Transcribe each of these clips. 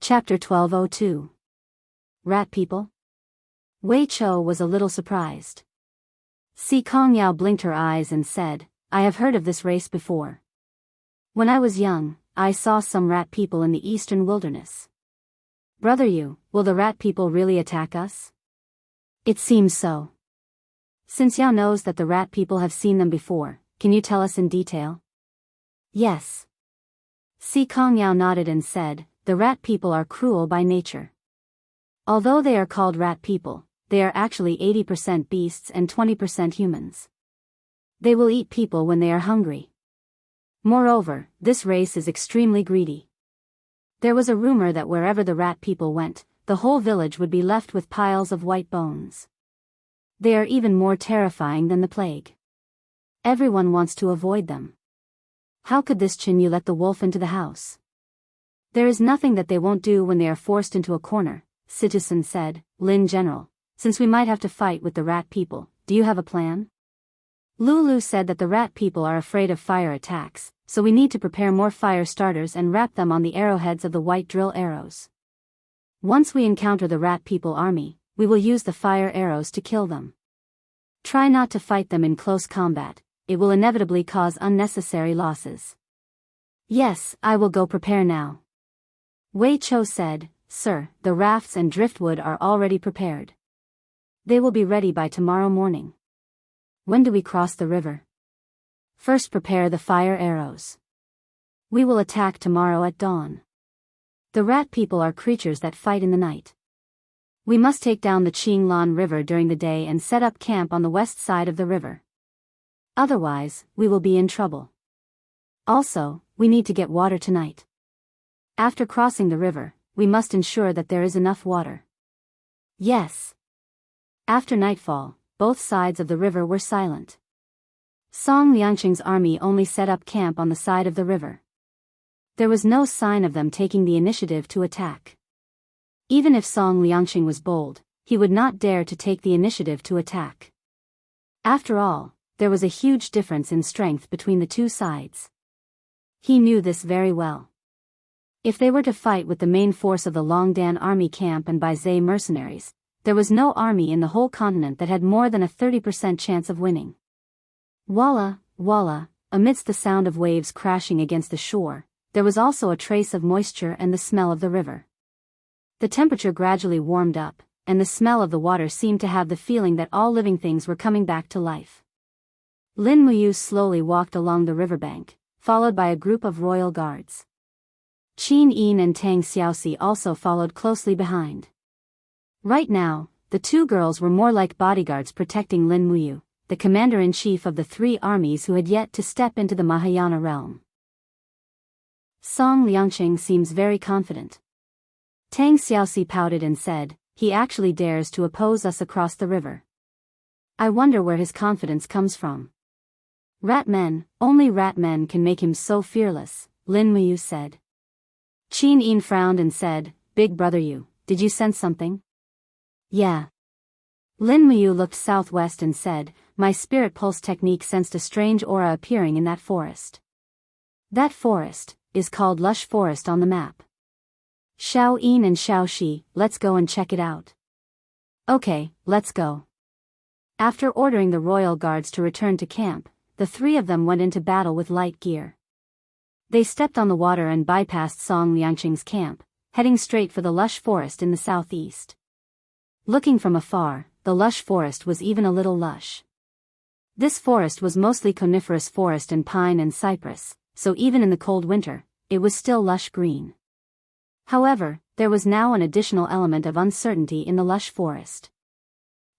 Chapter 1202. Rat People? Wei Chou was a little surprised. Si Kongyao blinked her eyes and said, I have heard of this race before. When I was young, I saw some rat people in the eastern wilderness. Brother Yu, will the rat people really attack us? It seems so. Since Yao knows that the rat people have seen them before, can you tell us in detail? Yes. Si Kongyao nodded and said, the rat people are cruel by nature. Although they are called rat people, they are actually 80% beasts and 20% humans. They will eat people when they are hungry. Moreover, this race is extremely greedy. There was a rumor that wherever the rat people went, the whole village would be left with piles of white bones. They are even more terrifying than the plague. Everyone wants to avoid them. How could this Qin Yu let the wolf into the house? There is nothing that they won't do when they are forced into a corner, Citizen said. Lin General, since we might have to fight with the rat people, do you have a plan? Lulu said that the rat people are afraid of fire attacks, so we need to prepare more fire starters and wrap them on the arrowheads of the white drill arrows. Once we encounter the rat people army, we will use the fire arrows to kill them. Try not to fight them in close combat, it will inevitably cause unnecessary losses. Yes, I will go prepare now. Wei Chou said, Sir, the rafts and driftwood are already prepared. They will be ready by tomorrow morning. When do we cross the river? First prepare the fire arrows. We will attack tomorrow at dawn. The rat people are creatures that fight in the night. We must take down the Qinglan River during the day and set up camp on the west side of the river. Otherwise, we will be in trouble. Also, we need to get water tonight. After crossing the river, we must ensure that there is enough water. Yes. After nightfall, both sides of the river were silent. Song Liangqing's army only set up camp on the side of the river. There was no sign of them taking the initiative to attack. Even if Song Liangqing was bold, he would not dare to take the initiative to attack. After all, there was a huge difference in strength between the two sides. He knew this very well. If they were to fight with the main force of the Longdan army camp and Baizé mercenaries, there was no army in the whole continent that had more than a 30% chance of winning. Walla, walla, amidst the sound of waves crashing against the shore, there was also a trace of moisture and the smell of the river. The temperature gradually warmed up, and the smell of the water seemed to have the feeling that all living things were coming back to life. Lin Muyu slowly walked along the riverbank, followed by a group of royal guards. Qin Yin and Tang Xiaoxi also followed closely behind. Right now, the two girls were more like bodyguards protecting Lin Muyu, the commander-in-chief of the three armies who had yet to step into the Mahayana realm. Song Liangqing seems very confident. Tang Xiaoxi pouted and said, he actually dares to oppose us across the river. I wonder where his confidence comes from. Rat men, only rat men can make him so fearless, Lin Muyu said. Qin Yin frowned and said, Big brother Yu, did you sense something? Yeah. Lin Muyu looked southwest and said, my spirit pulse technique sensed a strange aura appearing in that forest. That forest is called Lush Forest on the map. Xiao Yin and Xiao Shi, let's go and check it out. Okay, let's go. After ordering the royal guards to return to camp, the three of them went into battle with light gear. They stepped on the water and bypassed Song Liangqing's camp, heading straight for the lush forest in the southeast. Looking from afar, the lush forest was even a little lush. This forest was mostly coniferous forest and pine and cypress, so even in the cold winter, it was still lush green. However, there was now an additional element of uncertainty in the lush forest.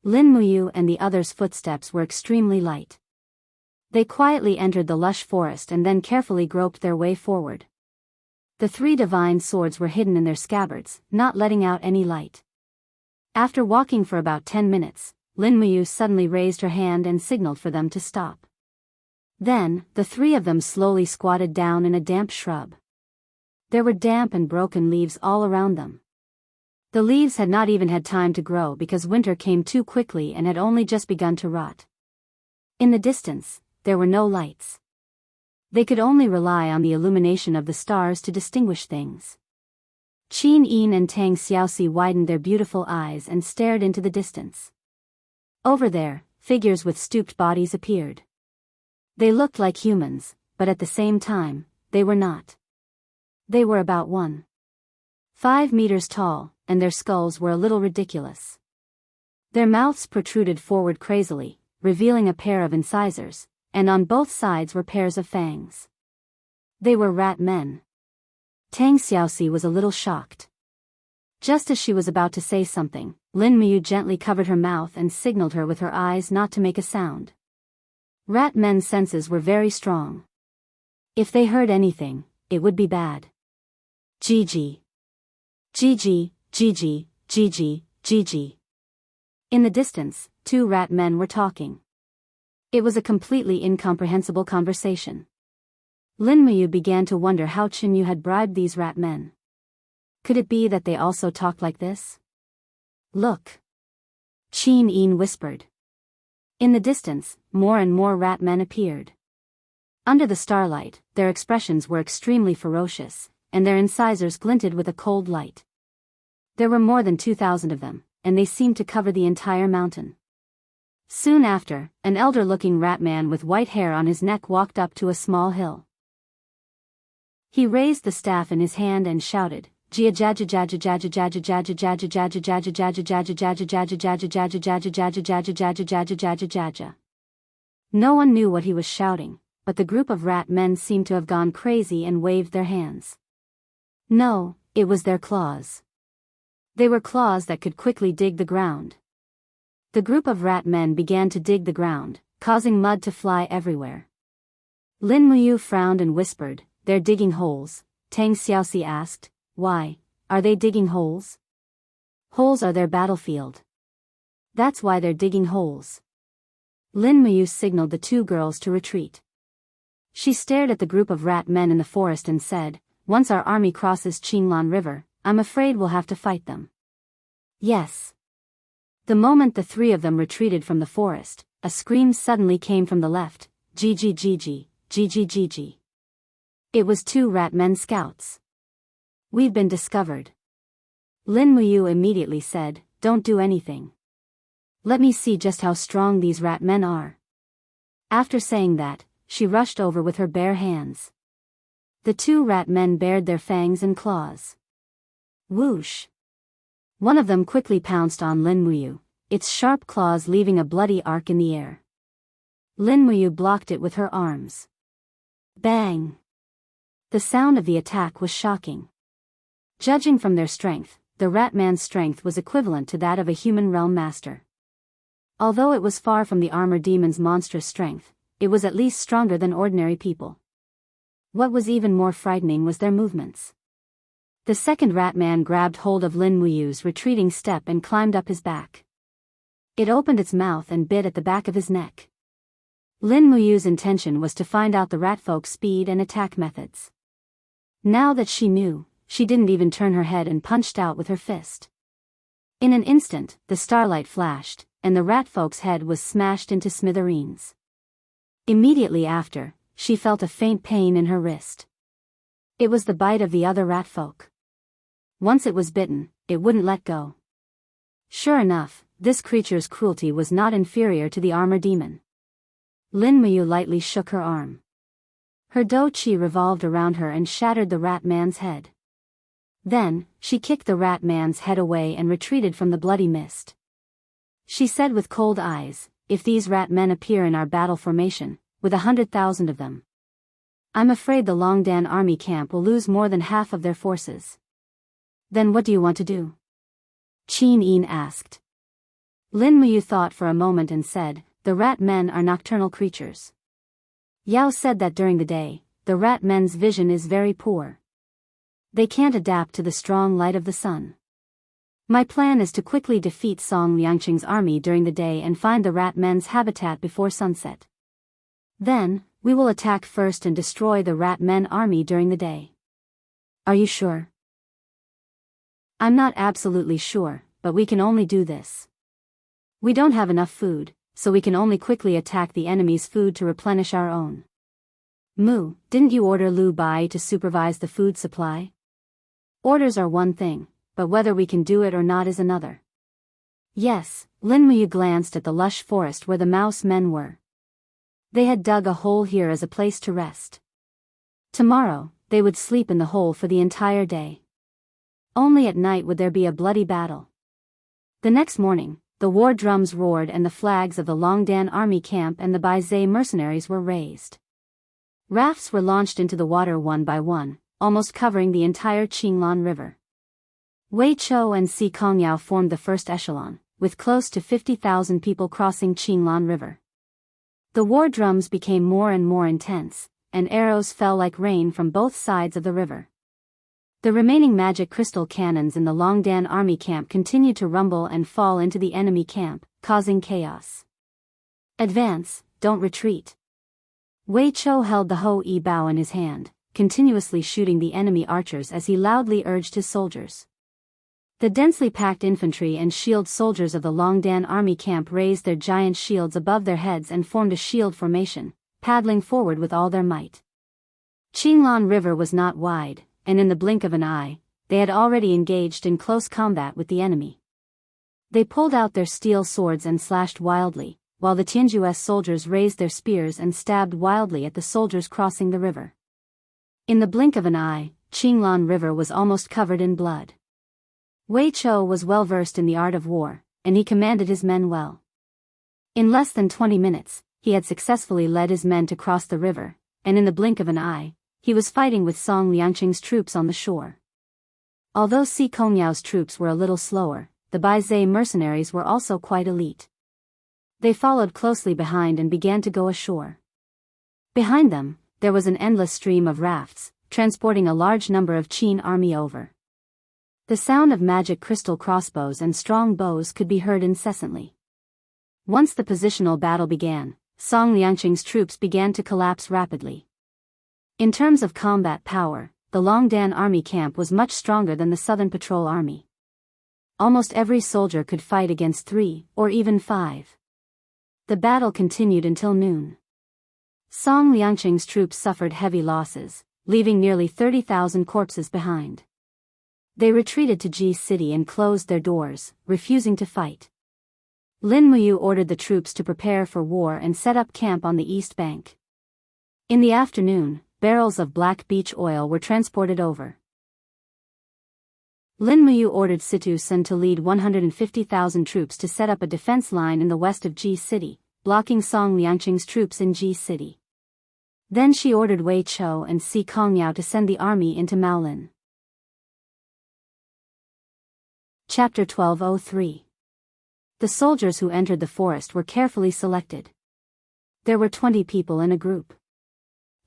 Lin Muyu and the others' footsteps were extremely light. They quietly entered the lush forest and then carefully groped their way forward. The three divine swords were hidden in their scabbards, not letting out any light. After walking for about 10 minutes, Lin Muyu suddenly raised her hand and signaled for them to stop. Then, the three of them slowly squatted down in a damp shrub. There were damp and broken leaves all around them. The leaves had not even had time to grow because winter came too quickly and had only just begun to rot. In the distance, there were no lights. They could only rely on the illumination of the stars to distinguish things. Qin Yin and Tang Xiaoxi widened their beautiful eyes and stared into the distance. Over there, figures with stooped bodies appeared. They looked like humans, but at the same time, they were not. They were about 1.5 meters tall, and their skulls were a little ridiculous. Their mouths protruded forward crazily, revealing a pair of incisors, and on both sides were pairs of fangs. They were rat men. Tang Xiaoxi was a little shocked. Just as she was about to say something, Lin Muyu gently covered her mouth and signaled her with her eyes not to make a sound. Rat men's senses were very strong. If they heard anything, it would be bad. Gigi. Gigi, Gigi, Gigi, Gigi. In the distance, 2 rat men were talking. It was a completely incomprehensible conversation. Lin Muyu began to wonder how Qinyu had bribed these rat men. Could it be that they also talked like this? Look. Qin Yin whispered. In the distance, more and more rat men appeared. Under the starlight, their expressions were extremely ferocious, and their incisors glinted with a cold light. There were more than 2,000 of them, and they seemed to cover the entire mountain. Soon after, an elder-looking rat man with white hair on his neck walked up to a small hill. He raised the staff in his hand and shouted, no one knew what he was shouting, but the group of rat men seemed to have gone crazy and waved their hands. No, it was their claws. They were claws that could quickly dig the ground. The group of rat men began to dig the ground, causing mud to fly everywhere. Lin Muyu frowned and whispered, "They're digging holes." Tang Xiaoxi asked, "Why, are they digging holes?" "Holes are their battlefield. That's why they're digging holes." Lin Muyu signaled the 2 girls to retreat. She stared at the group of rat men in the forest and said, "Once our army crosses Qinglan River, I'm afraid we'll have to fight them." Yes. The moment the 3 of them retreated from the forest, a scream suddenly came from the left, "Gigi Gigi, Gigi Gigi." It was 2 rat men scouts. "We've been discovered." Lin Muyu immediately said, "Don't do anything. Let me see just how strong these rat men are." After saying that, she rushed over with her bare hands. The 2 rat men bared their fangs and claws. Whoosh! One of them quickly pounced on Lin Muyu, its sharp claws leaving a bloody arc in the air. Lin Muyu blocked it with her arms. Bang! The sound of the attack was shocking. Judging from their strength, the rat man's strength was equivalent to that of a human realm master. Although it was far from the armor demon's monstrous strength, it was at least stronger than ordinary people. What was even more frightening was their movements. The second rat man grabbed hold of Lin Muyu's retreating step and climbed up his back. It opened its mouth and bit at the back of his neck. Lin Muyu's intention was to find out the rat folk's speed and attack methods. Now that she knew, she didn't even turn her head and punched out with her fist. In an instant, the starlight flashed, and the rat folk's head was smashed into smithereens. Immediately after, she felt a faint pain in her wrist. It was the bite of the other rat folk. Once it was bitten, it wouldn't let go. Sure enough, this creature's cruelty was not inferior to the armor demon. Lin Muyu lightly shook her arm. Her dou qi revolved around her and shattered the rat man's head. Then, she kicked the rat man's head away and retreated from the bloody mist. She said with cold eyes, "If these rat men appear in our battle formation, with 100,000 of them, I'm afraid the Longdan army camp will lose more than half of their forces." "Then what do you want to do?" Qin Yin asked. Lin Muyu thought for a moment and said, "The rat men are nocturnal creatures. Yao said that during the day, the rat men's vision is very poor. They can't adapt to the strong light of the sun. My plan is to quickly defeat Song Liangqing's army during the day and find the rat men's habitat before sunset. Then, we will attack first and destroy the rat men army during the day." "Are you sure?" "I'm not absolutely sure, but we can only do this. We don't have enough food, so we can only quickly attack the enemy's food to replenish our own." "Mu, didn't you order Lu Bai to supervise the food supply?" Orders are one thing, but whether we can do it or not is another. Yes, Lin Muyu glanced at the lush forest where the mouse men were. They had dug a hole here as a place to rest. Tomorrow, they would sleep in the hole for the entire day. Only at night would there be a bloody battle. The next morning, the war drums roared and the flags of the Longdan army camp and the Baizhe mercenaries were raised. Rafts were launched into the water one by one, almost covering the entire Qinglan River. Wei Chou and Si Kongyao formed the first echelon, with close to 50,000 people crossing Qinglan River. The war drums became more and more intense, and arrows fell like rain from both sides of the river. The remaining magic crystal cannons in the Longdan army camp continued to rumble and fall into the enemy camp, causing chaos. Advance, don't retreat. Wei Chou held the Ho-E bow in his hand, continuously shooting the enemy archers as he loudly urged his soldiers. The densely packed infantry and shield soldiers of the Longdan army camp raised their giant shields above their heads and formed a shield formation, paddling forward with all their might. Qinglan River was not wide, and in the blink of an eye, they had already engaged in close combat with the enemy. They pulled out their steel swords and slashed wildly, while the Tianju's soldiers raised their spears and stabbed wildly at the soldiers crossing the river. In the blink of an eye, Qinglan River was almost covered in blood. Wei Chou was well versed in the art of war, and he commanded his men well. In less than 20 minutes, he had successfully led his men to cross the river, and in the blink of an eye, he was fighting with Song Liangqing's troops on the shore. Although Si Kongyao's troops were a little slower, the Baizhe mercenaries were also quite elite. They followed closely behind and began to go ashore. Behind them, there was an endless stream of rafts, transporting a large number of Qin army over. The sound of magic crystal crossbows and strong bows could be heard incessantly. Once the positional battle began, Song Liangqing's troops began to collapse rapidly. In terms of combat power, the Longdan army camp was much stronger than the Southern Patrol Army. Almost every soldier could fight against 3, or even 5. The battle continued until noon. Song Liangqing's troops suffered heavy losses, leaving nearly 30,000 corpses behind. They retreated to Ji City and closed their doors, refusing to fight. Lin Muyu ordered the troops to prepare for war and set up camp on the east bank. In the afternoon, barrels of black beech oil were transported over. Lin Muyu ordered Situ Sun to lead 150,000 troops to set up a defense line in the west of Ji City, blocking Song Liangqing's troops in Ji City. Then she ordered Wei Chou and Si Kongyao to send the army into Maolin. Chapter 1203. The soldiers who entered the forest were carefully selected. There were 20 people in a group.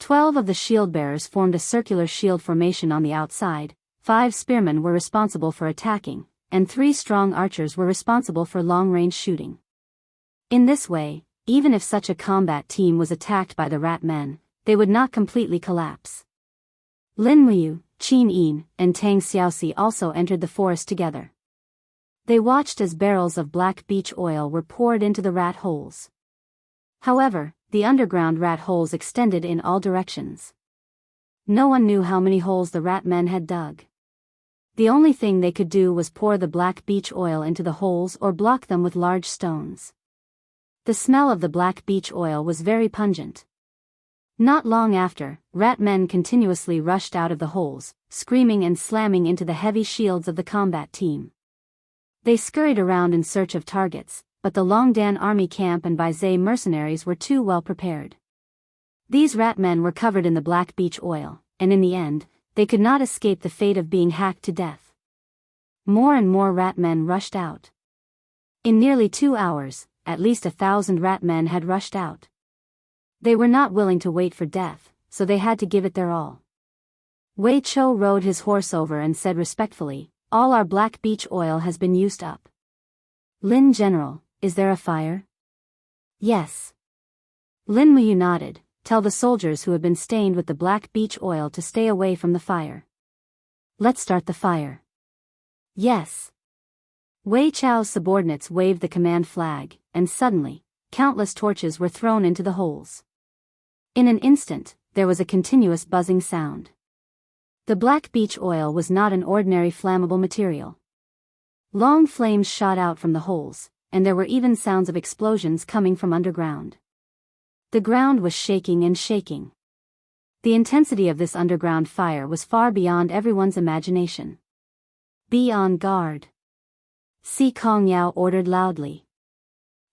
12 of the shield-bearers formed a circular shield formation on the outside, 5 spearmen were responsible for attacking, and 3 strong archers were responsible for long-range shooting. In this way, even if such a combat team was attacked by the rat men, they would not completely collapse. Lin Muyu, Qin Yin, and Tang Xiaoxi also entered the forest together. They watched as barrels of black beech oil were poured into the rat holes. However, the underground rat holes extended in all directions. No one knew how many holes the rat men had dug. The only thing they could do was pour the black beech oil into the holes or block them with large stones. The smell of the black beech oil was very pungent. Not long after, rat men continuously rushed out of the holes, screaming and slamming into the heavy shields of the combat team. They scurried around in search of targets, but the Longdan army camp and Baizhe mercenaries were too well prepared. These rat men were covered in the black beech oil, and in the end, they could not escape the fate of being hacked to death. More and more rat men rushed out. In nearly 2 hours, at least 1,000 rat men had rushed out. They were not willing to wait for death, so they had to give it their all. Wei Chou rode his horse over and said respectfully, "All our black beech oil has been used up." "Lin General, is there a fire?" "Yes." Lin Muyu nodded. "Tell the soldiers who have been stained with the black beech oil to stay away from the fire." "Let's start the fire." "Yes." Wei Chou's subordinates waved the command flag, and suddenly, countless torches were thrown into the holes. In an instant, there was a continuous buzzing sound. The black beech oil was not an ordinary flammable material. Long flames shot out from the holes, and there were even sounds of explosions coming from underground. The ground was shaking and shaking. The intensity of this underground fire was far beyond everyone's imagination. "Be on guard," Si Kongyao ordered loudly.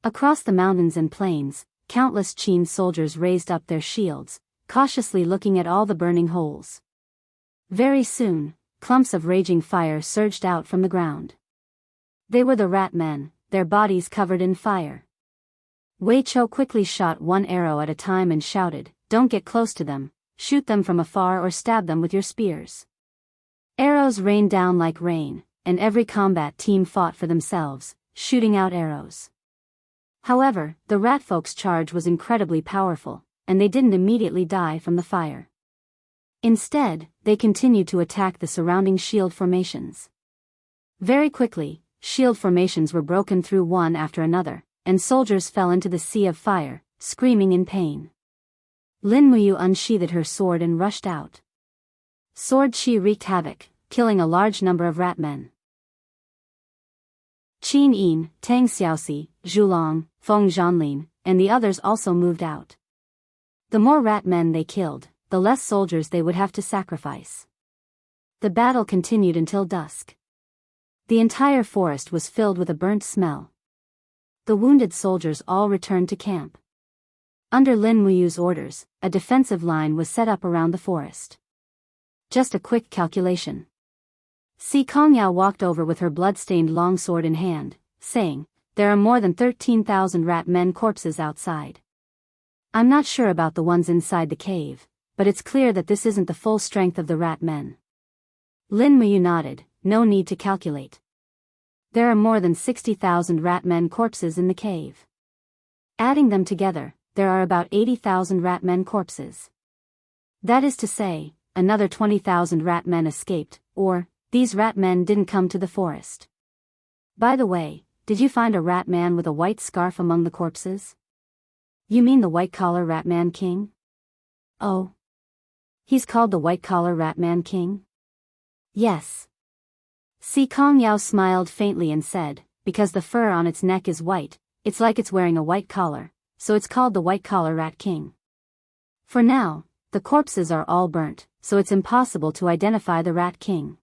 Across the mountains and plains, countless Qin soldiers raised up their shields, cautiously looking at all the burning holes. Very soon, clumps of raging fire surged out from the ground. They were the rat men, their bodies covered in fire. Wei Chou quickly shot one arrow at a time and shouted, "Don't get close to them, shoot them from afar or stab them with your spears." Arrows rained down like rain, and every combat team fought for themselves, shooting out arrows. However, the rat folks' charge was incredibly powerful, and they didn't immediately die from the fire. Instead, they continued to attack the surrounding shield formations. Very quickly, shield formations were broken through one after another, and soldiers fell into the sea of fire, screaming in pain. Lin Muyu unsheathed her sword and rushed out. Sword Chi wreaked havoc, killing a large number of rat men. Qin Yin, Tang Xiaoxi, Zhulong, Feng Zhanlin, and the others also moved out. The more rat men they killed, the less soldiers they would have to sacrifice. The battle continued until dusk. The entire forest was filled with a burnt smell. The wounded soldiers all returned to camp. Under Lin Muyu's orders, a defensive line was set up around the forest. Just a quick calculation. Si Kongyao walked over with her blood-stained longsword in hand, saying, "There are more than 13,000 rat men corpses outside. I'm not sure about the ones inside the cave, but it's clear that this isn't the full strength of the rat men." Lin Muyu nodded, "No need to calculate. There are more than 60,000 rat men corpses in the cave. Adding them together, there are about 80,000 rat men corpses. That is to say, another 20,000 rat men escaped, or, these rat men didn't come to the forest. By the way, did you find a rat man with a white scarf among the corpses? You mean the white-collar rat man king? Oh. He's called the white-collar rat man king? Yes. Si Kongyao smiled faintly and said, "Because the fur on its neck is white, it's like it's wearing a white collar, so it's called the white-collar rat king. For now, the corpses are all burnt, so it's impossible to identify the rat king.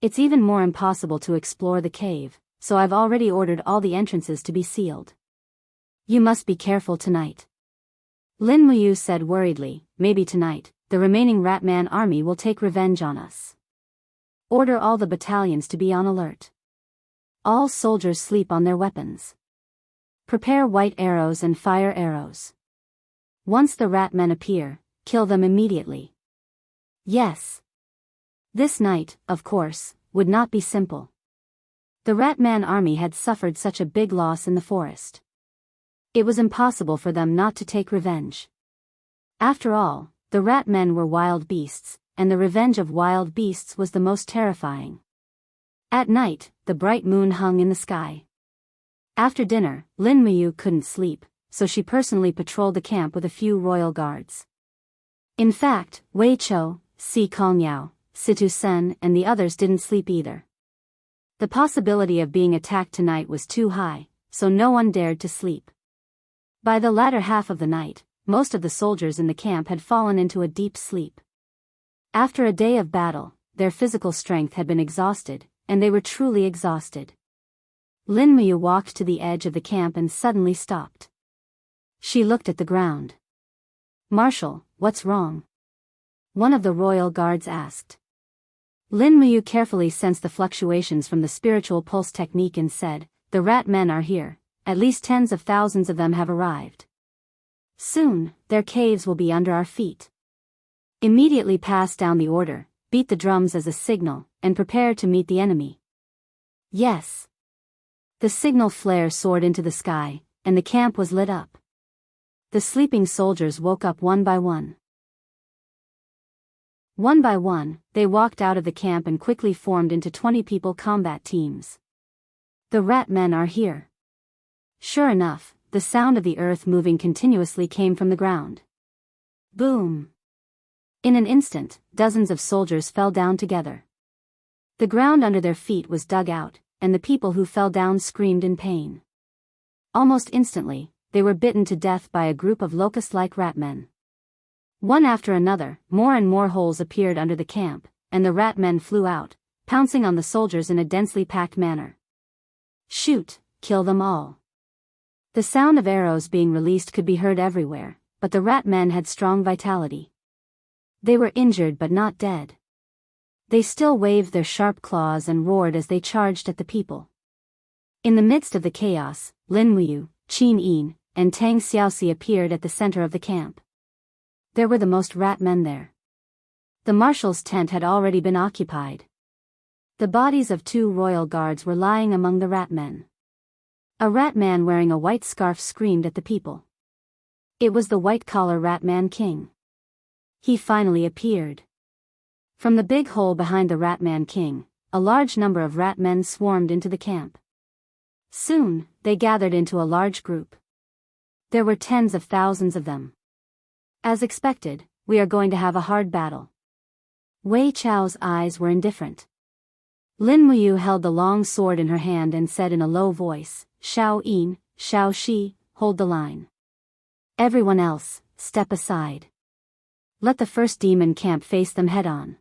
It's even more impossible to explore the cave, so I've already ordered all the entrances to be sealed. You must be careful tonight." Lin Muyu said worriedly, "Maybe tonight, the remaining Ratman army will take revenge on us. Order all the battalions to be on alert. All soldiers sleep on their weapons. Prepare white arrows and fire arrows. Once the rat men appear, kill them immediately." Yes. This night, of course, would not be simple. The Ratman army had suffered such a big loss in the forest. It was impossible for them not to take revenge. After all, the rat men were wild beasts, and the revenge of wild beasts was the most terrifying. At night, the bright moon hung in the sky. After dinner, Lin Muyu couldn't sleep, so she personally patrolled the camp with a few royal guards. In fact, Wei Chou, Si Kongyao, Situ Sen and the others didn't sleep either. The possibility of being attacked tonight was too high, so no one dared to sleep. By the latter half of the night, most of the soldiers in the camp had fallen into a deep sleep. After a day of battle, their physical strength had been exhausted, and they were truly exhausted. Lin Muyu walked to the edge of the camp and suddenly stopped. She looked at the ground. "Marshal, what's wrong?" one of the royal guards asked. Lin Muyu carefully sensed the fluctuations from the spiritual pulse technique and said, "The rat men are here, at least tens of thousands of them have arrived. Soon, their caves will be under our feet. Immediately pass down the order, beat the drums as a signal, and prepare to meet the enemy." Yes. The signal flare soared into the sky, and the camp was lit up. The sleeping soldiers woke up one by one. One by one, they walked out of the camp and quickly formed into 20-people combat teams. The rat men are here. Sure enough, the sound of the earth moving continuously came from the ground. Boom! In an instant, dozens of soldiers fell down together. The ground under their feet was dug out, and the people who fell down screamed in pain. Almost instantly, they were bitten to death by a group of locust-like rat-men. One after another, more and more holes appeared under the camp, and the rat-men flew out, pouncing on the soldiers in a densely packed manner. Shoot, kill them all. The sound of arrows being released could be heard everywhere, but the rat-men had strong vitality. They were injured but not dead. They still waved their sharp claws and roared as they charged at the people. In the midst of the chaos, Lin Muyu, Qin Yin, and Tang Xiaoxi appeared at the center of the camp. There were the most rat-men there. The marshal's tent had already been occupied. The bodies of 2 royal guards were lying among the rat-men. A rat-man wearing a white scarf screamed at the people. It was the white-collar rat-man king. He finally appeared. From the big hole behind the rat-man king, a large number of rat-men swarmed into the camp. Soon, they gathered into a large group. There were tens of thousands of them. As expected, we are going to have a hard battle. Wei Chao's eyes were indifferent. Lin Muyu held the long sword in her hand and said in a low voice, Xiao Yin, Xiao Shi, hold the line. Everyone else, step aside. Let the first demon camp face them head-on.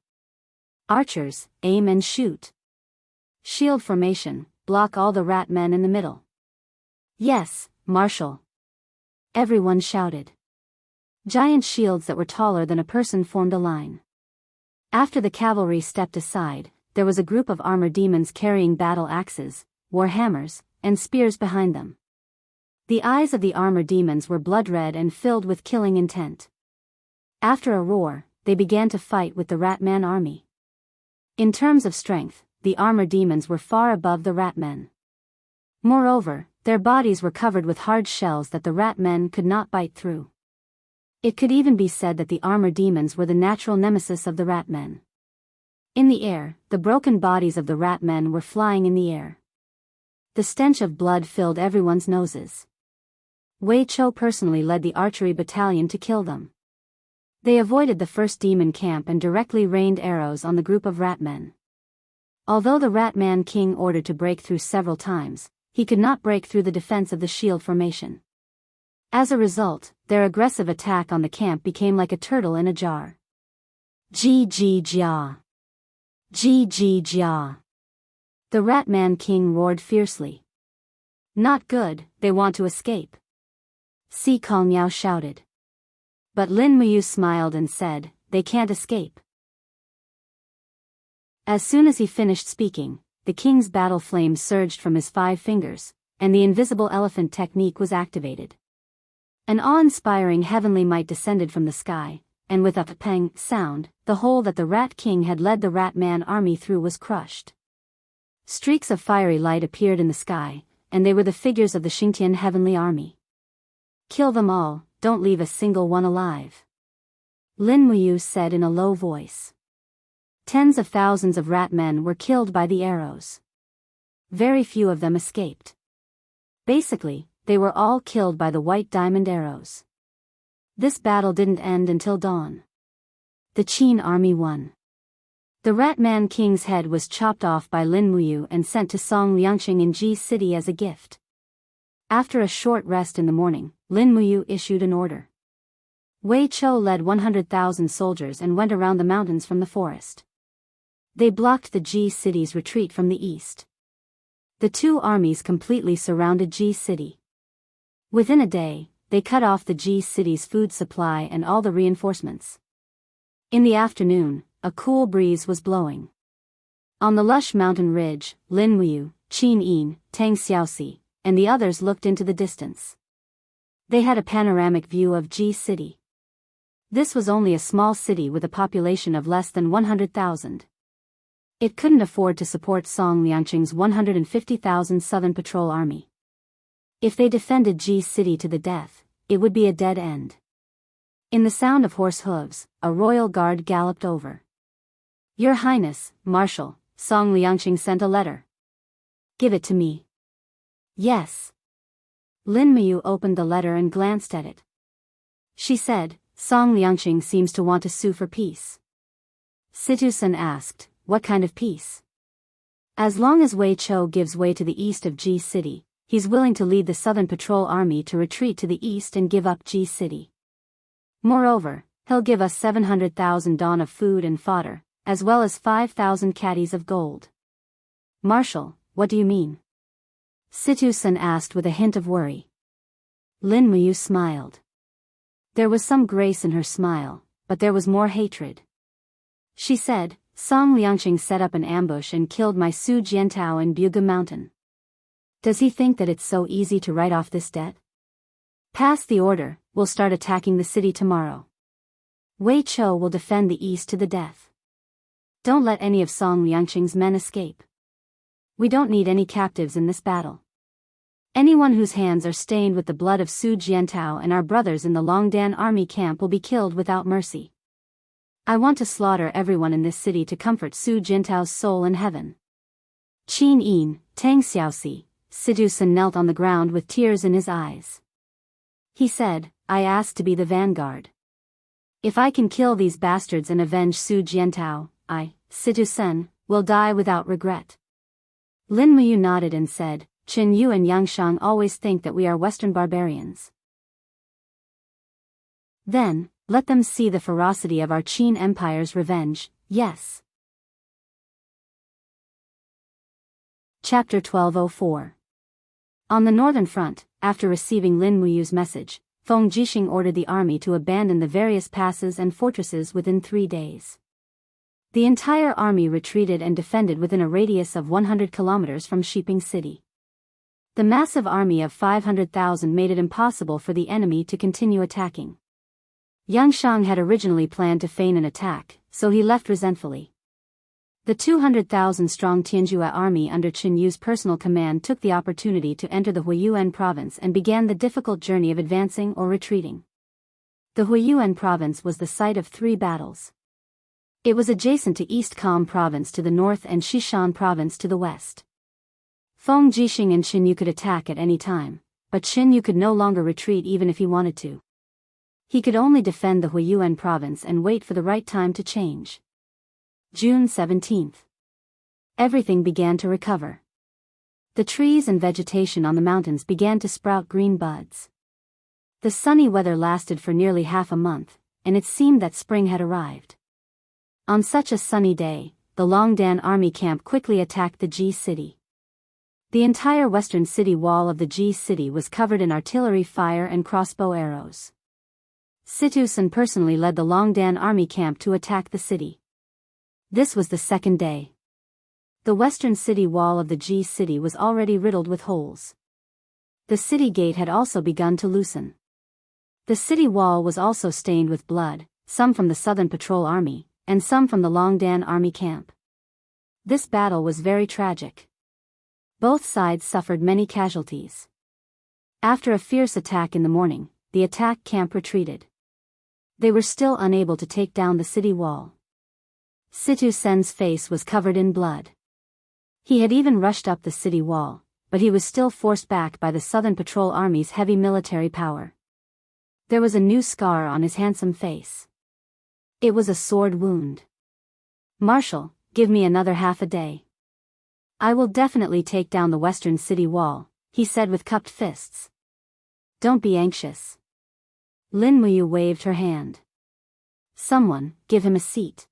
Archers, aim and shoot. Shield formation, block all the rat-men in the middle. Yes, Marshal. Everyone shouted. Giant shields that were taller than a person formed a line. After the cavalry stepped aside, there was a group of armored demons carrying battle axes, war hammers, and spears behind them. The eyes of the armored demons were blood-red and filled with killing intent. After a roar, they began to fight with the rat-man army. In terms of strength, the armored demons were far above the rat-men. Moreover, their bodies were covered with hard shells that the rat-men could not bite through. It could even be said that the armored demons were the natural nemesis of the rat-men. In the air, the broken bodies of the rat-men were flying in the air. The stench of blood filled everyone's noses. Wei Chou personally led the archery battalion to kill them. They avoided the first demon camp and directly rained arrows on the group of rat-men. Although the rat-man king ordered to break through several times, he could not break through the defense of the shield formation. As a result, their aggressive attack on the camp became like a turtle in a jar. Ji ji jia. Ji ji jia. The rat-man king roared fiercely. Not good, they want to escape. Si Kongyao shouted. But Lin Muyu smiled and said, they can't escape. As soon as he finished speaking, the king's battle flame surged from his 5 fingers, and the invisible elephant technique was activated. An awe-inspiring heavenly might descended from the sky, and with a pang sound, the hole that the Rat King had led the Rat-Man army through was crushed. Streaks of fiery light appeared in the sky, and they were the figures of the Xingtian heavenly army. Kill them all, don't leave a single one alive. Lin Muyu said in a low voice. Tens of thousands of rat-men were killed by the arrows. Very few of them escaped. Basically, they were all killed by the white diamond arrows. This battle didn't end until dawn. The Qin army won. The Rat-Man King's head was chopped off by Lin Muyu and sent to Song Liangqing in Ji City as a gift. After a short rest in the morning, Lin Muyu issued an order. Wei Chou led 100,000 soldiers and went around the mountains from the forest. They blocked the Ji City's retreat from the east. The 2 armies completely surrounded Ji City. Within a day, they cut off the Ji City's food supply and all the reinforcements. In the afternoon, a cool breeze was blowing. On the lush mountain ridge, Lin Muyu, Qin Yin, Tang Xiaoxi, and the others looked into the distance. They had a panoramic view of Ji City. This was only a small city with a population of less than 100,000. It couldn't afford to support Song Liangqing's 150,000 Southern Patrol Army. If they defended Ji City to the death, it would be a dead end. In the sound of horse hooves, a royal guard galloped over. Your Highness, Marshal, Song Liangqing sent a letter. Give it to me. Yes. Lin Muyu opened the letter and glanced at it. She said, Song Liangqing seems to want to sue for peace. Situ-san asked, what kind of peace? As long as Wei Chou gives way to the east of Ji City, he's willing to lead the Southern Patrol Army to retreat to the east and give up Ji City. Moreover, he'll give us 700,000 dawn of food and fodder, as well as 5,000 caddies of gold. Marshal, what do you mean? Situ-san asked with a hint of worry. Lin Muyu smiled. There was some grace in her smile, but there was more hatred. She said, Song Liangqing set up an ambush and killed my Su Jiantao in Buga Mountain. Does he think that it's so easy to write off this debt? Pass the order, we'll start attacking the city tomorrow. Wei Chou will defend the east to the death. Don't let any of Song Liangqing's men escape. We don't need any captives in this battle. Anyone whose hands are stained with the blood of Su Jiantao and our brothers in the Longdan army camp will be killed without mercy. I want to slaughter everyone in this city to comfort Su Jiantao's soul in heaven. Qin Yin, Tang Xiaoxi, Situ-san knelt on the ground with tears in his eyes. He said, I asked to be the vanguard. If I can kill these bastards and avenge Su Jiantao, I, Situ-san, will die without regret. Lin Muyu nodded and said, Qin Yu and Yangshang always think that we are Western barbarians. Then, let them see the ferocity of our Qin Empire's revenge, yes. Chapter 1204. On the northern front, after receiving Lin Muyu's message, Feng Jixing ordered the army to abandon the various passes and fortresses within 3 days. The entire army retreated and defended within a radius of 100 kilometers from Shiping City. The massive army of 500,000 made it impossible for the enemy to continue attacking. Yangshang had originally planned to feign an attack, so he left resentfully. The 200,000-strong Tianjua army under Qin Yu's personal command took the opportunity to enter the Huiyuan province and began the difficult journey of advancing or retreating. The Huiyuan province was the site of 3 battles. It was adjacent to East Kham province to the north and Xishan province to the west. Feng Jixing and Qin Yu could attack at any time, but Qin Yu could no longer retreat even if he wanted to. He could only defend the Huiyuan province and wait for the right time to change. June 17. Everything began to recover. The trees and vegetation on the mountains began to sprout green buds. The sunny weather lasted for nearly half a month, and it seemed that spring had arrived. On such a sunny day, the Longdan army camp quickly attacked the Ji city. The entire western city wall of the Ji city was covered in artillery fire and crossbow arrows. Situ-san personally led the Longdan army camp to attack the city. This was the second day. The western city wall of the Ji city was already riddled with holes. The city gate had also begun to loosen. The city wall was also stained with blood, some from the Southern Patrol Army, and some from the Longdan army camp. This battle was very tragic. Both sides suffered many casualties. After a fierce attack in the morning, the attack camp retreated. They were still unable to take down the city wall. Situ-sen's face was covered in blood. He had even rushed up the city wall, but he was still forced back by the Southern Patrol Army's heavy military power. There was a new scar on his handsome face. It was a sword wound. Marshal, give me another half a day. I will definitely take down the western city wall, he said with cupped fists. Don't be anxious. Lin Muyu waved her hand. Someone, give him a seat.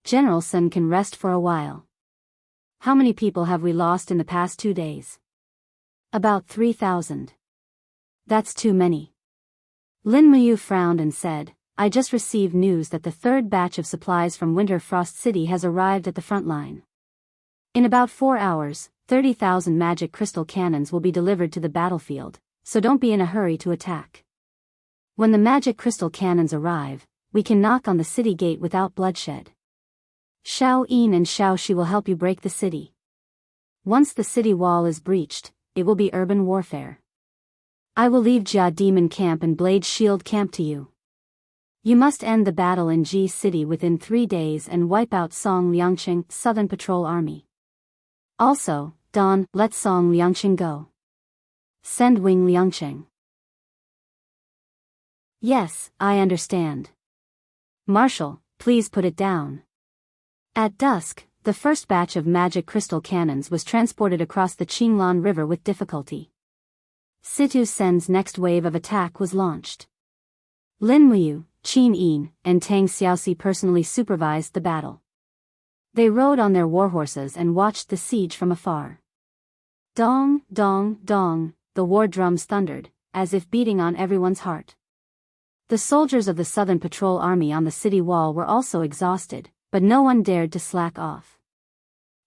General Sun can rest for a while. How many people have we lost in the past 2 days? About 3,000. That's too many. Lin Muyu frowned and said, I just received news that the 3rd batch of supplies from Winter Frost City has arrived at the front line. In about 4 hours, 30,000 magic crystal cannons will be delivered to the battlefield, so don't be in a hurry to attack. When the magic crystal cannons arrive, we can knock on the city gate without bloodshed. Xiao Yin and Xiao Shi will help you break the city. Once the city wall is breached, it will be urban warfare. I will leave Jia Demon Camp and Blade Shield Camp to you. You must end the battle in Ji City within 3 days and wipe out Song Liangqing, Southern Patrol Army. Also, Dawn, let Song Liangqing go. Send Wing Liangqing. Yes, I understand. Marshal, please put it down. At dusk, the first batch of magic crystal cannons was transported across the Qinglan River with difficulty. Situ Sen's next wave of attack was launched. Lin Muyu, Qin Yin, and Tang Xiaoxi personally supervised the battle. They rode on their warhorses and watched the siege from afar. Dong, dong, dong, the war drums thundered, as if beating on everyone's heart. The soldiers of the Southern Patrol Army on the city wall were also exhausted, but no one dared to slack off.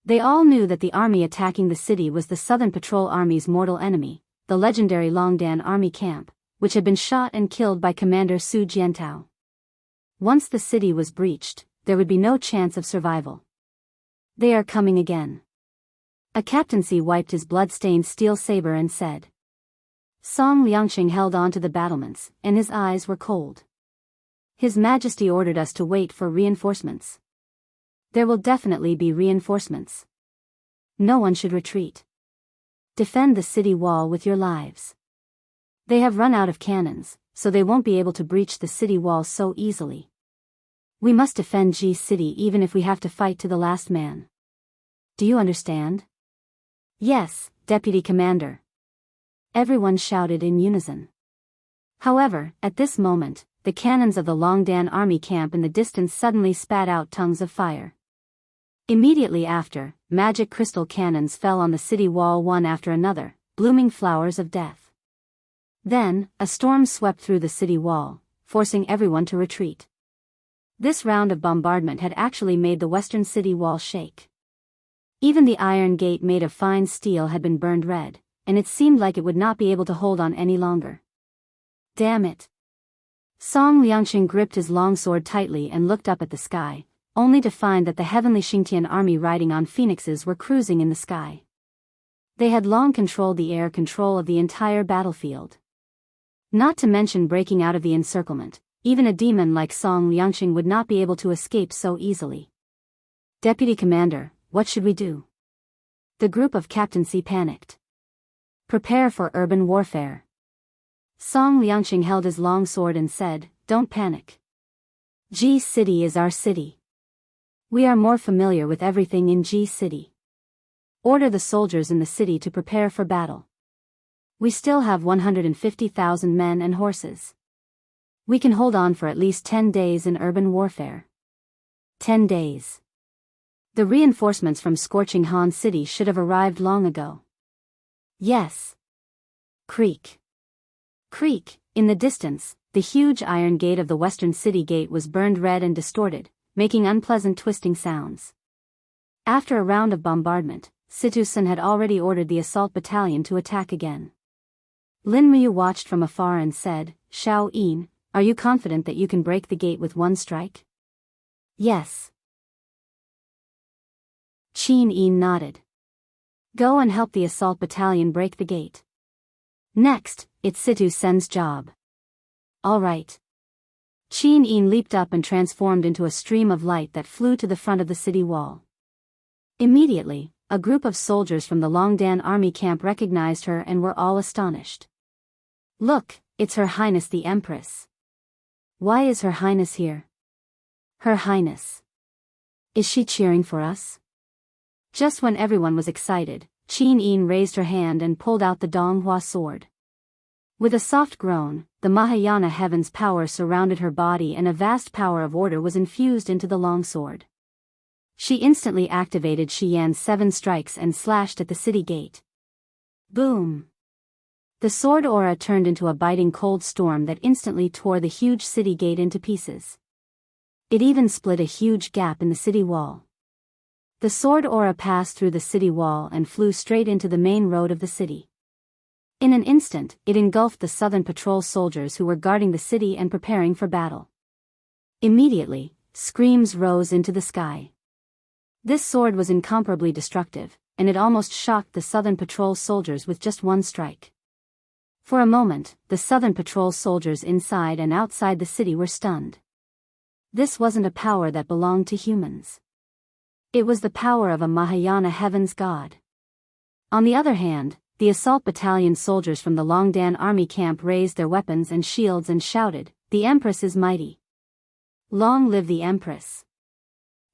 They all knew that the army attacking the city was the Southern Patrol Army's mortal enemy, the legendary Longdan Army Camp, which had been shot and killed by Commander Su Jiantao. Once the city was breached, there would be no chance of survival. They are coming again. A captaincy wiped his blood-stained steel saber and said. Song Liangqing held on to the battlements, and his eyes were cold. His Majesty ordered us to wait for reinforcements. There will definitely be reinforcements. No one should retreat. Defend the city wall with your lives. They have run out of cannons, so they won't be able to breach the city wall so easily. We must defend Ji City even if we have to fight to the last man. Do you understand? Yes, Deputy Commander. Everyone shouted in unison. However, at this moment, the cannons of the Longdan Army camp in the distance suddenly spat out tongues of fire. Immediately after, magic crystal cannons fell on the city wall one after another, blooming flowers of death. Then, a storm swept through the city wall, forcing everyone to retreat. This round of bombardment had actually made the western city wall shake. Even the iron gate made of fine steel had been burned red, and it seemed like it would not be able to hold on any longer. Damn it! Song Liangqing gripped his longsword tightly and looked up at the sky, only to find that the heavenly Xingtian army riding on phoenixes were cruising in the sky. They had long controlled the air control of the entire battlefield. Not to mention breaking out of the encirclement, even a demon like Song Liangqing would not be able to escape so easily. Deputy Commander, what should we do? The group of captaincy panicked. Prepare for urban warfare. Song Liangqing held his long sword and said, Don't panic. Ji City is our city. We are more familiar with everything in Ji City. Order the soldiers in the city to prepare for battle. We still have 150,000 men and horses. We can hold on for at least 10 days in urban warfare. 10 days. The reinforcements from Scorching Han City should have arrived long ago. Yes. Creak. Creak, in the distance, the huge iron gate of the western city gate was burned red and distorted, making unpleasant twisting sounds. After a round of bombardment, Situ-sen had already ordered the assault battalion to attack again. Lin Muyu watched from afar and said, Xiao Yin, are you confident that you can break the gate with one strike? Yes. Qin Yin nodded. Go and help the assault battalion break the gate. Next, it's Situ-sen's job. All right. Qin Yin leaped up and transformed into a stream of light that flew to the front of the city wall. Immediately, a group of soldiers from the Longdan army camp recognized her and were all astonished. Look, it's Her Highness the Empress. Why is Her Highness here? Her Highness. Is she cheering for us? Just when everyone was excited, Qin Yin raised her hand and pulled out the Donghua sword. With a soft groan, the Mahayana heaven's power surrounded her body and a vast power of order was infused into the longsword. She instantly activated Xian's 7 strikes and slashed at the city gate. Boom! The sword aura turned into a biting cold storm that instantly tore the huge city gate into pieces. It even split a huge gap in the city wall. The sword aura passed through the city wall and flew straight into the main road of the city. In an instant, it engulfed the Southern Patrol soldiers who were guarding the city and preparing for battle. Immediately, screams rose into the sky. This sword was incomparably destructive, and it almost shocked the Southern Patrol soldiers with just one strike. For a moment, the Southern Patrol soldiers inside and outside the city were stunned. This wasn't a power that belonged to humans. It was the power of a Mahayana heaven's god. On the other hand, the assault battalion soldiers from the Longdan army camp raised their weapons and shields and shouted, the Empress is mighty. Long live the Empress.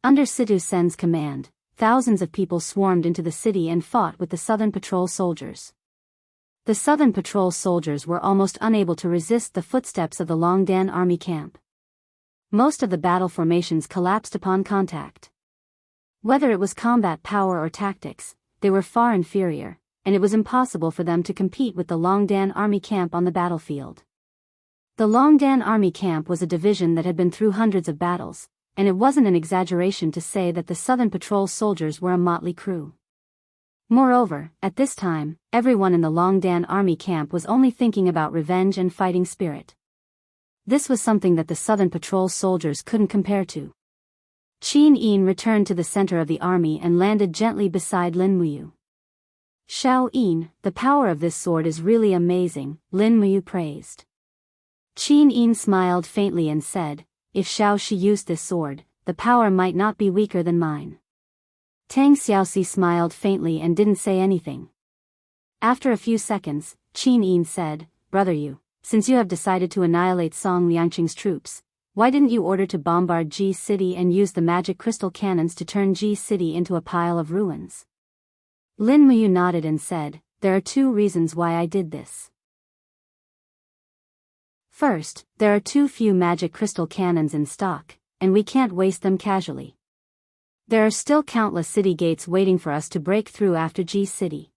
Under Situ Sen's command, thousands of people swarmed into the city and fought with the Southern Patrol soldiers. The Southern Patrol soldiers were almost unable to resist the footsteps of the Longdan army camp. Most of the battle formations collapsed upon contact. Whether it was combat power or tactics, they were far inferior, and it was impossible for them to compete with the Longdan army camp on the battlefield. The Longdan army camp was a division that had been through hundreds of battles, and it wasn't an exaggeration to say that the Southern Patrol soldiers were a motley crew. Moreover, at this time, everyone in the Longdan army camp was only thinking about revenge and fighting spirit. This was something that the Southern Patrol soldiers couldn't compare to. Qin Yin returned to the center of the army and landed gently beside Lin Muyu. Xiao Yin, the power of this sword is really amazing, Lin Muyu praised. Qin Yin smiled faintly and said, if Xiao Shi used this sword, the power might not be weaker than mine. Tang Xiaoxi smiled faintly and didn't say anything. After a few seconds, Qin Yin said, Brother Yu, since you have decided to annihilate Song Liangqing's troops, why didn't you order to bombard Ji City and use the magic crystal cannons to turn Ji City into a pile of ruins? Lin Muyu nodded and said, there are two reasons why I did this. First, there are too few magic crystal cannons in stock, and we can't waste them casually. There are still countless city gates waiting for us to break through after Ji City.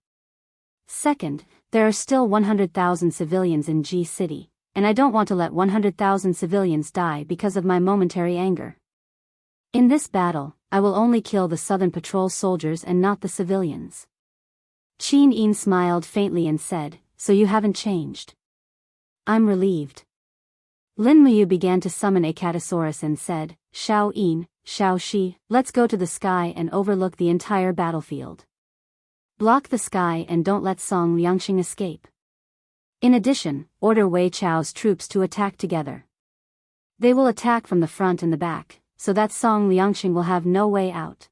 Second, there are still 100,000 civilians in Ji City, and I don't want to let 100,000 civilians die because of my momentary anger. In this battle, I will only kill the Southern Patrol soldiers and not the civilians. Qin Yin smiled faintly and said, so you haven't changed. I'm relieved. Lin Muyu began to summon a Catasaurus and said, Xiao Yin, Xiao Shi, let's go to the sky and overlook the entire battlefield. Block the sky and don't let Song Liangqing escape. In addition, order Wei Chao's troops to attack together. They will attack from the front and the back, so that Song Liangqing will have no way out.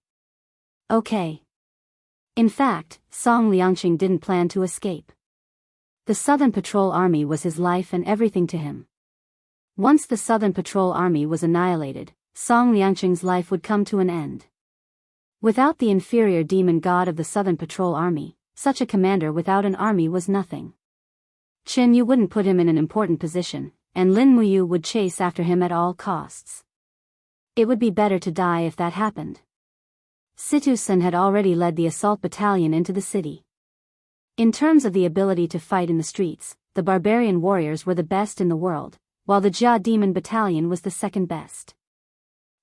Okay. In fact, Song Liangqing didn't plan to escape. The Southern Patrol Army was his life and everything to him. Once the Southern Patrol Army was annihilated, Song Liangqing's life would come to an end. Without the inferior demon god of the Southern Patrol Army, such a commander without an army was nothing. Qin Yu wouldn't put him in an important position, and Lin Muyu would chase after him at all costs. It would be better to die if that happened. Situ Sen had already led the assault battalion into the city. In terms of the ability to fight in the streets, the barbarian warriors were the best in the world, while the Jia Demon Battalion was the second best.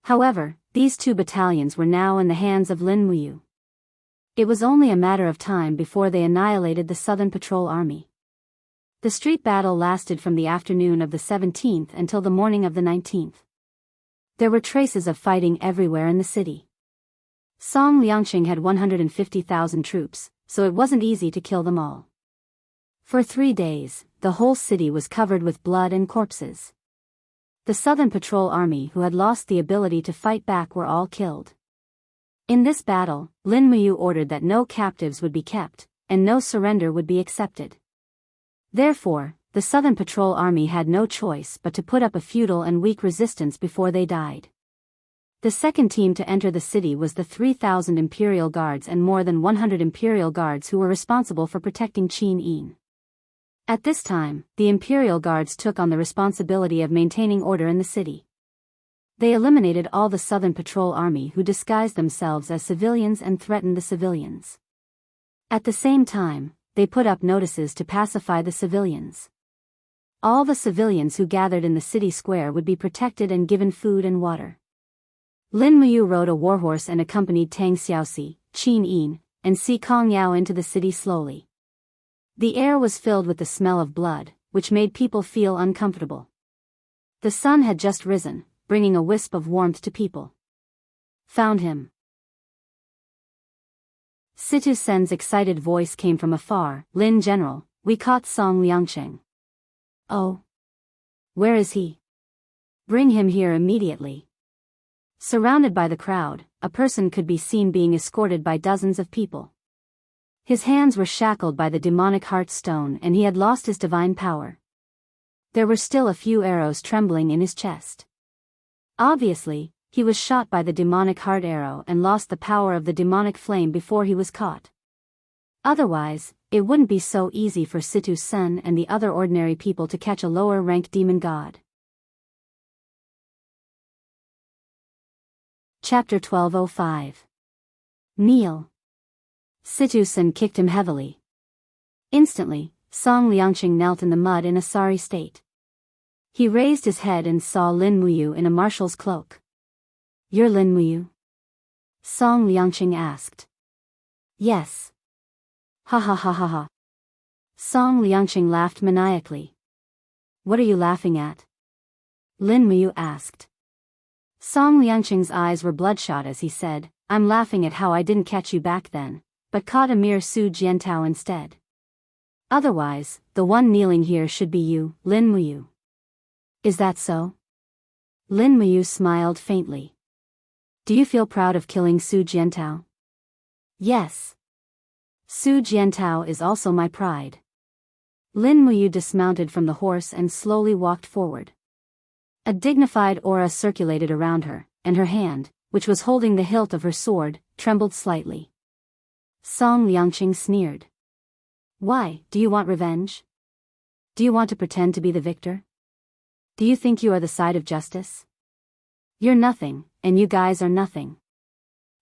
However, these two battalions were now in the hands of Lin Muyu. It was only a matter of time before they annihilated the Southern Patrol Army. The street battle lasted from the afternoon of the 17th until the morning of the 19th. There were traces of fighting everywhere in the city. Song Liangqing had 150,000 troops, so it wasn't easy to kill them all. For 3 days, the whole city was covered with blood and corpses. The Southern Patrol Army who had lost the ability to fight back were all killed. In this battle, Lin Muyu ordered that no captives would be kept, and no surrender would be accepted. Therefore, the Southern Patrol Army had no choice but to put up a futile and weak resistance before they died. The second team to enter the city was the 3,000 Imperial Guards and more than 100 Imperial Guards who were responsible for protecting Qin Yin. At this time, the Imperial Guards took on the responsibility of maintaining order in the city. They eliminated all the Southern Patrol Army who disguised themselves as civilians and threatened the civilians. At the same time, they put up notices to pacify the civilians. All the civilians who gathered in the city square would be protected and given food and water. Lin Muyu rode a warhorse and accompanied Tang Xiaoxi, Qin Yin, and Si Kongyao into the city slowly. The air was filled with the smell of blood, which made people feel uncomfortable. The sun had just risen, bringing a wisp of warmth to people. Found him. Situ Sen's excited voice came from afar. Lin General, we caught Song Liangqing. Oh. Where is he? Bring him here immediately. Surrounded by the crowd, a person could be seen being escorted by dozens of people. His hands were shackled by the demonic heart stone and he had lost his divine power. There were still a few arrows trembling in his chest. Obviously, he was shot by the demonic heart arrow and lost the power of the demonic flame before he was caught. Otherwise, it wouldn't be so easy for Situ-sen and the other ordinary people to catch a lower-ranked demon god. Chapter 1205. Kneel. Situ-sen kicked him heavily. Instantly, Song Liangqing knelt in the mud in a sorry state. He raised his head and saw Lin Muyu in a marshal's cloak. "You're Lin Muyu?" Song Liangqing asked. "Yes." "Ha ha ha ha ha." Song Liangqing laughed maniacally. "What are you laughing at?" Lin Muyu asked. Song Liangqing's eyes were bloodshot as he said, "I'm laughing at how I didn't catch you back then, but caught a mere Su Jiantao instead. Otherwise, the one kneeling here should be you, Lin Muyu." "Is that so?" Lin Muyu smiled faintly. "Do you feel proud of killing Su Jiantao?" "Yes. Su Jiantao is also my pride." Lin Muyu dismounted from the horse and slowly walked forward. A dignified aura circulated around her, and her hand, which was holding the hilt of her sword, trembled slightly. Song Liangqing sneered. "Why, do you want revenge? Do you want to pretend to be the victor? Do you think you are the side of justice? You're nothing, and you guys are nothing.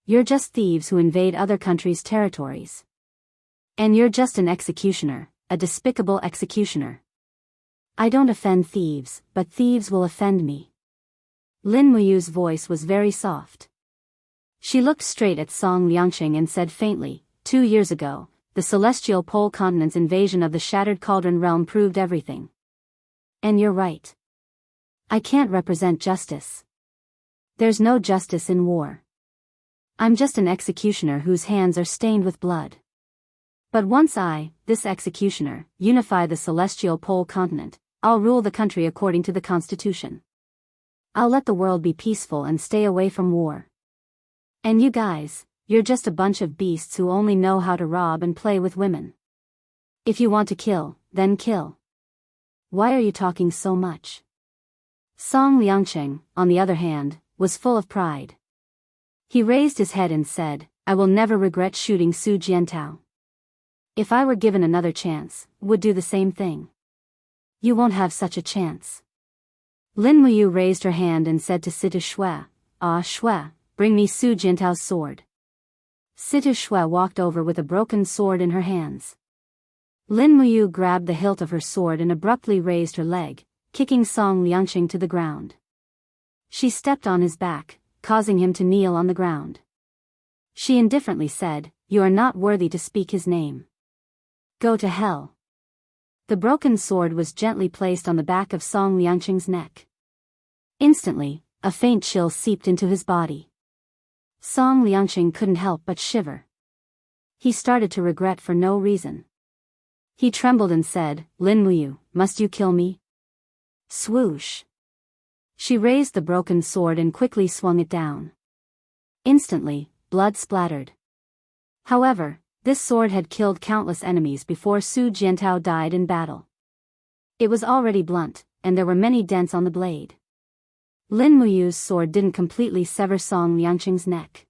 You're just thieves who invade other countries' territories. And you're just an executioner, a despicable executioner. I don't offend thieves, but thieves will offend me." Lin Muyu's voice was very soft. She looked straight at Song Liangqing and said faintly, 2 years ago, the celestial pole continent's invasion of the Shattered Cauldron realm proved everything. And you're right. I can't represent justice. There's no justice in war. I'm just an executioner whose hands are stained with blood. But once I, this executioner, unify the celestial pole continent, I'll rule the country according to the constitution. I'll let the world be peaceful and stay away from war. And you guys, you're just a bunch of beasts who only know how to rob and play with women. If you want to kill, then kill. Why are you talking so much?" Song Liangqing, on the other hand, was full of pride. He raised his head and said, "I will never regret shooting Su Jiantao. If I were given another chance, would do the same thing." "You won't have such a chance." Lin Muyu raised her hand and said to Situ Shui, "Ah Shui, bring me Su Jiantao's sword." Situ Shui walked over with a broken sword in her hands. Lin Muyu grabbed the hilt of her sword and abruptly raised her leg, kicking Song Liangqing to the ground. She stepped on his back, causing him to kneel on the ground. She indifferently said, "You are not worthy to speak his name. Go to hell." The broken sword was gently placed on the back of Song Liangqing's neck. Instantly, a faint chill seeped into his body. Song Liangqing couldn't help but shiver. He started to regret for no reason. He trembled and said, "Lin Muyu, must you kill me?" Swoosh. She raised the broken sword and quickly swung it down. Instantly, blood splattered. However, this sword had killed countless enemies before Su Jiantao died in battle. It was already blunt, and there were many dents on the blade. Lin Muyu's sword didn't completely sever Song Liangqing's neck.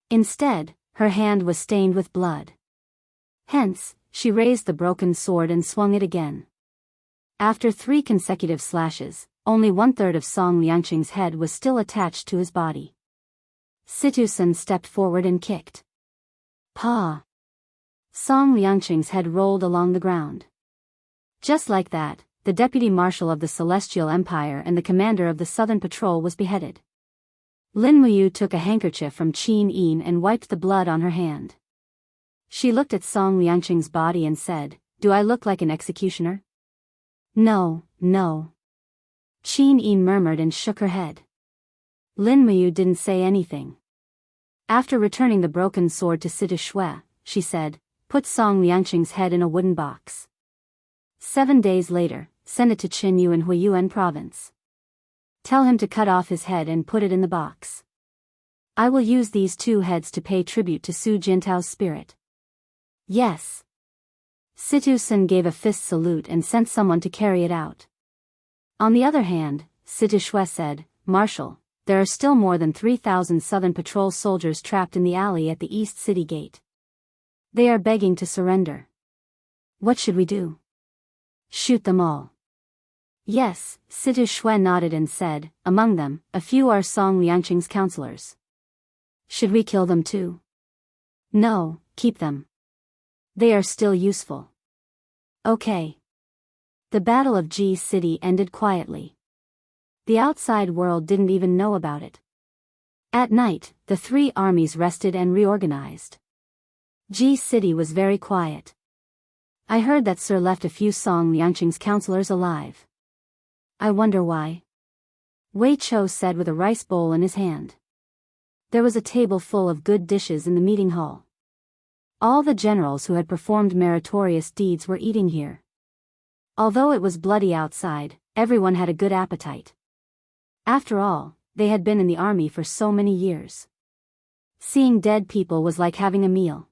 Instead, her hand was stained with blood. Hence, she raised the broken sword and swung it again. After 3 consecutive slashes, only 1/3 of Song Liangqing's head was still attached to his body. Situ-sen stepped forward and kicked. Pa! Song Liangqing's head rolled along the ground. Just like that, the deputy marshal of the Celestial Empire and the commander of the Southern Patrol was beheaded. Lin Muyu took a handkerchief from Qin Yin and wiped the blood on her hand. She looked at Song Liangqing's body and said, "Do I look like an executioner?" "No, no." Qin Yin murmured and shook her head. Lin Muyu didn't say anything. After returning the broken sword to Situ Shui, she said, "Put Song Liangqing's head in a wooden box. 7 days later, send it to Qinyu in Huiyuan province. Tell him to cut off his head and put it in the box. I will use these 2 heads to pay tribute to Su Jiantao's spirit." "Yes." Situ-sen gave a fist salute and sent someone to carry it out. On the other hand, Situ-shue said, Marshal, there are still more than 3,000 Southern Patrol soldiers trapped in the alley at the East City Gate. They are begging to surrender. What should we do? Shoot them all. Yes, Situ-shue nodded and said, among them, a few are Song Liangqing's counselors. Should we kill them too? No, keep them. They are still useful. Okay. The Battle of Ji City ended quietly. The outside world didn't even know about it. At night, the three armies rested and reorganized. Ji City was very quiet. I heard that Sir left a few Song Liangqing's counselors alive. I wonder why. Wei Chou said with a rice bowl in his hand. There was a table full of good dishes in the meeting hall. All the generals who had performed meritorious deeds were eating here. Although it was bloody outside, everyone had a good appetite. After all, they had been in the army for so many years. Seeing dead people was like having a meal.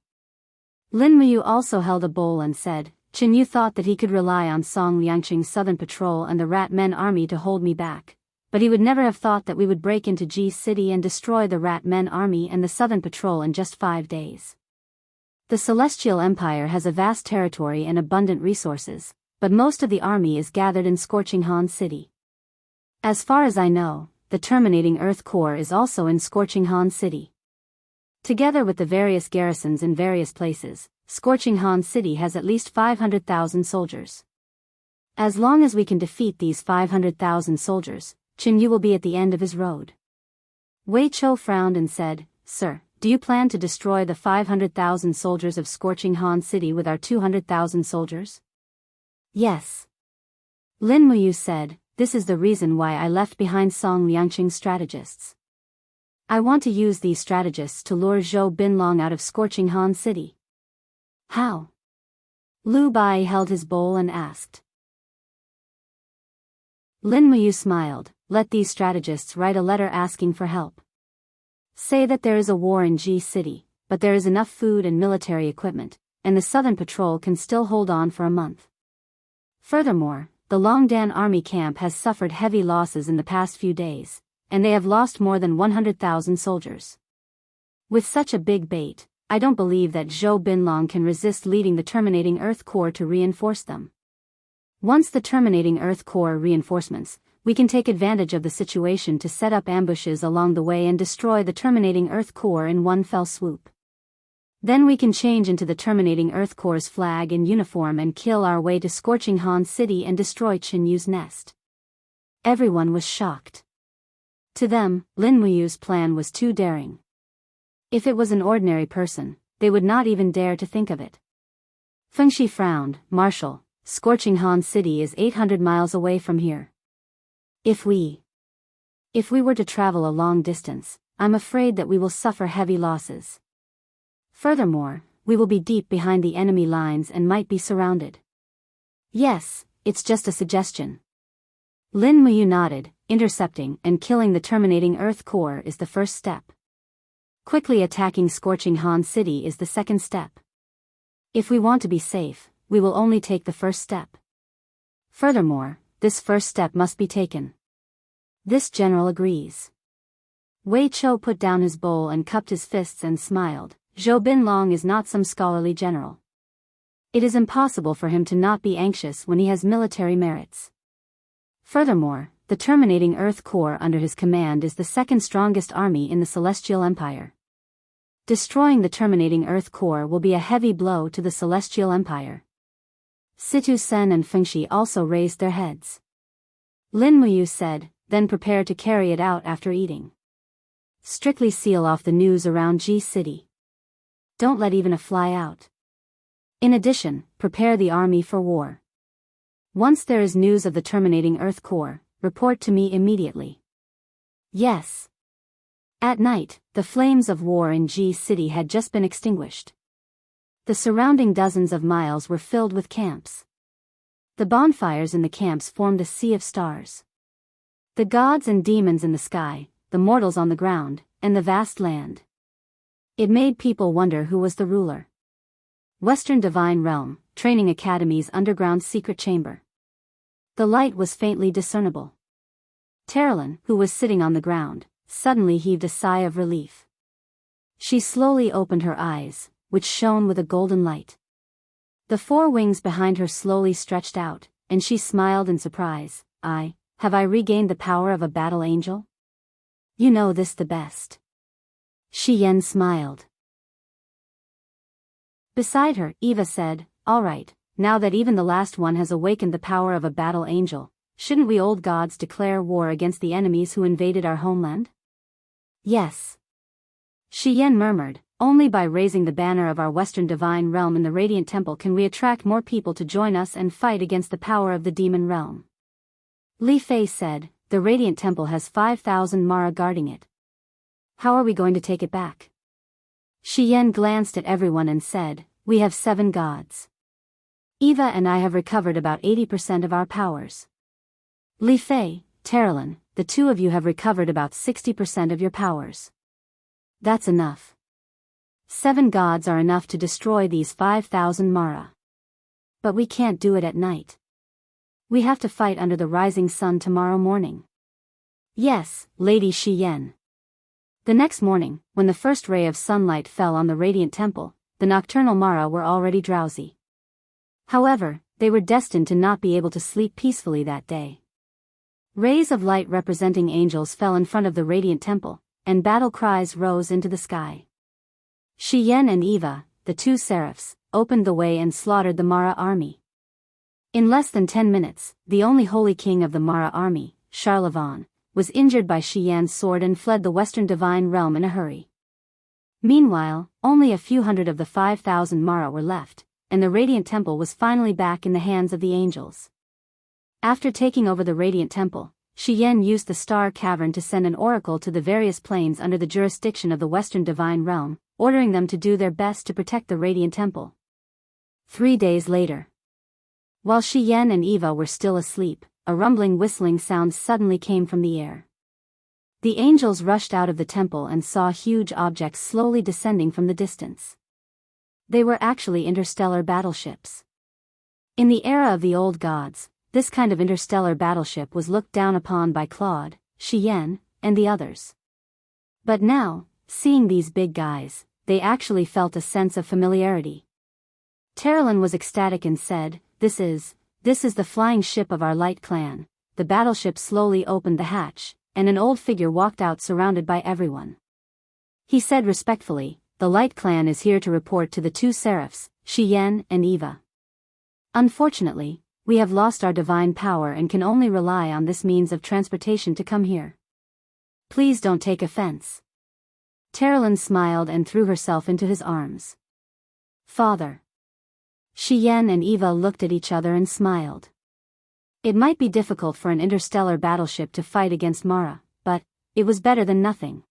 Lin Muyu also held a bowl and said, Chen Yu thought that he could rely on Song Liangqing's Southern Patrol and the Rat Men army to hold me back, but he would never have thought that we would break into Ji City and destroy the Rat Men army and the Southern Patrol in just 5 days. The Celestial Empire has a vast territory and abundant resources, but most of the army is gathered in Scorching Han City. As far as I know, the Terminating Earth Corps is also in Scorching Han City. Together with the various garrisons in various places, Scorching Han City has at least 500,000 soldiers. As long as we can defeat these 500,000 soldiers, Qin Yu will be at the end of his road. Wei Chou frowned and said, Sir, do you plan to destroy the 500,000 soldiers of Scorching Han City with our 200,000 soldiers? Yes. Lin Muyu said, this is the reason why I left behind Song Liangqing's strategists. I want to use these strategists to lure Zhou Binlong out of Scorching Han City. How? Lu Bai held his bowl and asked. Lin Muyu smiled, let these strategists write a letter asking for help. Say that there is a war in Ji City, but there is enough food and military equipment, and the Southern Patrol can still hold on for a month. Furthermore, the Longdan Army camp has suffered heavy losses in the past few days, and they have lost more than 100,000 soldiers. With such a big bait, I don't believe that Zhou Binlong can resist leading the Terminating Earth Corps to reinforce them. Once the Terminating Earth Corps reinforcements, we can take advantage of the situation to set up ambushes along the way and destroy the Terminating Earth Corps in one fell swoop. Then we can change into the Terminating Earth Corps' flag and uniform and kill our way to Scorching Han City and destroy Qin Yu's nest. Everyone was shocked. To them, Lin Muyu's plan was too daring. If it was an ordinary person, they would not even dare to think of it. Fengxi frowned, Marshal, Scorching Han City is 800 miles away from here. If we were to travel a long distance, I'm afraid that we will suffer heavy losses. Furthermore, we will be deep behind the enemy lines and might be surrounded. Yes, it's just a suggestion. Lin Muyu nodded, intercepting and killing the Terminating Earth Corps is the first step. Quickly attacking Scorching Han City is the second step. If we want to be safe, we will only take the first step. Furthermore, this first step must be taken. This general agrees. Wei Chou put down his bowl and cupped his fists and smiled. Zhou Binlong is not some scholarly general. It is impossible for him to not be anxious when he has military merits. Furthermore, the Terminating Earth Corps under his command is the second strongest army in the Celestial Empire. Destroying the Terminating Earth Corps will be a heavy blow to the Celestial Empire. Situ Sen and Fengxi also raised their heads. Lin Muyu said, then prepare to carry it out after eating. Strictly seal off the news around Ji City. Don't let even a fly out. In addition, prepare the army for war. Once there is news of the Terminating Earth Corps, report to me immediately. Yes. At night, the flames of war in Ji City had just been extinguished. The surrounding dozens of miles were filled with camps. The bonfires in the camps formed a sea of stars. The gods and demons in the sky, the mortals on the ground, and the vast land. It made people wonder who was the ruler. Western Divine Realm, Training Academy's underground secret chamber. The light was faintly discernible. Terralyn, who was sitting on the ground, suddenly heaved a sigh of relief. She slowly opened her eyes, which shone with a golden light. The four wings behind her slowly stretched out, and she smiled in surprise. Have I regained the power of a battle angel? You know this the best. Xian smiled. Beside her, Eva said, all right, now that even the last one has awakened the power of a battle angel, shouldn't we old gods declare war against the enemies who invaded our homeland? Yes. Xian murmured, only by raising the banner of our Western Divine Realm in the Radiant Temple can we attract more people to join us and fight against the power of the Demon Realm. Li Fei said, the Radiant Temple has 5,000 Mara guarding it. How are we going to take it back? Xian glanced at everyone and said, we have 7 gods. Eva and I have recovered about 80% of our powers. Li Fei, Terralyn, the two of you have recovered about 60% of your powers. That's enough. 7 gods are enough to destroy these 5,000 Mara. But we can't do it at night. We have to fight under the rising sun tomorrow morning. Yes, Lady Xian. The next morning, when the first ray of sunlight fell on the Radiant Temple, the nocturnal Mara were already drowsy. However, they were destined to not be able to sleep peacefully that day. Rays of light representing angels fell in front of the Radiant Temple, and battle cries rose into the sky. Xian and Eva, the 2 seraphs, opened the way and slaughtered the Mara army. In less than 10 minutes, the only holy king of the Mara army, Charlevon, was injured by Xian's sword and fled the Western Divine Realm in a hurry. Meanwhile, only a few hundred of the 5,000 Mara were left, and the Radiant Temple was finally back in the hands of the angels. After taking over the Radiant Temple, Xian used the Star Cavern to send an oracle to the various planes under the jurisdiction of the Western Divine Realm, ordering them to do their best to protect the Radiant Temple. 3 days later. While Xian and Eva were still asleep, a rumbling whistling sound suddenly came from the air. The angels rushed out of the temple and saw huge objects slowly descending from the distance. They were actually interstellar battleships. In the era of the old gods, this kind of interstellar battleship was looked down upon by Claude, Xian, and the others. But now, seeing these big guys, they actually felt a sense of familiarity. Terralyn was ecstatic and said, This is the flying ship of our light clan. The battleship slowly opened the hatch, and an old figure walked out surrounded by everyone. He said respectfully, the light clan is here to report to the 2 seraphs, Xian and Eva. Unfortunately, we have lost our divine power and can only rely on this means of transportation to come here. Please don't take offense. Terralyn smiled and threw herself into his arms. Father. Xian and Eva looked at each other and smiled. It might be difficult for an interstellar battleship to fight against Mara, but it was better than nothing.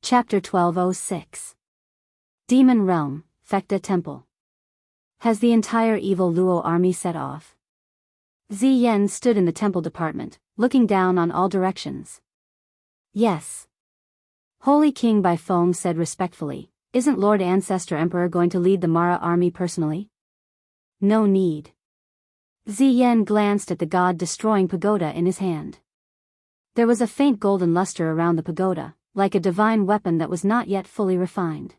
Chapter 1206. Demon Realm, Fekta Temple. Has the entire evil Luo army set off? Ziyan stood in the temple department, looking down on all directions. Yes. Holy King Baifeng said respectfully, isn't Lord Ancestor Emperor going to lead the Mara army personally? No need. Ziyan glanced at the god-destroying pagoda in his hand. There was a faint golden luster around the pagoda, like a divine weapon that was not yet fully refined.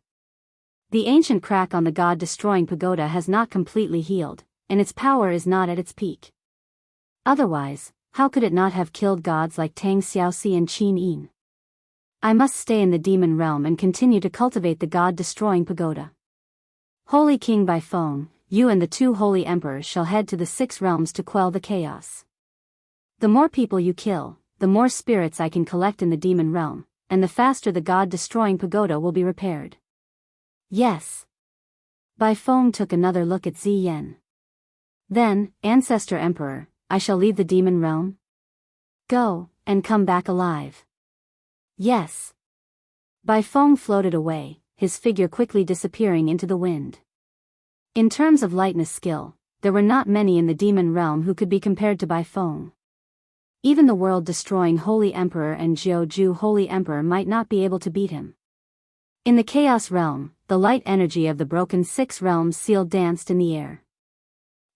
The ancient crack on the god-destroying pagoda has not completely healed, and its power is not at its peak. Otherwise, how could it not have killed gods like Tang Xiaoxi and Qin Yin? I must stay in the demon realm and continue to cultivate the god-destroying pagoda. Holy King Baifeng, you and the 2 holy emperors shall head to the 6 realms to quell the chaos. The more people you kill, the more spirits I can collect in the demon realm, and the faster the god-destroying pagoda will be repaired. Yes. Baifeng took another look at Ziyan. Then, Ancestor Emperor, I shall leave the demon realm? Go, and come back alive. Yes. Baifeng floated away, his figure quickly disappearing into the wind. In terms of lightness skill, there were not many in the demon realm who could be compared to Baifeng. Even the world-destroying Holy Emperor and Jiuju Holy Emperor might not be able to beat him. In the Chaos Realm, the light energy of the broken six realms sealed danced in the air.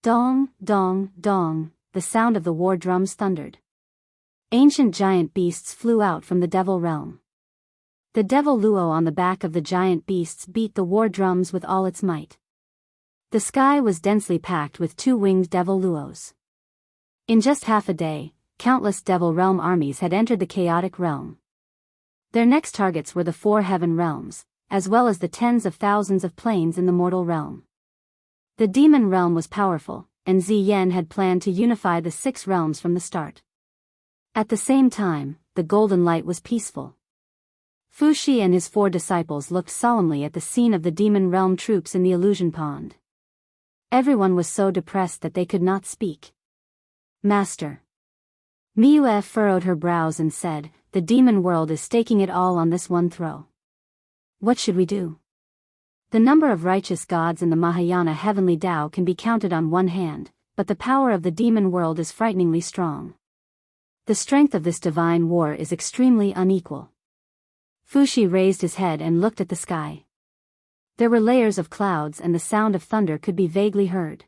Dong, dong, dong, the sound of the war drums thundered. Ancient giant beasts flew out from the Devil Realm. The Devil Luo on the back of the giant beasts beat the war drums with all its might. The sky was densely packed with two-winged Devil Luos. In just half a day, countless Devil Realm armies had entered the Chaotic Realm. Their next targets were the four Heaven Realms, as well as the tens of thousands of planes in the Mortal Realm. The Demon Realm was powerful, and Ziyan had planned to unify the six realms from the start. At the same time, the Golden Light was peaceful. Fuxi and his four disciples looked solemnly at the scene of the Demon Realm troops in the Illusion Pond. Everyone was so depressed that they could not speak. Master. Miue furrowed her brows and said, "The demon world is staking it all on this one throw. What should we do? The number of righteous gods in the Mahayana heavenly Tao can be counted on one hand, but the power of the demon world is frighteningly strong. The strength of this divine war is extremely unequal." Fuxi raised his head and looked at the sky. There were layers of clouds and the sound of thunder could be vaguely heard.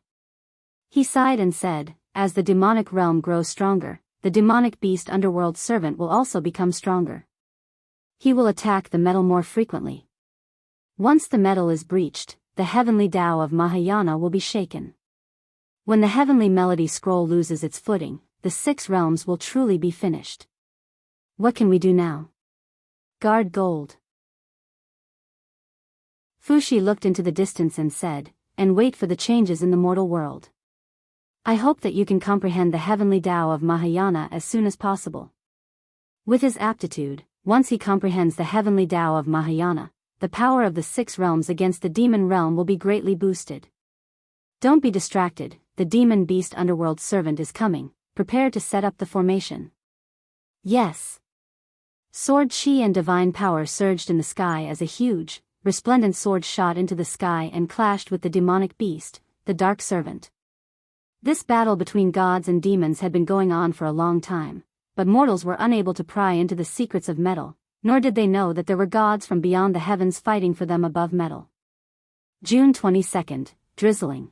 He sighed and said, "As the demonic realm grows stronger, the demonic beast underworld servant will also become stronger. He will attack the metal more frequently. Once the metal is breached, the heavenly Tao of Mahayana will be shaken. When the heavenly melody scroll loses its footing, the six realms will truly be finished. What can we do now? Guard gold." Fuxi looked into the distance and said, "And wait for the changes in the mortal world. I hope that you can comprehend the heavenly Tao of Mahayana as soon as possible." With his aptitude, once he comprehends the heavenly Tao of Mahayana, the power of the six realms against the demon realm will be greatly boosted. Don't be distracted, the demon beast underworld servant is coming, prepare to set up the formation. Yes. Sword chi and divine power surged in the sky as a huge, resplendent sword shot into the sky and clashed with the demonic beast, the dark servant. This battle between gods and demons had been going on for a long time, but mortals were unable to pry into the secrets of metal, nor did they know that there were gods from beyond the heavens fighting for them above metal. June 22nd, drizzling.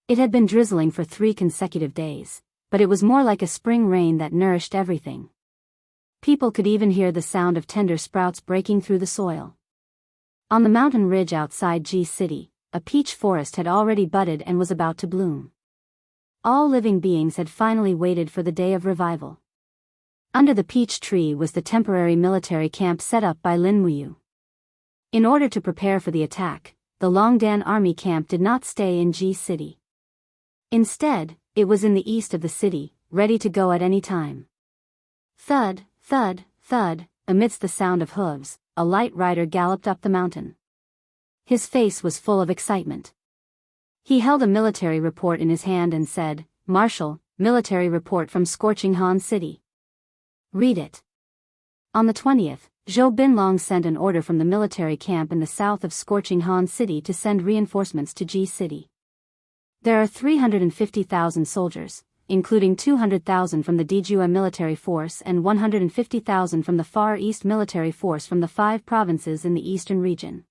It had been drizzling for 3 consecutive days, but it was more like a spring rain that nourished everything. People could even hear the sound of tender sprouts breaking through the soil. On the mountain ridge outside G City, a peach forest had already budded and was about to bloom. All living beings had finally waited for the day of revival. Under the peach tree was the temporary military camp set up by Lin Muyu. In order to prepare for the attack, the Longdan army camp did not stay in G City. Instead, it was in the east of the city, ready to go at any time. Thud, thud, thud, amidst the sound of hooves, a light rider galloped up the mountain. His face was full of excitement. He held a military report in his hand and said, "Marshal, military report from Scorching Han City." Read it. On the 20th, Zhou Binlong sent an order from the military camp in the south of Scorching Han City to send reinforcements to G City. There are 350,000 soldiers, including 200,000 from the Dijua military force and 150,000 from the Far East military force from the 5 provinces in the eastern region.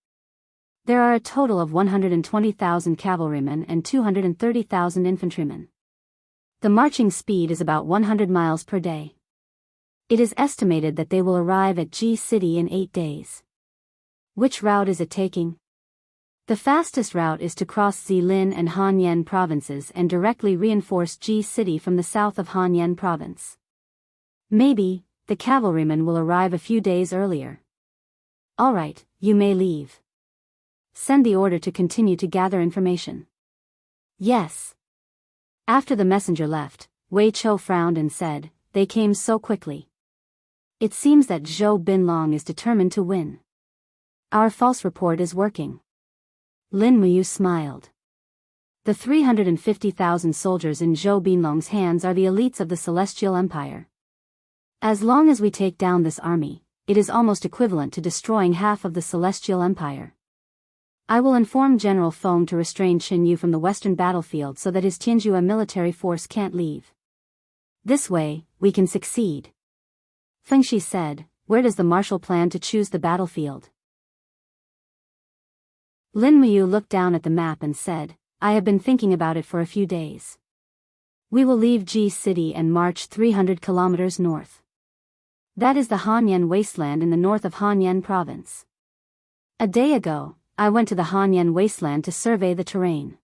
There are a total of 120,000 cavalrymen and 230,000 infantrymen. The marching speed is about 100 miles per day. It is estimated that they will arrive at G City in 8 days. Which route is it taking? The fastest route is to cross Zilin and Hanyan provinces and directly reinforce G City from the south of Hanyan province. Maybe, the cavalrymen will arrive a few days earlier. All right, you may leave. Send the order to continue to gather information. Yes. After the messenger left, Wei Chou frowned and said, "They came so quickly. It seems that Zhou Binlong is determined to win. Our false report is working." Lin Muyu smiled. The 350,000 soldiers in Zhou Binlong's hands are the elites of the Celestial Empire. As long as we take down this army, it is almost equivalent to destroying half of the Celestial Empire. I will inform General Feng to restrain Qin Yu from the western battlefield so that his Tianjua military force can't leave. This way, we can succeed. Feng Shi said, "Where does the marshal plan to choose the battlefield?" Lin Muyu looked down at the map and said, I have been thinking about it for a few days. We will leave Ji City and march 300 kilometers north. That is the Hanyan wasteland in the north of Hanyan province. A day ago, I went to the Hanyan wasteland to survey the terrain.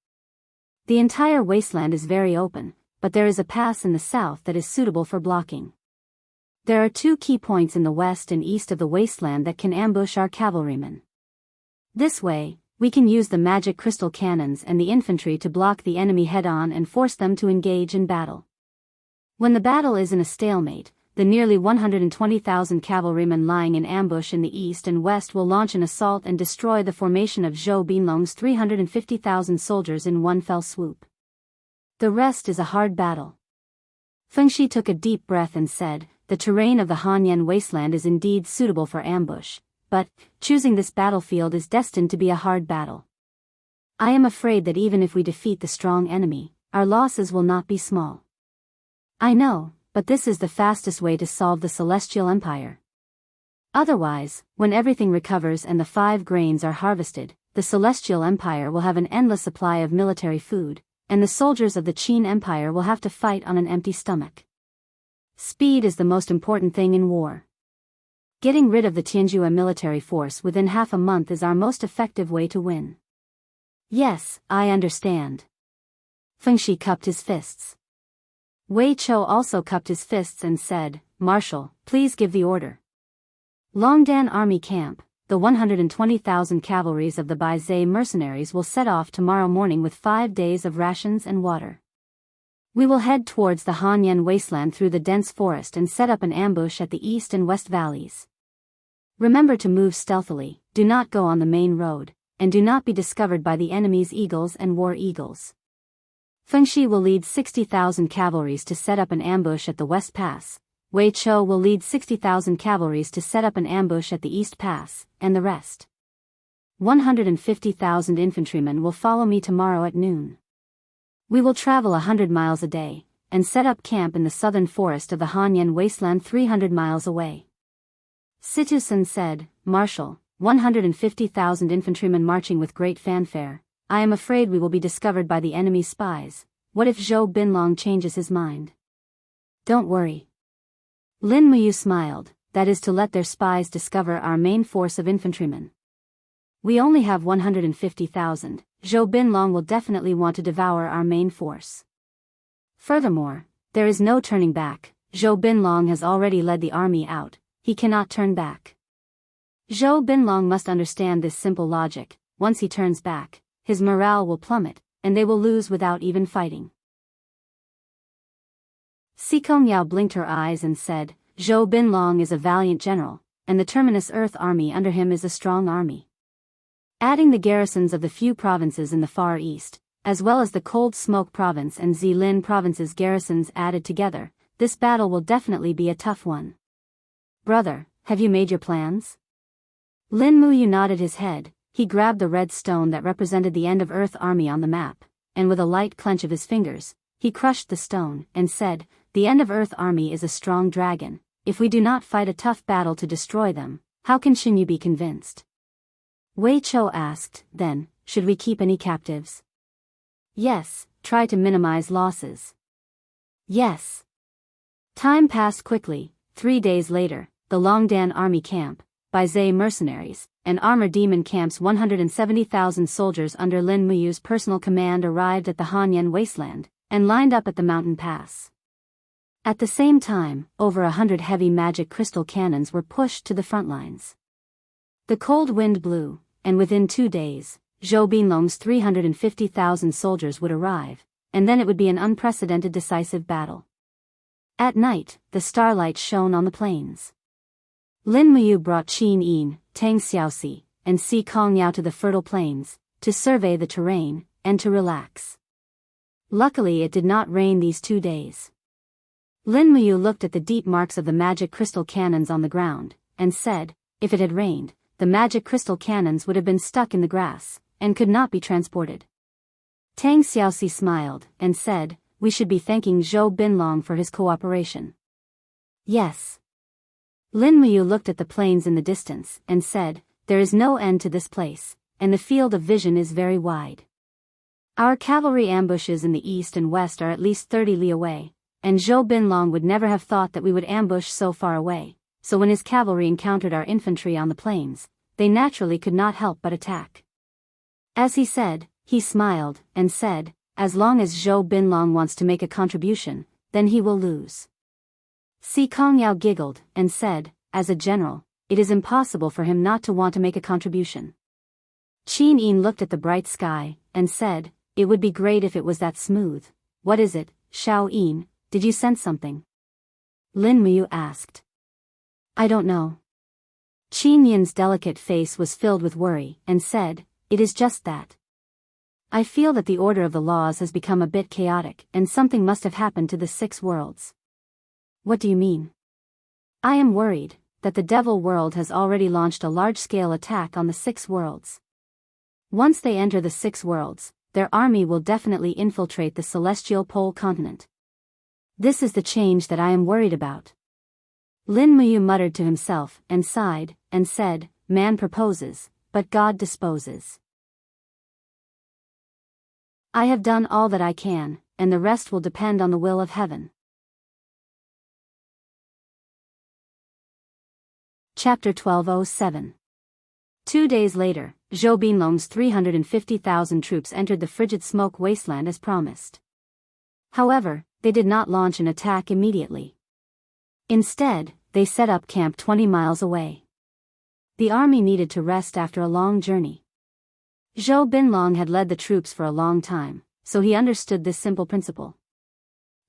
The entire wasteland is very open, but there is a pass in the south that is suitable for blocking. There are 2 key points in the west and east of the wasteland that can ambush our cavalrymen. This way, we can use the magic crystal cannons and the infantry to block the enemy head-on and force them to engage in battle. When the battle is in a stalemate, the nearly 120,000 cavalrymen lying in ambush in the east and west will launch an assault and destroy the formation of Zhou Binlong's 350,000 soldiers in one fell swoop. The rest is a hard battle. Fengshi took a deep breath and said, the terrain of the Hanyan wasteland is indeed suitable for ambush, but choosing this battlefield is destined to be a hard battle. I am afraid that even if we defeat the strong enemy, our losses will not be small. I know, but this is the fastest way to solve the Celestial Empire. Otherwise, when everything recovers and the 5 grains are harvested, the Celestial Empire will have an endless supply of military food, and the soldiers of the Qin Empire will have to fight on an empty stomach. Speed is the most important thing in war. Getting rid of the Tianjua military force within half a month is our most effective way to win. Yes, I understand. Fengshi cupped his fists. Wei Chou also cupped his fists and said, Marshal, please give the order. Longdan Army Camp, the 120,000 cavalries of the Baizhe mercenaries will set off tomorrow morning with 5 days of rations and water. We will head towards the Hanyan wasteland through the dense forest and set up an ambush at the east and west valleys. Remember to move stealthily, do not go on the main road, and do not be discovered by the enemy's eagles and war eagles. Fengshi will lead 60,000 cavalries to set up an ambush at the West Pass, Wei Chou will lead 60,000 cavalries to set up an ambush at the East Pass, and the rest. 150,000 infantrymen will follow me tomorrow at noon. We will travel 100 miles a day, and set up camp in the southern forest of the Hanyan wasteland 300 miles away. Situsen said, Marshal, 150,000 infantrymen marching with great fanfare. I am afraid we will be discovered by the enemy's spies. What if Zhou Binlong changes his mind? Don't worry. Lin Muyu smiled, that is to let their spies discover our main force of infantrymen. We only have 150,000, Zhou Binlong will definitely want to devour our main force. Furthermore, there is no turning back, Zhou Binlong has already led the army out, he cannot turn back. Zhou Binlong must understand this simple logic, once he turns back, his morale will plummet, and they will lose without even fighting. Sikong Yao blinked her eyes and said, Zhou Binlong is a valiant general, and the Terminus Earth army under him is a strong army. Adding the garrisons of the few provinces in the Far East, as well as the Cold Smoke province and Zilin province's garrisons added together, this battle will definitely be a tough one. Brother, have you made your plans? Lin Muyu nodded his head. He grabbed the red stone that represented the End of Earth army on the map, and with a light clench of his fingers, he crushed the stone, and said, the End of Earth army is a strong dragon. If we do not fight a tough battle to destroy them, how can Xinyu be convinced? Wei Chou asked, then, should we keep any captives? Yes, try to minimize losses. Yes. Time passed quickly. 3 days later, the Longdan army camp, Baizhe mercenaries, and armored demon camps 170,000 soldiers under Lin Muyu's personal command arrived at the Hanyan wasteland, and lined up at the mountain pass. At the same time, over 100 heavy magic crystal cannons were pushed to the front lines. The cold wind blew, and within 2 days, Zhou Binlong's 350,000 soldiers would arrive, and then it would be an unprecedented decisive battle. At night, the starlight shone on the plains. Lin Muyu brought Qin Yin, Tang Xiaoxi, and Si Kong Yao to the fertile plains, to survey the terrain, and to relax. Luckily it did not rain these 2 days. Lin Muyu looked at the deep marks of the magic crystal cannons on the ground, and said, if it had rained, the magic crystal cannons would have been stuck in the grass, and could not be transported. Tang Xiaoxi smiled, and said, we should be thanking Zhou Binlong for his cooperation. Yes. Lin Muyu looked at the plains in the distance, and said, there is no end to this place, and the field of vision is very wide. Our cavalry ambushes in the east and west are at least 30 li away, and Zhou Binlong would never have thought that we would ambush so far away, so when his cavalry encountered our infantry on the plains, they naturally could not help but attack. As he said, he smiled, and said, as long as Zhou Binlong wants to make a contribution, then he will lose. Si Kongyao giggled, and said, as a general, it is impossible for him not to want to make a contribution. Qin Yin looked at the bright sky, and said, it would be great if it was that smooth. What is it, Xiao Yin, did you sense something? Lin Muyu asked. I don't know. Qin Yin's delicate face was filled with worry, and said, it is just that. I feel that the order of the laws has become a bit chaotic, and something must have happened to the 6 worlds. What do you mean? I am worried that the Devil World has already launched a large-scale attack on the 6 worlds. Once they enter the 6 worlds, their army will definitely infiltrate the celestial pole continent. This is the change that I am worried about. Lin Muyu muttered to himself, and sighed, and said, man proposes, but God disposes. I have done all that I can, and the rest will depend on the will of heaven. Chapter 1207. 2 days later, Zhou Binlong's 350,000 troops entered the frigid smoke wasteland as promised. However, they did not launch an attack immediately. Instead, they set up camp 20 miles away. The army needed to rest after a long journey. Zhou Binlong had led the troops for a long time, so he understood this simple principle.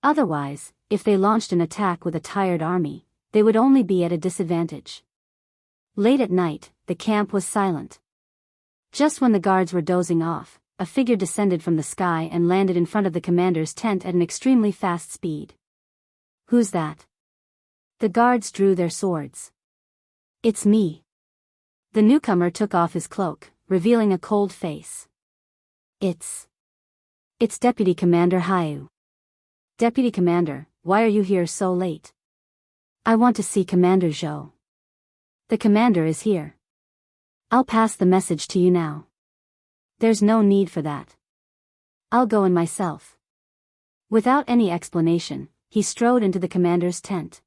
Otherwise, if they launched an attack with a tired army, they would only be at a disadvantage. Late at night, the camp was silent. Just when the guards were dozing off, a figure descended from the sky and landed in front of the commander's tent at an extremely fast speed. Who's that? The guards drew their swords. It's me. The newcomer took off his cloak, revealing a cold face. It's Deputy Commander Haiyu. Deputy Commander, why are you here so late? I want to see Commander Zhou. The commander is here. I'll pass the message to you now. There's no need for that. I'll go in myself. Without any explanation, he strode into the commander's tent.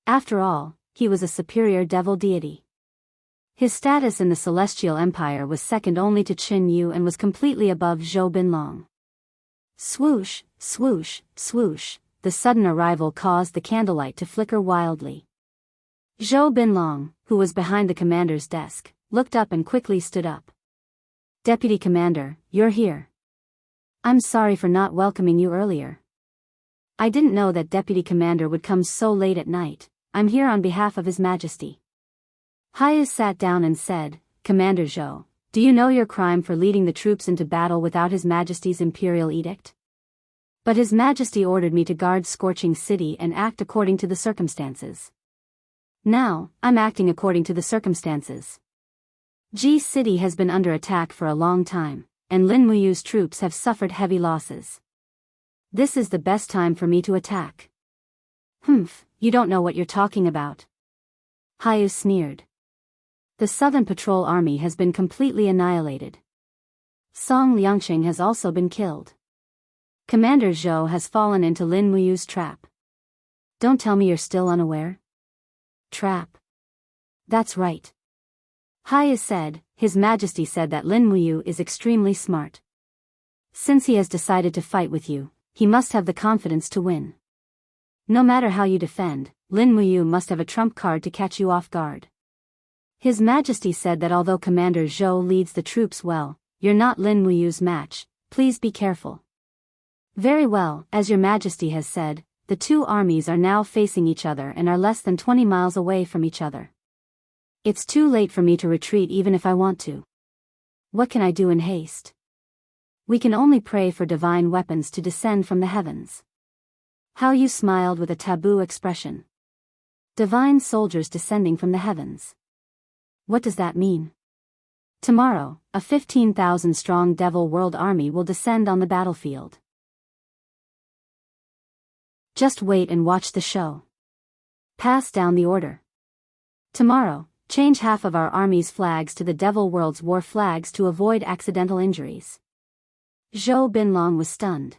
After all, he was a superior devil deity. His status in the Celestial Empire was second only to Qin Yu and was completely above Zhou Binlong. Swoosh, swoosh, swoosh, the sudden arrival caused the candlelight to flicker wildly. Zhou Binlong, who was behind the commander's desk, looked up and quickly stood up. Deputy Commander, you're here. I'm sorry for not welcoming you earlier. I didn't know that Deputy Commander would come so late at night. I'm here on behalf of His Majesty. Haiyu sat down and said, Commander Zhou, do you know your crime for leading the troops into battle without His Majesty's imperial edict? But His Majesty ordered me to guard Scorching City and act according to the circumstances. Now, I'm acting according to the circumstances. Ji City has been under attack for a long time, and Lin Muyu's troops have suffered heavy losses. This is the best time for me to attack. Humph, you don't know what you're talking about. Haiyu sneered. The Southern Patrol Army has been completely annihilated. Song Liangqing has also been killed. Commander Zhou has fallen into Lin Muyu's trap. Don't tell me you're still unaware? Trap. That's right. Haiyu said, His Majesty said that Lin Muyu is extremely smart. Since he has decided to fight with you, he must have the confidence to win. No matter how you defend, Lin Muyu must have a trump card to catch you off guard. His Majesty said that although Commander Zhou leads the troops well, you're not Lin Muyu's match, please be careful. Very well, as your Majesty has said, the two armies are now facing each other and are less than 20 miles away from each other. It's too late for me to retreat even if I want to. What can I do in haste? We can only pray for divine weapons to descend from the heavens. Haiyu smiled with a taboo expression. Divine soldiers descending from the heavens. What does that mean? Tomorrow, a 15,000-strong Devil World army will descend on the battlefield. Just wait and watch the show. Pass down the order. Tomorrow, Change half of our army's flags to the Devil World's war flags to avoid accidental injuries. Zhou Binlong was stunned.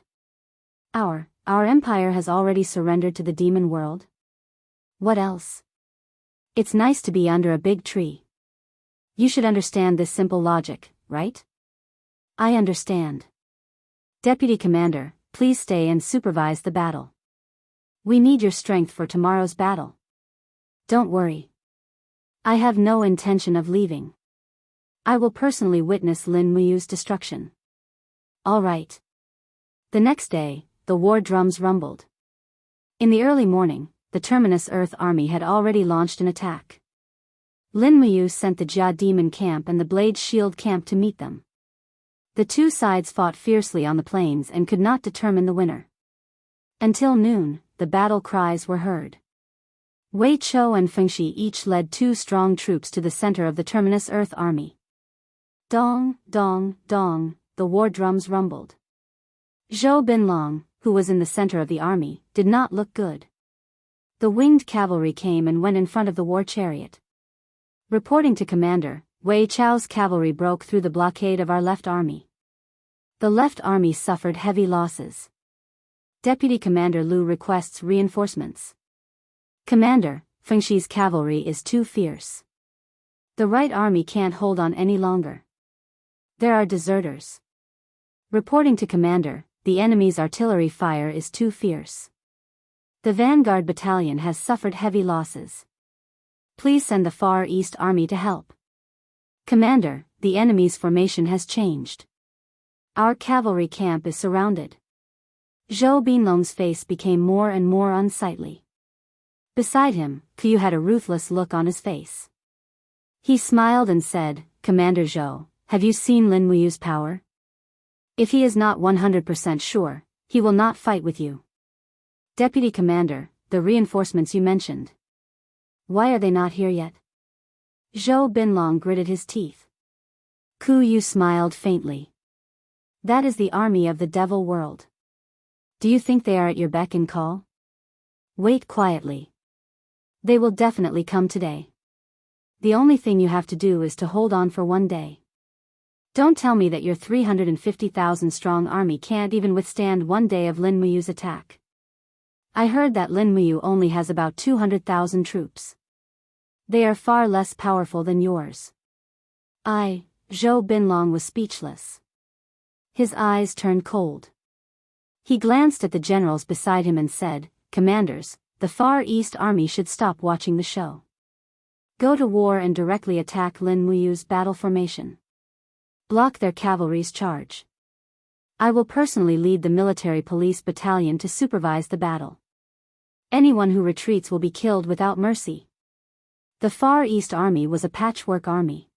Our empire has already surrendered to the demon world? What else? It's nice to be under a big tree. You should understand this simple logic, right? I understand. Deputy Commander, please stay and supervise the battle. We need your strength for tomorrow's battle. Don't worry. I have no intention of leaving. I will personally witness Lin Muyu's destruction. All right. The next day, the war drums rumbled. In the early morning, the Terminus Earth Army had already launched an attack. Lin Muyu sent the Jia Demon Camp and the Blade Shield Camp to meet them. The two sides fought fiercely on the plains and could not determine the winner. Until noon, the battle cries were heard. Wei Chou and Fengxi each led 2 strong troops to the center of the Terminus Earth Army. Dong, dong, dong, the war drums rumbled. Zhou Binlong, who was in the center of the army, did not look good. The winged cavalry came and went in front of the war chariot. Reporting to Commander, Wei Chou's cavalry broke through the blockade of our left army. The left army suffered heavy losses. Deputy Commander Lu requests reinforcements. Commander, Fengxi's cavalry is too fierce. The right army can't hold on any longer. There are deserters. Reporting to Commander, the enemy's artillery fire is too fierce. The vanguard battalion has suffered heavy losses. Please send the Far East Army to help. Commander, the enemy's formation has changed. Our cavalry camp is surrounded. Zhou Binlong's face became more and more unsightly. Beside him, Qiu had a ruthless look on his face. He smiled and said, Commander Zhou, have you seen Lin Muyu's power? If he is not 100% sure, he will not fight with you. Deputy Commander, the reinforcements you mentioned. Why are they not here yet? Zhou Binlong gritted his teeth. Qiu smiled faintly. That is the army of the Devil World. Do you think they are at your beck and call? Wait quietly. They will definitely come today. The only thing you have to do is to hold on for one day. Don't tell me that your 350,000 strong army can't even withstand one day of Lin Muyu's attack. I heard that Lin Muyu only has about 200,000 troops. They are far less powerful than yours. Zhou Binlong was speechless. His eyes turned cold. He glanced at the generals beside him and said, Commanders, the Far East Army should stop watching the show. Go to war and directly attack Lin Muyu's battle formation. Block their cavalry's charge. I will personally lead the military police battalion to supervise the battle. Anyone who retreats will be killed without mercy. The Far East Army was a patchwork army.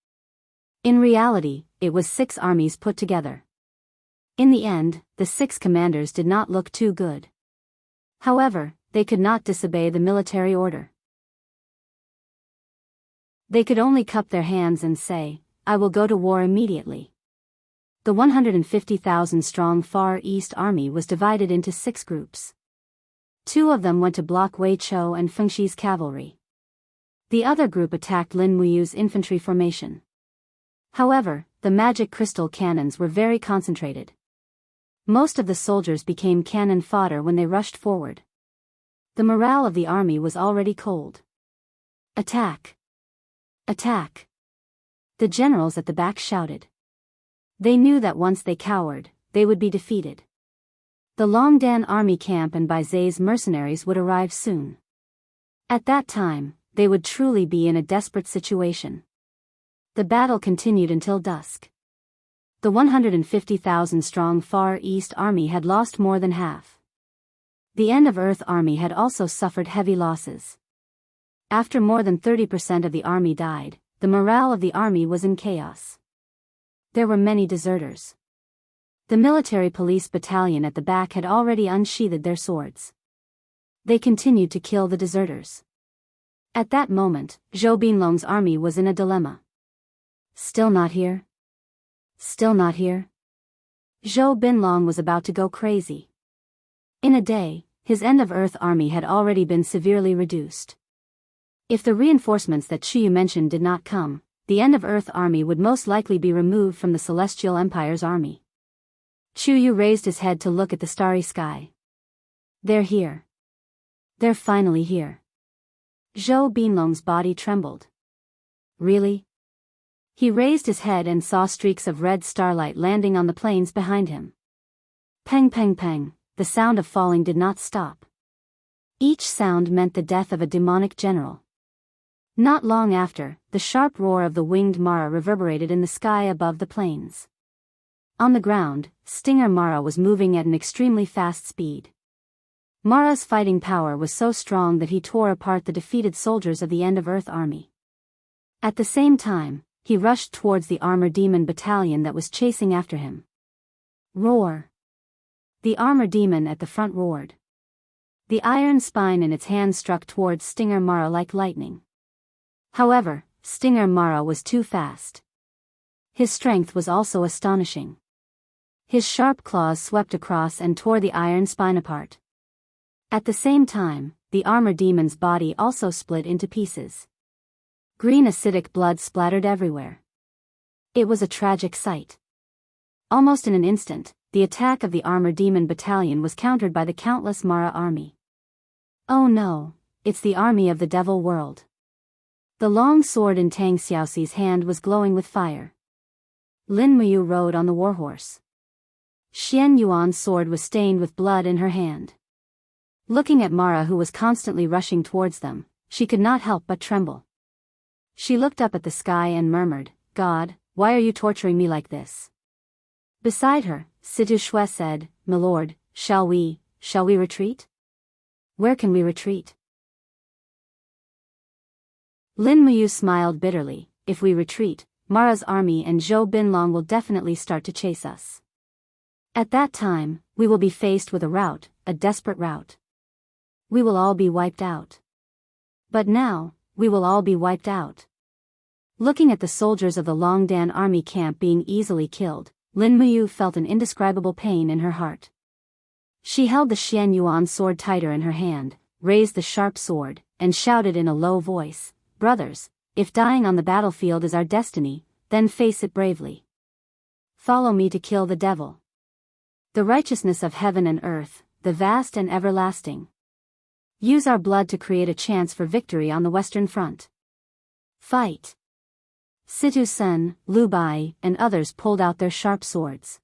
In reality, it was 6 armies put together. In the end, the 6 commanders did not look too good. However, they could not disobey the military order. They could only cup their hands and say, I will go to war immediately. The 150,000 strong Far East Army was divided into 6 groups. 2 of them went to block Wei Chou and Fengxi's cavalry. The other group attacked Lin Muyu's infantry formation. However, the magic crystal cannons were very concentrated. Most of the soldiers became cannon fodder when they rushed forward. The morale of the army was already cold. Attack! Attack! The generals at the back shouted. They knew that once they cowered, they would be defeated. The Longdan army camp and Baizei's mercenaries would arrive soon. At that time, they would truly be in a desperate situation. The battle continued until dusk. The 150,000 strong Far East Army had lost more than half. The End of Earth Army had also suffered heavy losses. After more than 30% of the army died, the morale of the army was in chaos. There were many deserters. The military police battalion at the back had already unsheathed their swords. They continued to kill the deserters. At that moment, Zhou Binlong's army was in a dilemma. Still not here? Still not here? Zhou Binlong was about to go crazy. In a day, his End of Earth army had already been severely reduced. If the reinforcements that Chuyu mentioned did not come, the End of Earth army would most likely be removed from the Celestial Empire's army. Chuyu raised his head to look at the starry sky. They're here. They're finally here. Zhou Binlong's body trembled. Really? He raised his head and saw streaks of red starlight landing on the plains behind him. Peng peng peng, the sound of falling did not stop. Each sound meant the death of a demonic general. Not long after, the sharp roar of the winged Mara reverberated in the sky above the plains. On the ground, Stinger Mara was moving at an extremely fast speed. Mara's fighting power was so strong that he tore apart the defeated soldiers of the End of Earth army. At the same time, he rushed towards the armor demon battalion that was chasing after him. Roar! The armor demon at the front roared. The iron spine in its hand struck towards Stinger Mara like lightning. However, Stinger Mara was too fast. His strength was also astonishing. His sharp claws swept across and tore the iron spine apart. At the same time, the armor demon's body also split into pieces. Green acidic blood splattered everywhere. It was a tragic sight. Almost in an instant, the attack of the armor demon battalion was countered by the countless Mara army. Oh no, it's the army of the devil world. The long sword in Tang Xiaoxi's hand was glowing with fire. Lin Muyu rode on the warhorse. Xian Yuan's sword was stained with blood in her hand. Looking at Mara, who was constantly rushing towards them, she could not help but tremble. She looked up at the sky and murmured, "God, why are you torturing me like this?" Beside her, Situ Shui said, "My lord, shall we retreat? Where can we retreat?" Lin Muyu smiled bitterly. "If we retreat, Mara's army and Zhou Binlong will definitely start to chase us. At that time, we will be faced with a rout, a desperate rout. We will all be wiped out. But now, we will all be wiped out." Looking at the soldiers of the Longdan army camp being easily killed, Lin Muyu felt an indescribable pain in her heart. She held the Xian Yuan sword tighter in her hand, raised the sharp sword, and shouted in a low voice, "Brothers, if dying on the battlefield is our destiny, then face it bravely. Follow me to kill the devil. The righteousness of heaven and earth, the vast and everlasting. Use our blood to create a chance for victory on the Western Front. Fight." Situ Sen, Lu Bai, and others pulled out their sharp swords.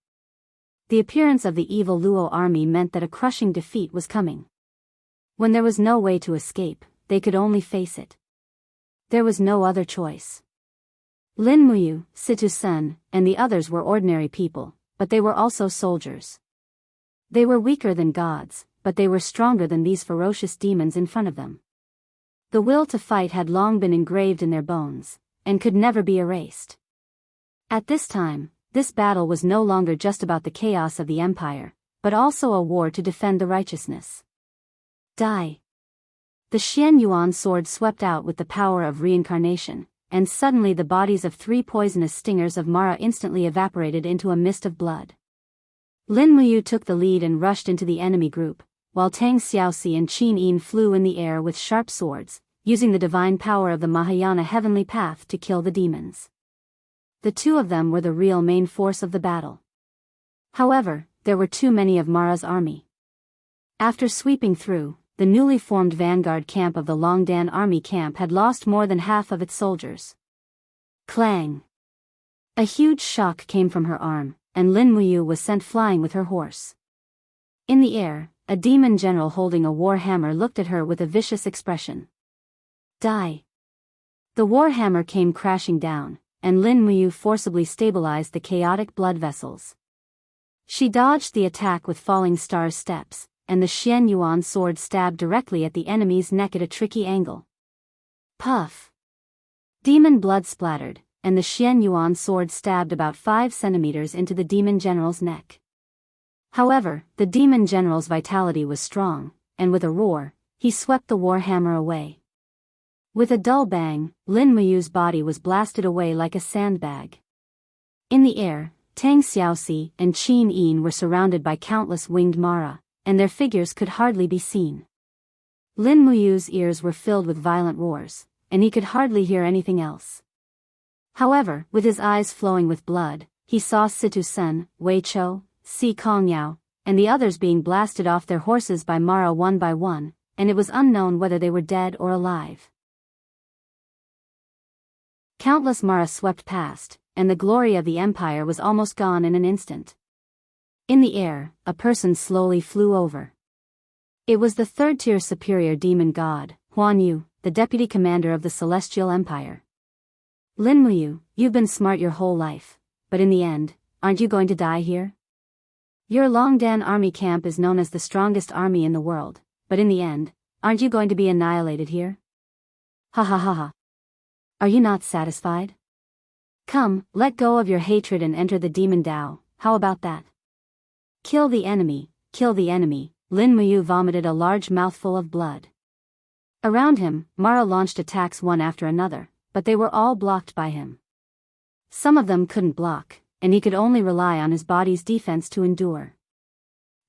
The appearance of the evil Luo army meant that a crushing defeat was coming. When there was no way to escape, they could only face it. There was no other choice. Lin Muyu, Situ Sen, and the others were ordinary people, but they were also soldiers. They were weaker than gods, but they were stronger than these ferocious demons in front of them. The will to fight had long been engraved in their bones, and could never be erased. At this time, this battle was no longer just about the chaos of the empire, but also a war to defend the righteousness. Die! The Xian Yuan sword swept out with the power of reincarnation, and suddenly the bodies of 3 poisonous stingers of Mara instantly evaporated into a mist of blood. Lin Muyu took the lead and rushed into the enemy group, while Tang Xiaoxi and Qin Yin flew in the air with sharp swords, using the divine power of the Mahayana heavenly path to kill the demons. The two of them were the real main force of the battle. However, there were too many of Mara's army. After sweeping through, the newly formed vanguard camp of the Longdan army camp had lost more than half of its soldiers. Clang! A huge shock came from her arm, and Lin Muyu was sent flying with her horse. In the air, a demon general holding a war hammer looked at her with a vicious expression. Die! The war hammer came crashing down, and Lin Muyu forcibly stabilized the chaotic blood vessels. She dodged the attack with falling star steps, and the Xian Yuan sword stabbed directly at the enemy's neck at a tricky angle. Puff! Demon blood splattered, and the Xian Yuan sword stabbed about 5 centimeters into the demon general's neck. However, the demon general's vitality was strong, and with a roar, he swept the war hammer away. With a dull bang, Lin Muyu's body was blasted away like a sandbag. In the air, Tang Xiaoxi and Qin Yin were surrounded by countless winged Mara, and their figures could hardly be seen. Lin Muyu's ears were filled with violent roars, and he could hardly hear anything else. However, with his eyes flowing with blood, he saw Situ Sen, Wei Chou, Si Kongyao, and the others being blasted off their horses by Mara one by one, and it was unknown whether they were dead or alive. Countless Mara swept past, and the glory of the empire was almost gone in an instant. In the air, a person slowly flew over. It was the third-tier superior demon god, Huan Yu, the deputy commander of the Celestial Empire. Lin Muyu, you've been smart your whole life, but in the end, aren't you going to die here? Your Longdan army camp is known as the strongest army in the world, but in the end, aren't you going to be annihilated here? Ha ha ha ha. Are you not satisfied? Come, let go of your hatred and enter the demon Dao, how about that? Kill the enemy, Lin Muyu vomited a large mouthful of blood. Around him, Mara launched attacks one after another, but they were all blocked by him. Some of them couldn't block, and he could only rely on his body's defense to endure.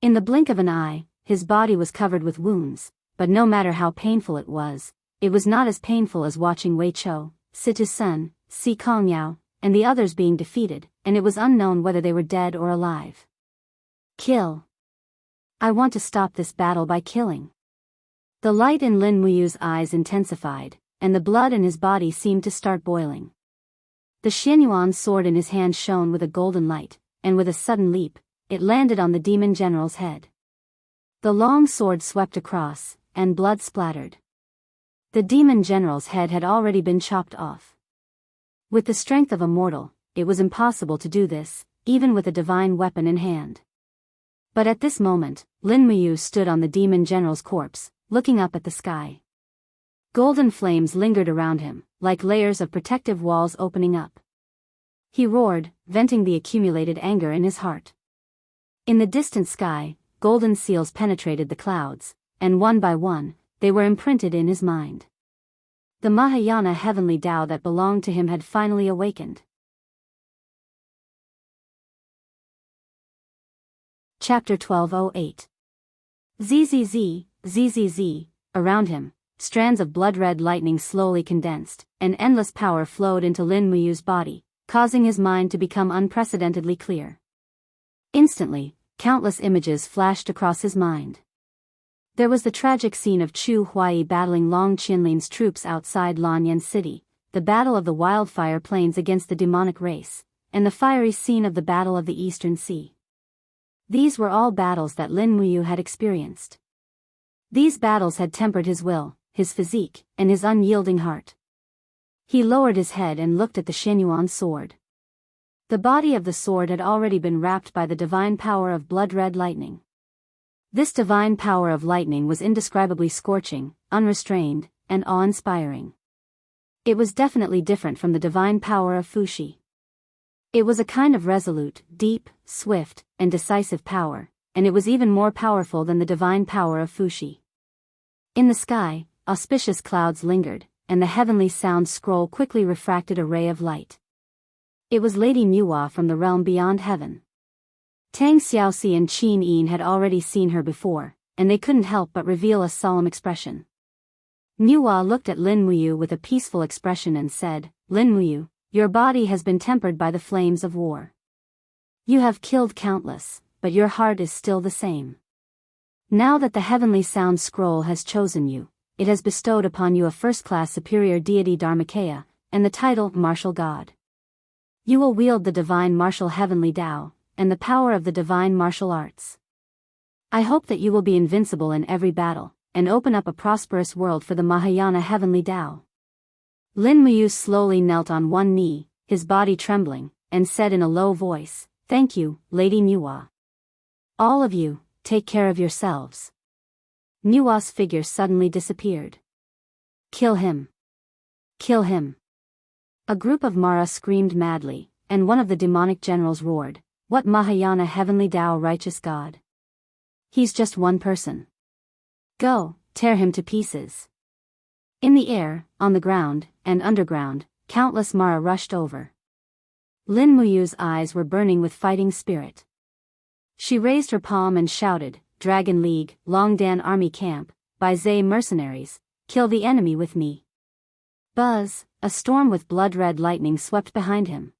In the blink of an eye, his body was covered with wounds, but no matter how painful it was not as painful as watching Wei Chou, Situ Sen, Si Kongyao, and the others being defeated, and it was unknown whether they were dead or alive. Kill. I want to stop this battle by killing. The light in Lin Muyu's eyes intensified, and the blood in his body seemed to start boiling. The Xianyuan sword in his hand shone with a golden light, and with a sudden leap, it landed on the demon general's head. The long sword swept across, and blood splattered. The demon general's head had already been chopped off. With the strength of a mortal, it was impossible to do this, even with a divine weapon in hand. But at this moment, Lin Muyu stood on the demon general's corpse, looking up at the sky. Golden flames lingered around him, like layers of protective walls opening up. He roared, venting the accumulated anger in his heart. In the distant sky, golden seals penetrated the clouds, and one by one, they were imprinted in his mind. The Mahayana heavenly Tao that belonged to him had finally awakened. Chapter 1208. ZZZ, around him, strands of blood-red lightning slowly condensed, and endless power flowed into Lin Muyu's body, causing his mind to become unprecedentedly clear. Instantly, countless images flashed across his mind. There was the tragic scene of Chu Huai battling Long Qinlin's troops outside Lanyan City, the battle of the wildfire plains against the demonic race, and the fiery scene of the Battle of the Eastern Sea. These were all battles that Lin Muyu had experienced. These battles had tempered his will, his physique, and his unyielding heart. He lowered his head and looked at the Xianyuan sword. The body of the sword had already been wrapped by the divine power of blood-red lightning. This divine power of lightning was indescribably scorching, unrestrained, and awe-inspiring. It was definitely different from the divine power of Fuxi. It was a kind of resolute, deep, swift, and decisive power, and it was even more powerful than the divine power of Fuxi. In the sky, auspicious clouds lingered, and the heavenly sound scroll quickly refracted a ray of light. It was Lady Niuhua from the realm beyond heaven. Tang Xiaoxi and Qin Yin had already seen her before, and they couldn't help but reveal a solemn expression. Niuhua looked at Lin Muyu with a peaceful expression and said, "Lin Muyu, your body has been tempered by the flames of war. You have killed countless, but your heart is still the same. Now that the heavenly sound scroll has chosen you, it has bestowed upon you a first-class superior deity Dharmakaya, and the title Martial God. You will wield the divine martial heavenly Tao, and the power of the divine martial arts. I hope that you will be invincible in every battle, and open up a prosperous world for the Mahayana heavenly Tao." Lin Muyu slowly knelt on one knee, his body trembling, and said in a low voice, "Thank you, Lady Niuhua. All of you, take care of yourselves." Niuhua's figure suddenly disappeared. "Kill him! Kill him!" A group of Mara screamed madly, and one of the demonic generals roared, "What Mahayana heavenly Tao righteous God? He's just one person. Go, tear him to pieces." In the air, on the ground, and underground, countless Mara rushed over. Lin Muyu's eyes were burning with fighting spirit. She raised her palm and shouted, "Dragon League, Longdan Army Camp, Bai Zhe mercenaries, kill the enemy with me." Buzz, a storm with blood-red lightning swept behind him.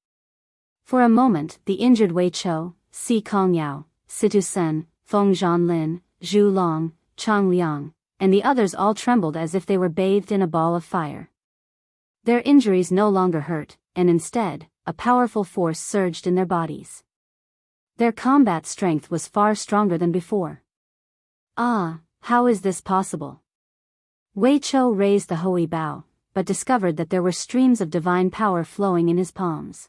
For a moment, the injured Wei Chou, Si Kongyao, Situ Sen, Feng Zhanlin, Zhu Long, Chang Liang, and the others all trembled as if they were bathed in a ball of fire. Their injuries no longer hurt, and instead, a powerful force surged in their bodies. Their combat strength was far stronger than before. Ah, how is this possible? Wei Chou raised the Hui Bao, but discovered that there were streams of divine power flowing in his palms.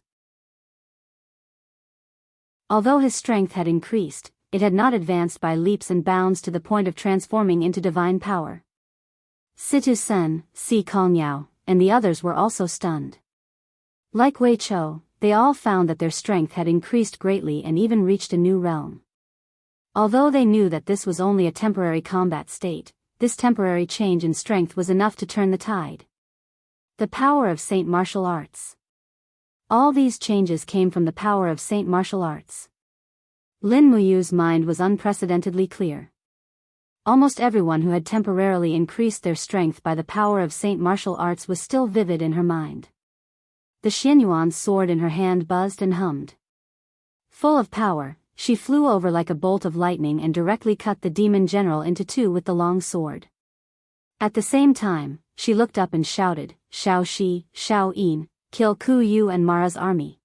Although his strength had increased, it had not advanced by leaps and bounds to the point of transforming into divine power. Situ Sen, Si Kongyao, and the others were also stunned. Like Wei Chou, they all found that their strength had increased greatly and even reached a new realm. Although they knew that this was only a temporary combat state, this temporary change in strength was enough to turn the tide. The power of Saint Martial Arts. All these changes came from the power of Saint Martial Arts. Lin Muyu's mind was unprecedentedly clear. Almost everyone who had temporarily increased their strength by the power of Saint Martial Arts was still vivid in her mind. The Xianyuan sword in her hand buzzed and hummed. Full of power, she flew over like a bolt of lightning and directly cut the demon general into two with the long sword. At the same time, she looked up and shouted, "Shao Shi, Shao Yin, kill Ku Yu and Mara's army."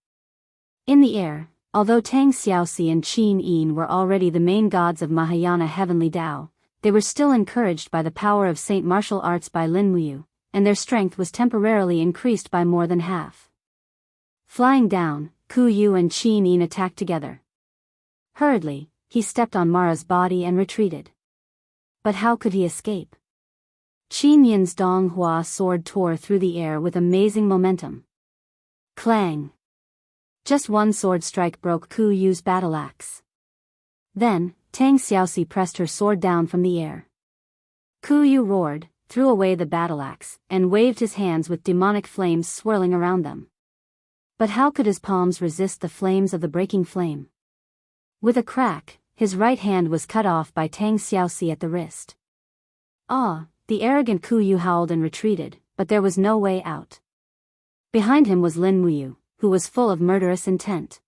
In the air, although Tang Xiaoxi and Qin Yin were already the main gods of Mahayana heavenly Tao, they were still encouraged by the power of Saint Martial Arts by Lin Muyu, and their strength was temporarily increased by more than half. Flying down, Ku Yu and Qin Yin attacked together. Hurriedly, he stepped on Mara's body and retreated. But how could he escape? Qin Yin's Dong Hua sword tore through the air with amazing momentum. Clang! Just one sword strike broke Ku Yu's battle axe. Then, Tang Xiaoxi pressed her sword down from the air. Ku Yu roared, threw away the battle axe, and waved his hands with demonic flames swirling around them. But how could his palms resist the flames of the breaking flame? With a crack, his right hand was cut off by Tang Xiaoxi at the wrist. Ah! The arrogant Ku Yu howled and retreated, but there was no way out. Behind him was Lin Muyu, who was full of murderous intent.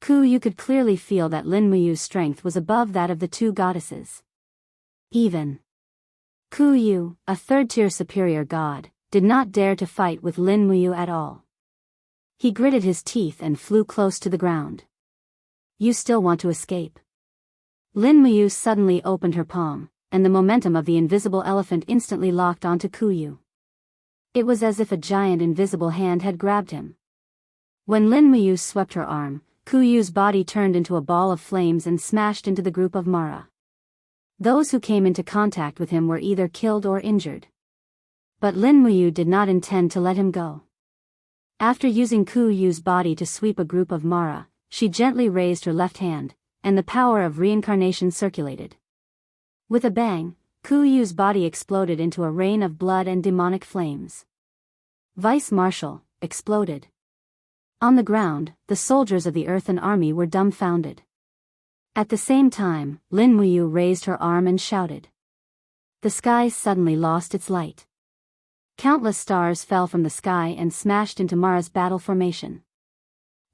Ku Yu could clearly feel that Lin Muyu's strength was above that of the two goddesses. Even Ku Yu, a third-tier superior god, did not dare to fight with Lin Muyu at all. He gritted his teeth and flew close to the ground. "You still want to escape?" Lin Muyu suddenly opened her palm, and the momentum of the invisible elephant instantly locked onto Ku Yu. It was as if a giant invisible hand had grabbed him. When Lin Muyu swept her arm, Ku Yu's body turned into a ball of flames and smashed into the group of Mara. Those who came into contact with him were either killed or injured. But Lin Muyu did not intend to let him go. After using Ku Yu's body to sweep a group of Mara, she gently raised her left hand, and the power of reincarnation circulated. With a bang, Ku Yu's body exploded into a rain of blood and demonic flames. Vice Marshal, exploded. On the ground, the soldiers of the Earthen Army were dumbfounded. At the same time, Lin Muyu raised her arm and shouted. The sky suddenly lost its light. Countless stars fell from the sky and smashed into Mara's battle formation.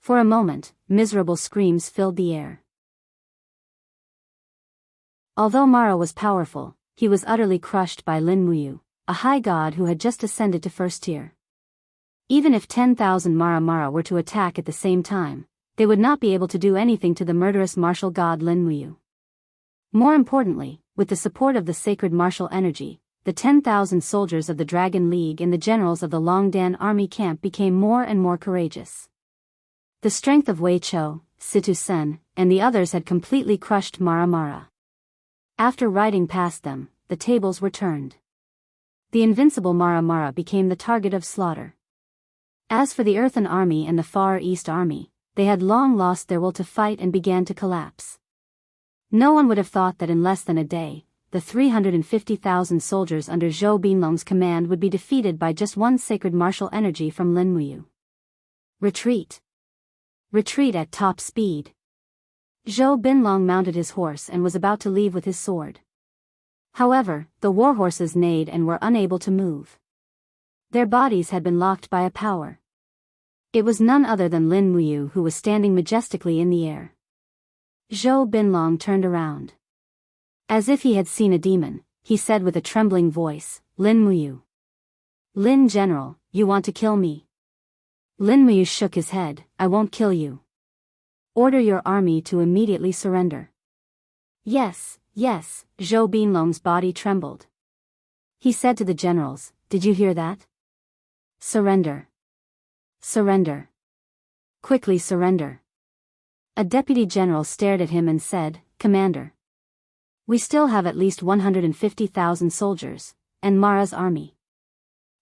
For a moment, miserable screams filled the air. Although Mara was powerful, he was utterly crushed by Lin Muyu, a high god who had just ascended to first tier. Even if 10,000 Mara were to attack at the same time, they would not be able to do anything to the murderous martial god Lin Muyu. More importantly, with the support of the sacred martial energy, the 10,000 soldiers of the Dragon League and the generals of the Longdan army camp became more and more courageous. The strength of Wei Chou, Situ Sen, and the others had completely crushed Mara. After riding past them, the tables were turned. The invincible Mara became the target of slaughter. As for the Earthen Army and the Far East Army, they had long lost their will to fight and began to collapse. No one would have thought that in less than a day, the 350,000 soldiers under Zhou Binlong's command would be defeated by just one sacred martial energy from Lin Muyu. Retreat! Retreat at top speed! Zhou Binlong mounted his horse and was about to leave with his sword. However, the warhorses neighed and were unable to move. Their bodies had been locked by a power. It was none other than Lin Muyu who was standing majestically in the air. Zhou Binlong turned around. As if he had seen a demon, he said with a trembling voice, Lin Muyu. Lin General, you want to kill me? Lin Muyu shook his head, I won't kill you. Order your army to immediately surrender. Yes, yes, Zhou Binlong's body trembled. He said to the generals, did you hear that? Surrender. Surrender. Quickly surrender. A deputy general stared at him and said, Commander. We still have at least 150,000 soldiers, and Mara's army.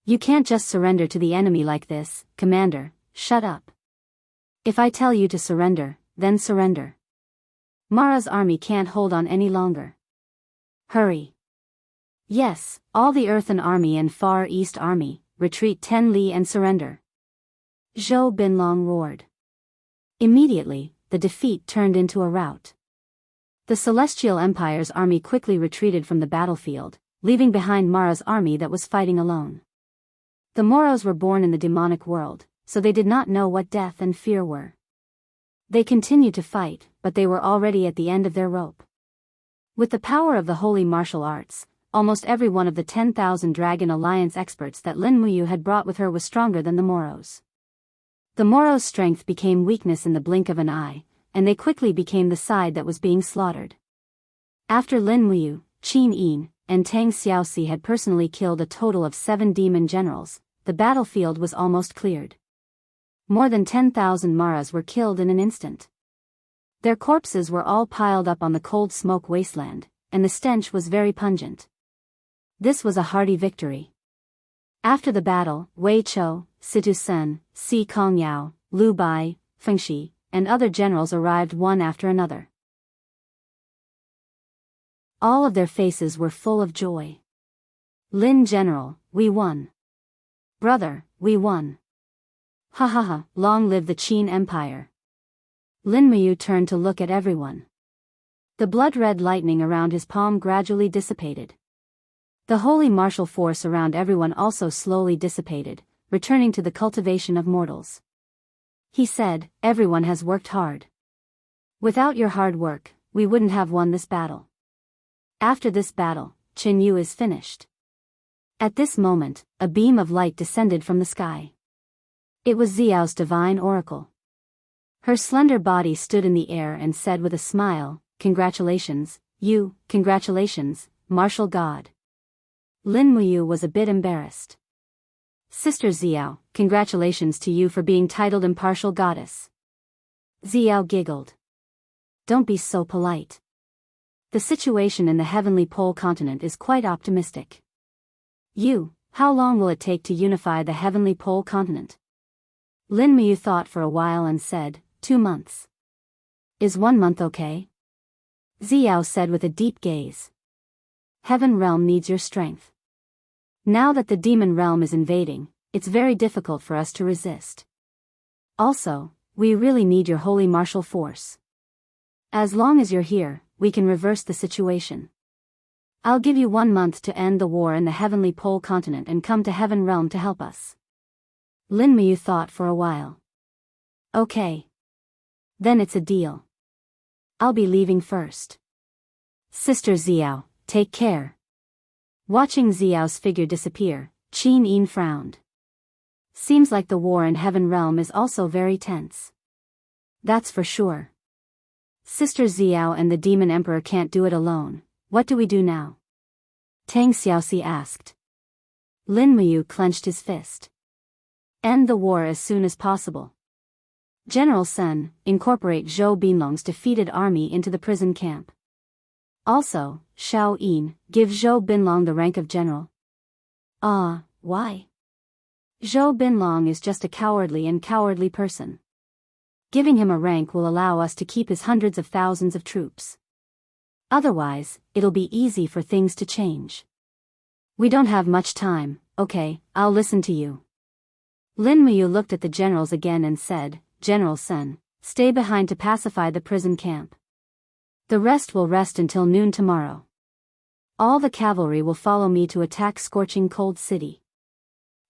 You can't just surrender to the enemy like this, Commander, shut up. If I tell you to surrender, then surrender. Mara's army can't hold on any longer. Hurry. Yes, all the Earthen Army and Far East Army, retreat 10 li and surrender. Zhou Binlong roared. Immediately, the defeat turned into a rout. The Celestial Empire's army quickly retreated from the battlefield, leaving behind Mara's army that was fighting alone. The Moros were born in the demonic world, so they did not know what death and fear were. They continued to fight, but they were already at the end of their rope. With the power of the holy martial arts, almost every one of the 10,000 Dragon Alliance experts that Lin Muyu had brought with her was stronger than the Moros. The Moros' strength became weakness in the blink of an eye, and they quickly became the side that was being slaughtered. After Lin Muyu, Qin Yin, and Tang Xiaoxi had personally killed a total of 7 demon generals, the battlefield was almost cleared. More than 10,000 Maras were killed in an instant. Their corpses were all piled up on the cold smoke wasteland, and the stench was very pungent. This was a hearty victory. After the battle, Wei Chou, Situ Sen, Si Kongyao, Liu Bai, Fengxi, and other generals arrived one after another. All of their faces were full of joy. Lin General, we won. Brother, we won. Ha ha ha, long live the Qin Empire. Lin Muyu turned to look at everyone. The blood-red lightning around his palm gradually dissipated. The holy martial force around everyone also slowly dissipated, returning to the cultivation of mortals. He said, everyone has worked hard. Without your hard work, we wouldn't have won this battle. After this battle, Qin Yu is finished. At this moment, a beam of light descended from the sky. It was Xiao's divine oracle. Her slender body stood in the air and said with a smile, congratulations, you, congratulations, martial god. Lin Muyu was a bit embarrassed. Sister Xiao, congratulations to you for being titled impartial goddess. Xiao giggled. Don't be so polite. The situation in the heavenly pole continent is quite optimistic. How long will it take to unify the heavenly pole continent? Lin Muyu thought for a while and said, 2 months. Is 1 month okay? Xiao said with a deep gaze. Heaven realm needs your strength. Now that the demon realm is invading, it's very difficult for us to resist. Also, we really need your holy martial force. As long as you're here, we can reverse the situation. I'll give you 1 month to end the war in the heavenly pole continent and come to heaven realm to help us. Lin Muyu thought for a while. Okay. Then it's a deal. I'll be leaving first. Sister Xiao, take care. Watching Xiao's figure disappear, Qin Yin frowned. Seems like the war in heaven realm is also very tense. That's for sure. Sister Xiao and the demon emperor can't do it alone. What do we do now? Tang Xiaoxi asked. Lin Muyu clenched his fist. End the war as soon as possible. General Sun, incorporate Zhou Binlong's defeated army into the prison camp. Also, Shao Yin, give Zhou Binlong the rank of general. Why? Zhou Binlong is just a cowardly person. Giving him a rank will allow us to keep his hundreds of thousands of troops. Otherwise, it'll be easy for things to change. We don't have much time, okay, I'll listen to you. Lin Muyu looked at the generals again and said, General Sun, stay behind to pacify the prison camp. The rest will rest until noon tomorrow. All the cavalry will follow me to attack Scorching Cold City.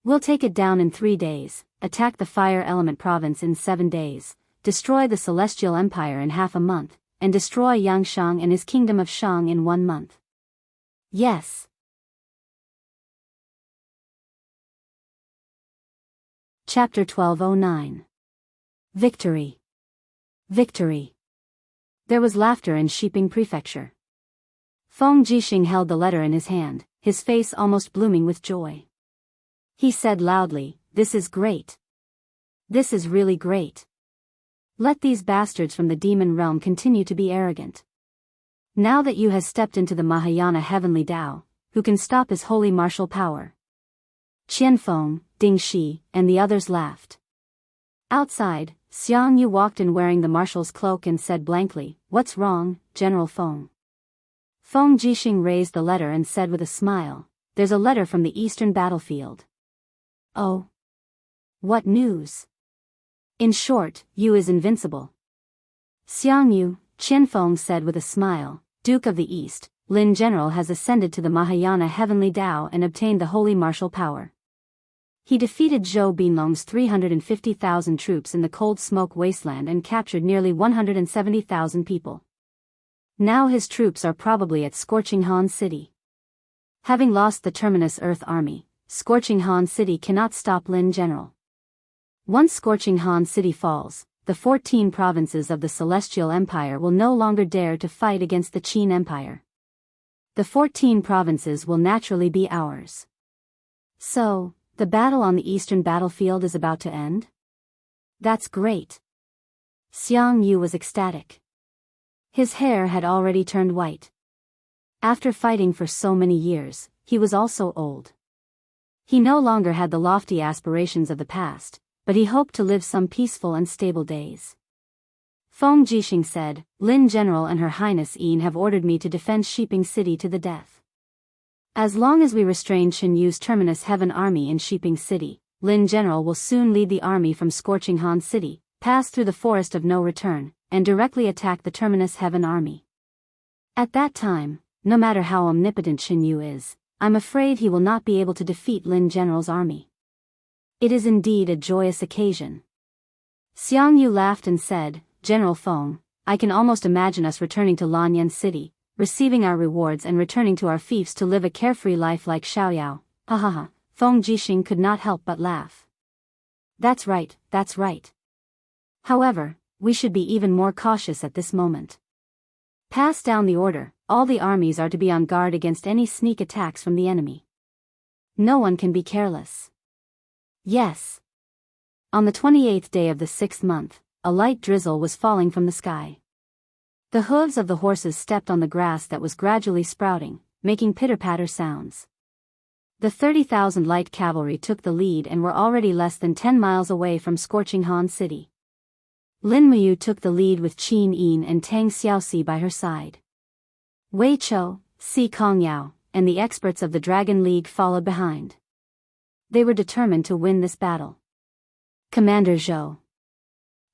We'll take it down in 3 days, attack the Fire Element Province in 7 days, destroy the Celestial Empire in half a month, and destroy Yangshang and his kingdom of Shang in 1 month. Yes. Chapter 1209. Victory. Victory. There was laughter in Shiping Prefecture. Feng Jixing held the letter in his hand, his face almost blooming with joy. He said loudly, "This is great. This is really great. Let these bastards from the demon realm continue to be arrogant. Now that you has stepped into the Mahayana heavenly Tao, who can stop his holy martial power?" Qianfeng, Ding Shi, and the others laughed. Outside, Xiangyu walked in wearing the marshal's cloak and said blankly, "What's wrong, General Feng?" Feng Jixing raised the letter and said with a smile, "There's a letter from the eastern battlefield." "Oh? What news?" "In short, Yu is invincible." "Xiangyu," Qianfeng said with a smile, "Duke of the East, Lin General has ascended to the Mahayana heavenly Tao and obtained the holy martial power. He defeated Zhou Binlong's 350,000 troops in the cold smoke wasteland and captured nearly 170,000 people. Now his troops are probably at Scorching Han City. Having lost the Terminus Earth Army, Scorching Han City cannot stop Lin General. Once Scorching Han City falls, the 14 provinces of the Celestial Empire will no longer dare to fight against the Qin Empire. The 14 provinces will naturally be ours. So, the battle on the eastern battlefield is about to end? That's great." Xiang Yu was ecstatic. His hair had already turned white. After fighting for so many years, he was also old. He no longer had the lofty aspirations of the past, but he hoped to live some peaceful and stable days. Feng Jixing said, "Lin General and Her Highness Yin have ordered me to defend Shiping City to the death. As long as we restrain Chen Yu's Terminus Heaven Army in Shiping City, Lin General will soon lead the army from Scorching Han City, pass through the Forest of No Return, and directly attack the Terminus Heaven Army. At that time, no matter how omnipotent Chen Yu is, I'm afraid he will not be able to defeat Lin General's army. It is indeed a joyous occasion." Xiang Yu laughed and said, "General Feng, I can almost imagine us returning to Lanyan City, receiving our rewards and returning to our fiefs to live a carefree life like Xiaoyao. Ha ha ha." Feng Jixing could not help but laugh. That's right, that's right. However, we should be even more cautious at this moment. Pass down the order, all the armies are to be on guard against any sneak attacks from the enemy. No one can be careless. Yes. On the 28th day of the 6th month, a light drizzle was falling from the sky. The hooves of the horses stepped on the grass that was gradually sprouting, making pitter-patter sounds. The 30,000 light cavalry took the lead and were already less than 10 miles away from Scorching Han City. Lin Muyu took the lead with Qin Yin and Tang Xiaoxi by her side. Wei Chou, Si Kongyao, and the experts of the Dragon League followed behind. They were determined to win this battle. "Commander Zhou.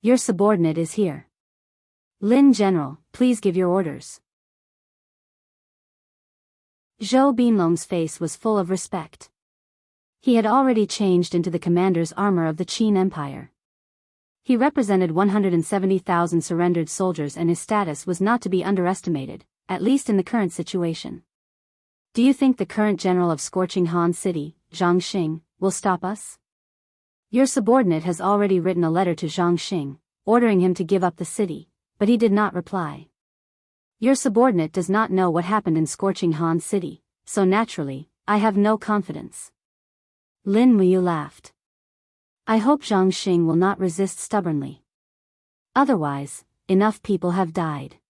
Your subordinate is here. Lin General, please give your orders." Zhou Binlong's face was full of respect. He had already changed into the commander's armor of the Qin Empire. He represented 170,000 surrendered soldiers and his status was not to be underestimated, at least in the current situation. "Do you think the current general of Scorching Han City, Zhang Xing, will stop us?" "Your subordinate has already written a letter to Zhang Xing, ordering him to give up the city, but he did not reply. Your subordinate does not know what happened in Scorching Han City, so naturally, I have no confidence." Lin Muyu laughed. "I hope Zhang Xing will not resist stubbornly. Otherwise, enough people have died."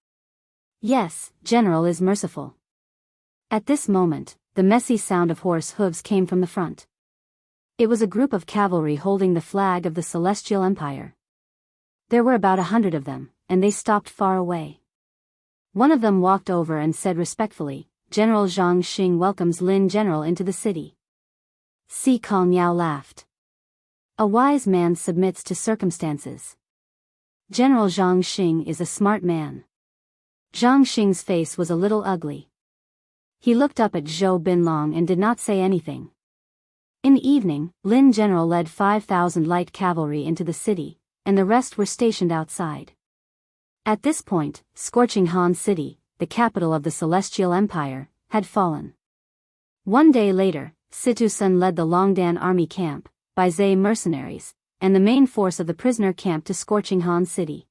"Yes, General is merciful." At this moment, the messy sound of horse hooves came from the front. It was a group of cavalry holding the flag of the Celestial Empire. There were about 100 of them, and they stopped far away. One of them walked over and said respectfully, "General Zhang Xing welcomes Lin General into the city." Si Kongyao laughed. "A wise man submits to circumstances. General Zhang Xing is a smart man." Zhang Xing's face was a little ugly. He looked up at Zhou Binlong and did not say anything. In the evening, Lin General led 5,000 light cavalry into the city, and the rest were stationed outside. At this point, scorching Han City, the capital of the Celestial Empire, had fallen. One day later, Situ Sun led the Longdan army camp, by Zhe mercenaries, and the main force of the prisoner camp to scorching Han City.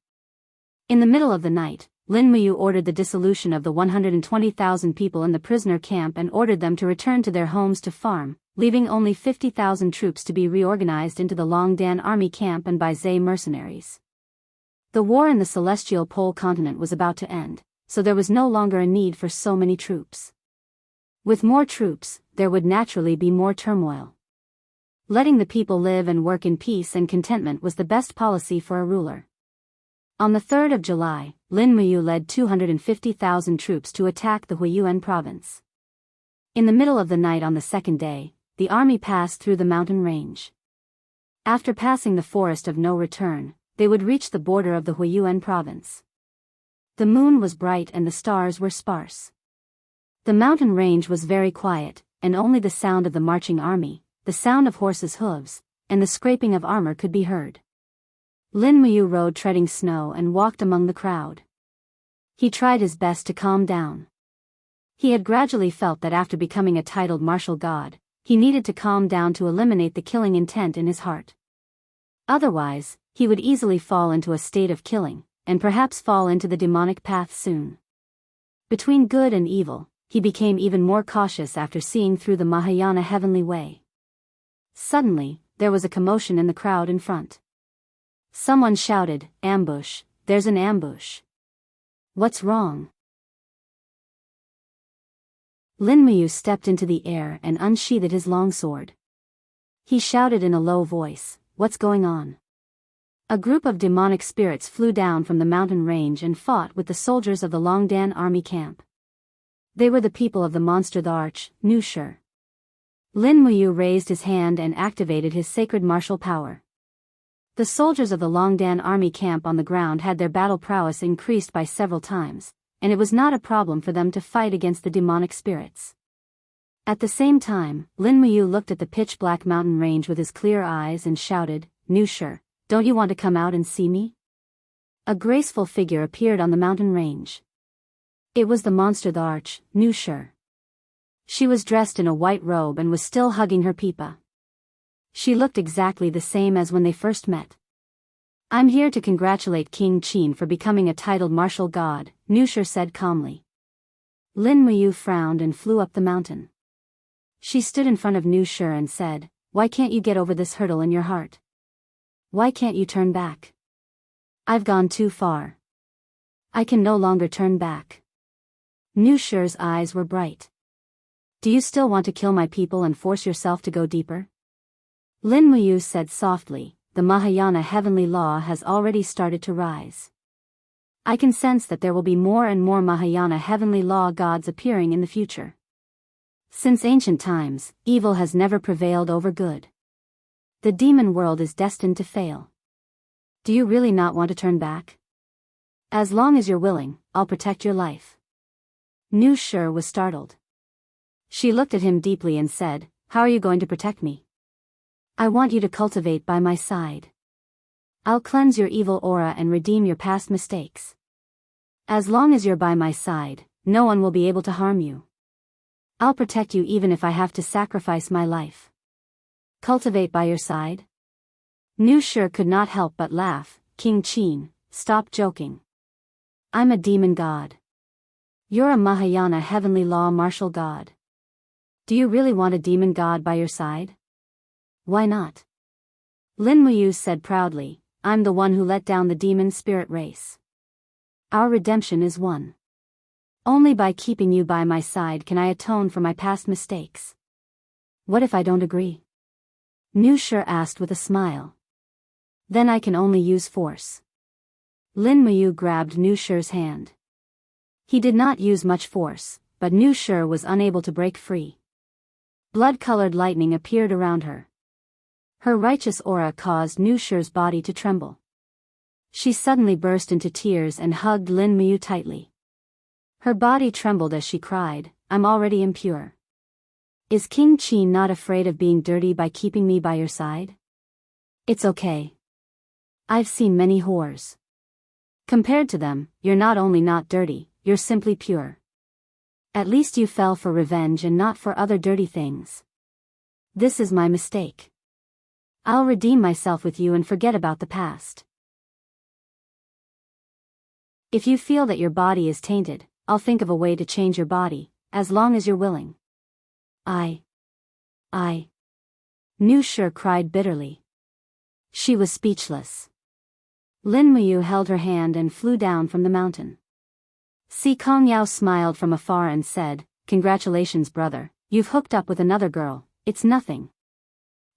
In the middle of the night, Lin Muyu ordered the dissolution of the 120,000 people in the prisoner camp and ordered them to return to their homes to farm, leaving only 50,000 troops to be reorganized into the Longdan army camp and by Zhe mercenaries. The war in the Celestial Pole continent was about to end, so there was no longer a need for so many troops. With more troops, there would naturally be more turmoil. Letting the people live and work in peace and contentment was the best policy for a ruler. On the 3rd of July, Lin Muyu led 250,000 troops to attack the Huiyuan province. In the middle of the night on the second day, the army passed through the mountain range. After passing the forest of no return, they would reach the border of the Huiyuan province. The moon was bright and the stars were sparse. The mountain range was very quiet, and only the sound of the marching army, the sound of horses' hooves, and the scraping of armor could be heard. Lin Muyu rode treading snow and walked among the crowd. He tried his best to calm down. He had gradually felt that after becoming a titled martial god, he needed to calm down to eliminate the killing intent in his heart. Otherwise, he would easily fall into a state of killing, and perhaps fall into the demonic path soon. Between good and evil, he became even more cautious after seeing through the Mahayana heavenly way. Suddenly, there was a commotion in the crowd in front. Someone shouted, "Ambush, there's an ambush." "What's wrong?" Lin Muyu stepped into the air and unsheathed his longsword. He shouted in a low voice, "What's going on?" A group of demonic spirits flew down from the mountain range and fought with the soldiers of the Longdan army camp. They were the people of the monster the Arch, Nushur. Lin Muyu raised his hand and activated his sacred martial power. The soldiers of the Longdan army camp on the ground had their battle prowess increased by several times, and it was not a problem for them to fight against the demonic spirits. At the same time, Lin Muyu looked at the pitch-black mountain range with his clear eyes and shouted, "Nushur, don't you want to come out and see me?" A graceful figure appeared on the mountain range. It was the monster the Arch, Nushur. She was dressed in a white robe and was still hugging her pipa. She looked exactly the same as when they first met. "I'm here to congratulate King Qin for becoming a titled martial god," Nushur said calmly. Lin Muyu frowned and flew up the mountain. She stood in front of Nushur and said, "Why can't you get over this hurdle in your heart? Why can't you turn back? I've gone too far. I can no longer turn back." Nushur's eyes were bright. "Do you still want to kill my people and force yourself to go deeper?" Lin Muyu said softly, "The Mahayana heavenly law has already started to rise. I can sense that there will be more and more Mahayana heavenly law gods appearing in the future. Since ancient times, evil has never prevailed over good. The demon world is destined to fail. Do you really not want to turn back? As long as you're willing, I'll protect your life." Nushur was startled. She looked at him deeply and said, "How are you going to protect me?" "I want you to cultivate by my side. I'll cleanse your evil aura and redeem your past mistakes. As long as you're by my side, no one will be able to harm you. I'll protect you even if I have to sacrifice my life." "Cultivate by your side?" Nushur could not help but laugh. "King Qin, stop joking. I'm a demon god. You're a Mahayana heavenly law martial god. Do you really want a demon god by your side?" "Why not?" Lin Muyu said proudly, "I'm the one who let down the demon spirit race. Our redemption is won. Only by keeping you by my side can I atone for my past mistakes." "What if I don't agree?" Nushur asked with a smile. "Then I can only use force." Lin Muyu grabbed Nushur's hand. He did not use much force, but Nushur was unable to break free. Blood-colored lightning appeared around her. Her righteous aura caused Nushur's body to tremble. She suddenly burst into tears and hugged Lin Muyu tightly. Her body trembled as she cried, "I'm already impure. Is King Qin not afraid of being dirty by keeping me by your side? It's okay. I've seen many whores. Compared to them, you're not only not dirty, you're simply pure. At least you fell for revenge and not for other dirty things. This is my mistake. I'll redeem myself with you and forget about the past. If you feel that your body is tainted, I'll think of a way to change your body, as long as you're willing. Nu Shi cried bitterly. She was speechless. Lin Muyu held her hand and flew down from the mountain. Si Kongyao smiled from afar and said, "Congratulations, brother, you've hooked up with another girl, it's nothing."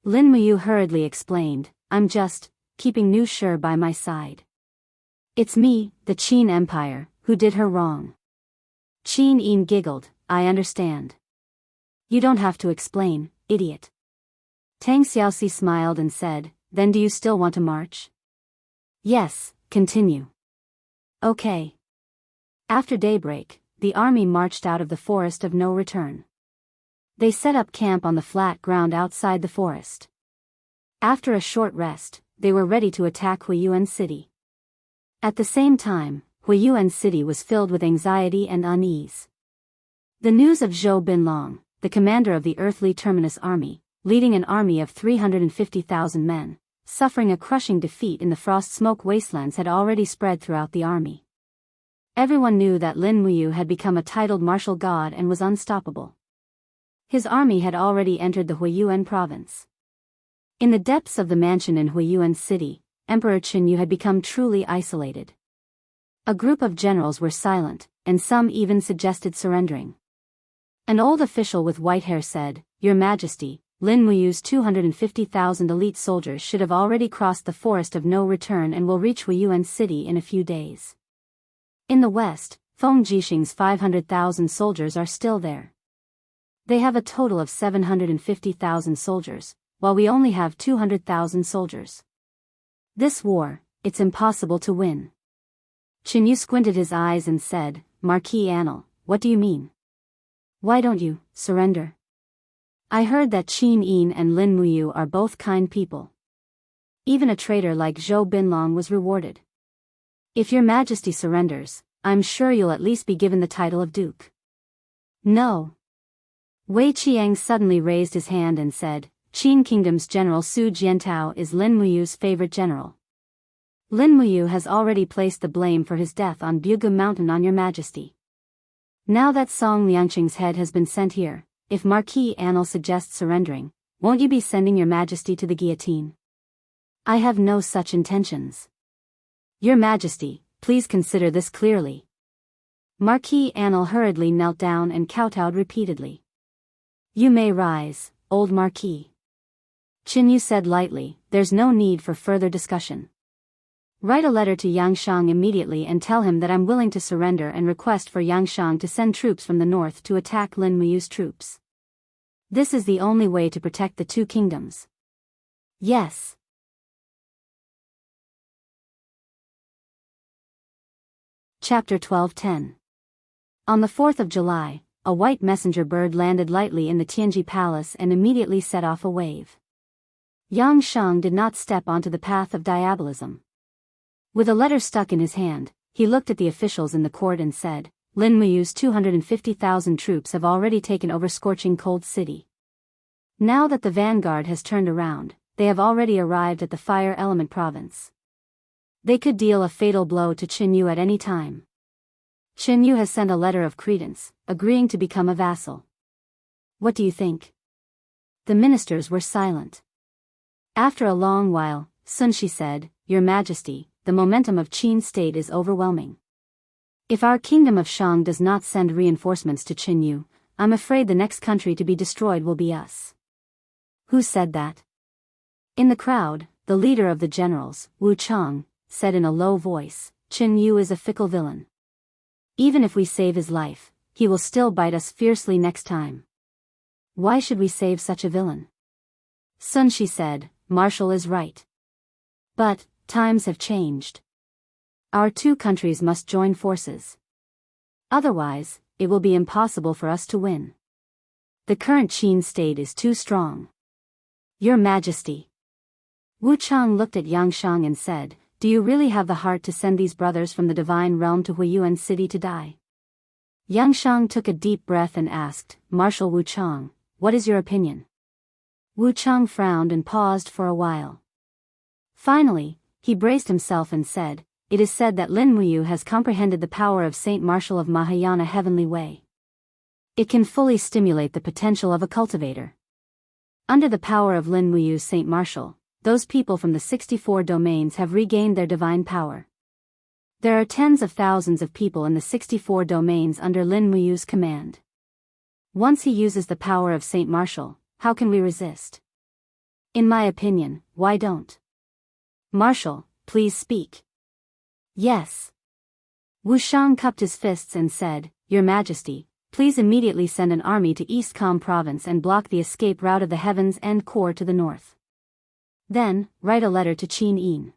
Lin Muyu hurriedly explained, "I'm just keeping Nu Shi by my side. It's me, the Qin Empire, who did her wrong." Qin Yin giggled, "I understand. You don't have to explain, idiot." Tang Xiaoxi smiled and said, "Then do you still want to march?" "Yes, continue." "Okay." After daybreak, the army marched out of the forest of no return. They set up camp on the flat ground outside the forest. After a short rest, they were ready to attack Huiyuan City. At the same time, Huiyuan City was filled with anxiety and unease. The news of Zhou Binlong, the commander of the earthly terminus army, leading an army of 350,000 men, suffering a crushing defeat in the frost-smoke wastelands had already spread throughout the army. Everyone knew that Lin Muyu had become a titled martial god and was unstoppable. His army had already entered the Huiyuan province. In the depths of the mansion in Huiyuan City, Emperor Qinyu had become truly isolated. A group of generals were silent, and some even suggested surrendering. An old official with white hair said, "Your Majesty, Lin Muyu's 250,000 elite soldiers should have already crossed the forest of no return and will reach Huiyuan City in a few days. In the west, Feng Jixing's 500,000 soldiers are still there. They have a total of 750,000 soldiers, while we only have 200,000 soldiers. This war, it's impossible to win." Qinyu squinted his eyes and said, "Marquis Anil, what do you mean? Why don't you surrender? I heard that Qin Yin and Lin Muyu are both kind people. Even a traitor like Zhou Binlong was rewarded. If your Majesty surrenders, I'm sure you'll at least be given the title of Duke." "No." Wei Qiang suddenly raised his hand and said, "Qin Kingdom's General Su Jiantao is Lin Muyu's favorite general. Lin Muyu has already placed the blame for his death on Bugu Mountain on your Majesty. Now that Song Liangqing's head has been sent here, if Marquis Anil suggests surrendering, won't you be sending your Majesty to the guillotine?" "I have no such intentions. Your Majesty, please consider this clearly." Marquis Anil hurriedly knelt down and kowtowed repeatedly. "You may rise, old Marquis." Qinyu said lightly, "There's no need for further discussion. Write a letter to Yangshang immediately and tell him that I'm willing to surrender and request for Yangshang to send troops from the north to attack Lin Muyu's troops. This is the only way to protect the two kingdoms." "Yes." Chapter 12:10. On the 4th of July, a white messenger bird landed lightly in the Tianji Palace and immediately set off a wave. Yangshang did not step onto the path of diabolism. With a letter stuck in his hand, he looked at the officials in the court and said, "Lin Muyu's 250,000 troops have already taken over scorching cold city. Now that the vanguard has turned around, they have already arrived at the fire element province. They could deal a fatal blow to Qinyu at any time. Qinyu has sent a letter of credence, agreeing to become a vassal. What do you think?" The ministers were silent. After a long while, Sun Shi said, "Your Majesty, the momentum of Qin's state is overwhelming. If our kingdom of Shang does not send reinforcements to Qinyu, I'm afraid the next country to be destroyed will be us." "Who said that?" In the crowd, the leader of the generals, Wu Chang, said in a low voice, "Qinyu is a fickle villain. Even if we save his life, he will still bite us fiercely next time. Why should we save such a villain?" Sun Shi said, "Marshal is right. But times have changed. Our two countries must join forces. Otherwise, it will be impossible for us to win. The current Qin state is too strong. Your Majesty. Wu Chang looked at Yangshang and said, do you really have the heart to send these brothers from the divine realm to Huiyuan city to die? Yangshang took a deep breath and asked, Marshal Wu Chang, what is your opinion? Wu Chang frowned and paused for a while. Finally, he braced himself and said, it is said that Lin Muyu has comprehended the power of Saint Martial of Mahayana Heavenly Way. It can fully stimulate the potential of a cultivator. Under the power of Lin Muyu's Saint Martial, those people from the 64 domains have regained their divine power. There are tens of thousands of people in the 64 domains under Lin Muyu's command. Once he uses the power of Saint Martial, how can we resist? In my opinion, why don't? Marshal, please speak. Yes. Wu Shang cupped his fists and said, Your Majesty, please immediately send an army to East Com province and block the escape route of the Heaven's End Corps to the north. Then, write a letter to Qin Yin.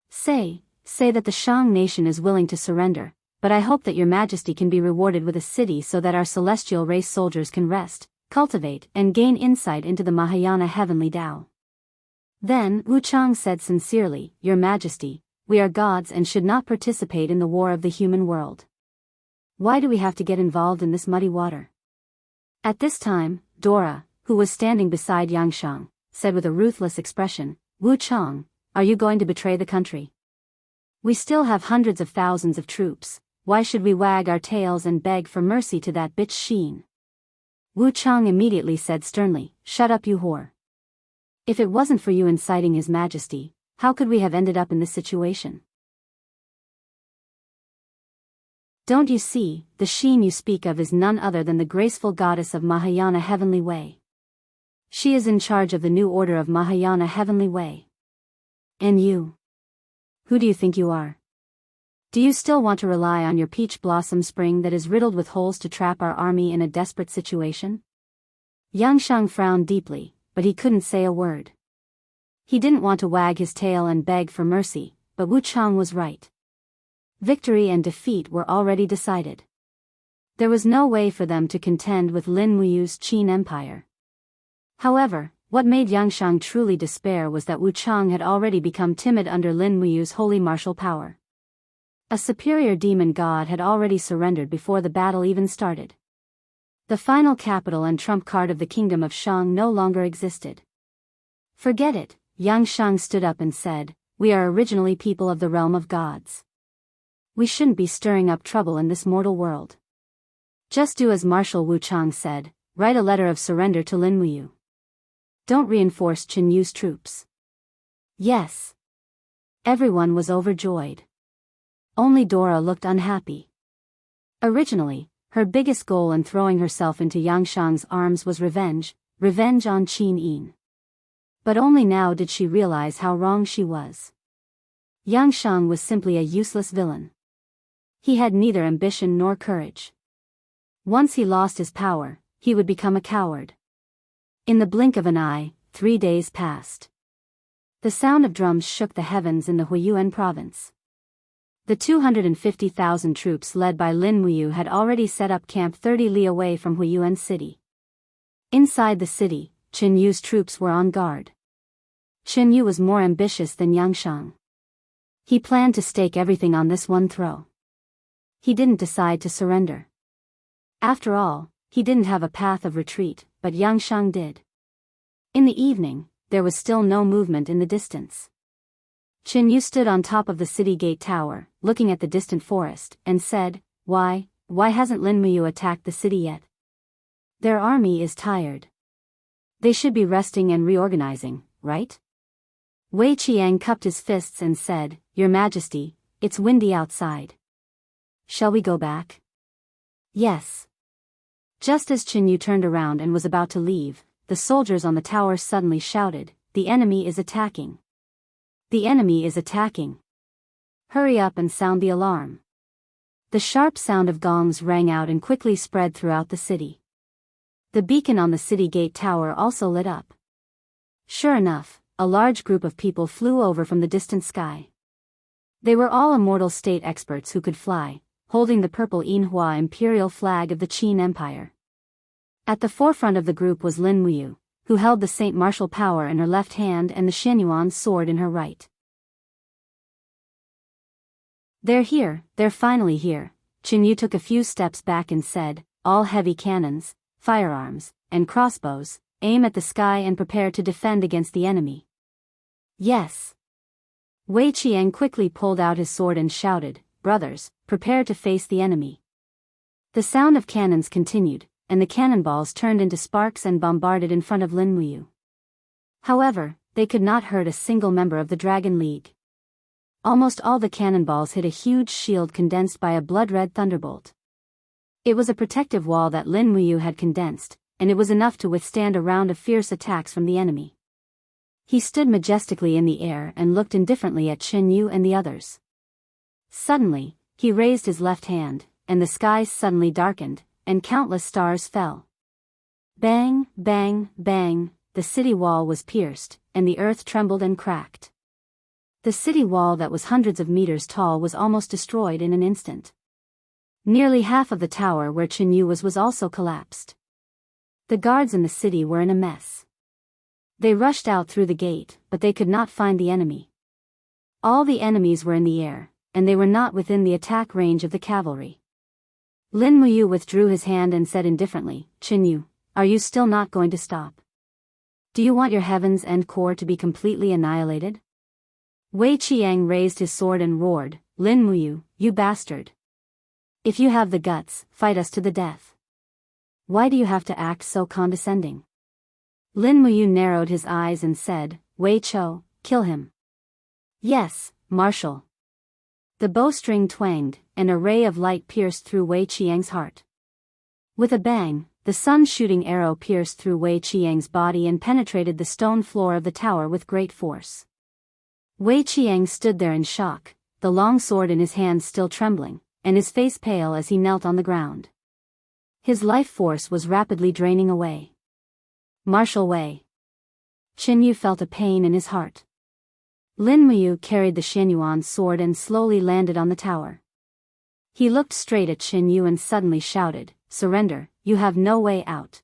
Say that the Shang nation is willing to surrender, but I hope that Your Majesty can be rewarded with a city so that our celestial race soldiers can rest, cultivate, and gain insight into the Mahayana heavenly Tao. Then, Wu Chang said sincerely, Your Majesty, we are gods and should not participate in the war of the human world. Why do we have to get involved in this muddy water? At this time, Dora, who was standing beside Yangshang, said with a ruthless expression, Wu Chang, are you going to betray the country? We still have hundreds of thousands of troops, why should we wag our tails and beg for mercy to that bitch Xin? Wu Chang immediately said sternly, Shut up you whore. If it wasn't for you inciting His Majesty, how could we have ended up in this situation? Don't you see, the Xin you speak of is none other than the graceful goddess of Mahayana Heavenly Way. She is in charge of the new order of Mahayana Heavenly Way. And you? Who do you think you are? Do you still want to rely on your peach blossom spring that is riddled with holes to trap our army in a desperate situation? Yangshang frowned deeply, but he couldn't say a word. He didn't want to wag his tail and beg for mercy, but Wu Chang was right. Victory and defeat were already decided. There was no way for them to contend with Lin Muyu's Qin Empire. However, what made Yangshang truly despair was that Wu Chang had already become timid under Lin Muyu's holy martial power. A superior demon god had already surrendered before the battle even started. The final capital and trump card of the kingdom of Shang no longer existed. Forget it, Yangshang stood up and said, we are originally people of the realm of gods. We shouldn't be stirring up trouble in this mortal world. Just do as Marshal Wu Chang said, write a letter of surrender to Lin Muyu. Don't reinforce Qin Yu's troops. Yes. Everyone was overjoyed. Only Dora looked unhappy. Originally, her biggest goal in throwing herself into Yangshang's arms was revenge on Qin Yin. But only now did she realize how wrong she was. Yangshang was simply a useless villain. He had neither ambition nor courage. Once he lost his power, he would become a coward. In the blink of an eye, 3 days passed. The sound of drums shook the heavens in the Huiyuan province. The 250,000 troops led by Lin Muyu had already set up camp 30 li away from Huiyuan city. Inside the city, Qin Yu's troops were on guard. Qin Yu was more ambitious than Yangshang. He planned to stake everything on this one throw. He didn't decide to surrender. After all, he didn't have a path of retreat, but Yangshang did. In the evening, there was still no movement in the distance. Qin Yu stood on top of the city gate tower, looking at the distant forest, and said, Why hasn't Lin Muyu attacked the city yet? Their army is tired. They should be resting and reorganizing, right? Wei Qiang cupped his fists and said, Your Majesty, it's windy outside. Shall we go back? Yes. Just as Qin Yu turned around and was about to leave, the soldiers on the tower suddenly shouted, The enemy is attacking. The enemy is attacking. Hurry up and sound the alarm. The sharp sound of gongs rang out and quickly spread throughout the city. The beacon on the city gate tower also lit up. Sure enough, a large group of people flew over from the distant sky. They were all immortal state experts who could fly, holding the purple Yinhua imperial flag of the Qin Empire. At the forefront of the group was Lin Muyu, who held the Saint Martial power in her left hand and the Xianyuan sword in her right. "They're here, they're finally here." Qin Yu took a few steps back and said, "All heavy cannons, firearms, and crossbows, aim at the sky and prepare to defend against the enemy." "Yes." Wei Qiang quickly pulled out his sword and shouted, "Brothers, prepare to face the enemy." The sound of cannons continued, and the cannonballs turned into sparks and bombarded in front of Lin Muyu. However, they could not hurt a single member of the Dragon League. Almost all the cannonballs hit a huge shield condensed by a blood-red thunderbolt. It was a protective wall that Lin Muyu had condensed, and it was enough to withstand a round of fierce attacks from the enemy. He stood majestically in the air and looked indifferently at Qin Yu and the others. Suddenly, he raised his left hand, and the skies suddenly darkened, and countless stars fell. Bang, bang, bang, the city wall was pierced, and the earth trembled and cracked. The city wall that was hundreds of meters tall was almost destroyed in an instant. Nearly half of the tower where Qin Yu was also collapsed. The guards in the city were in a mess. They rushed out through the gate, but they could not find the enemy. All the enemies were in the air, and they were not within the attack range of the cavalry. Lin Muyu withdrew his hand and said indifferently, "Qin Yu, are you still not going to stop? Do you want your Heaven's End core to be completely annihilated?" Wei Qiang raised his sword and roared, "Lin Muyu, you bastard! If you have the guts, fight us to the death. Why do you have to act so condescending?" Lin Muyu narrowed his eyes and said, "Wei Chou, kill him." "Yes, Marshal." The bowstring twanged, and a ray of light pierced through Wei Qiang's heart. With a bang, the sun-shooting arrow pierced through Wei Qiang's body and penetrated the stone floor of the tower with great force. Wei Qiang stood there in shock, the long sword in his hand still trembling, and his face pale as he knelt on the ground. His life force was rapidly draining away. "Marshal Wei." Qin Yu felt a pain in his heart. Lin Muyu carried the Xianyuan sword and slowly landed on the tower. He looked straight at Qin Yu and suddenly shouted, "Surrender, you have no way out.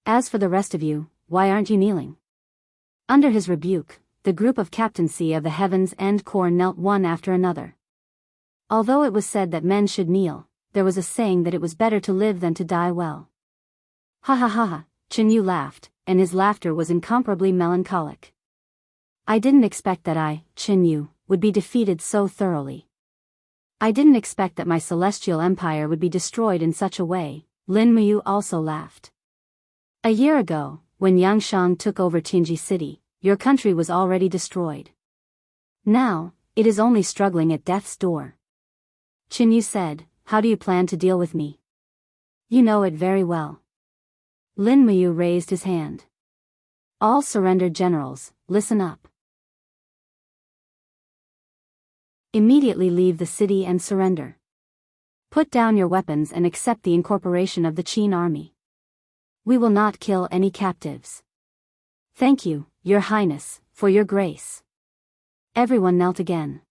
As for the rest of you, why aren't you kneeling?" Under his rebuke, the group of captaincy of the Heaven's End Corps knelt one after another. Although it was said that men should kneel, there was a saying that it was better to live than to die well. "Ha ha ha ha," Qin Yu laughed, and his laughter was incomparably melancholic. "I didn't expect that I, Qin Yu, would be defeated so thoroughly. I didn't expect that my celestial empire would be destroyed in such a way." Lin Muyu also laughed. "A year ago, when Yangshang took over Tianji City, your country was already destroyed. Now, it is only struggling at death's door." Qin Yu said, "How do you plan to deal with me?" "You know it very well." Lin Muyu raised his hand. "All surrendered generals, listen up. Immediately leave the city and surrender. Put down your weapons and accept the incorporation of the Qin army. We will not kill any captives. Thank you, Your Highness, for your grace." Everyone knelt again.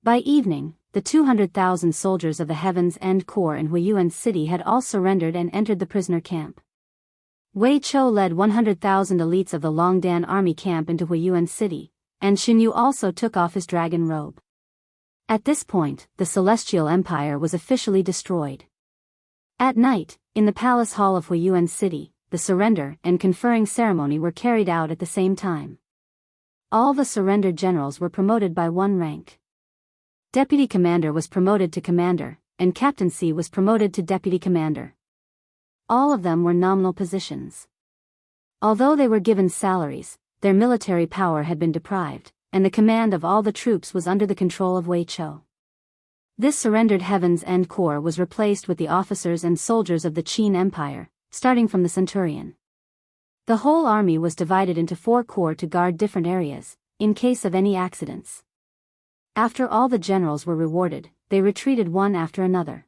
By evening, the 200,000 soldiers of the Heaven's End Corps in Huiyuan City had all surrendered and entered the prisoner camp. Wei Chou led 100,000 elites of the Longdan army camp into Huiyuan City, and Qin Yu also took off his dragon robe. At this point, the Celestial Empire was officially destroyed. At night, in the palace hall of Huiyuan City, the surrender and conferring ceremony were carried out at the same time. All the surrendered generals were promoted by one rank. Deputy commander was promoted to commander, and captaincy was promoted to deputy commander. All of them were nominal positions. Although they were given salaries, their military power had been deprived, and the command of all the troops was under the control of Wei Chou. This surrendered Heaven's End Corps was replaced with the officers and soldiers of the Qin Empire, starting from the centurion. The whole army was divided into 4 corps to guard different areas, in case of any accidents. After all the generals were rewarded, they retreated one after another.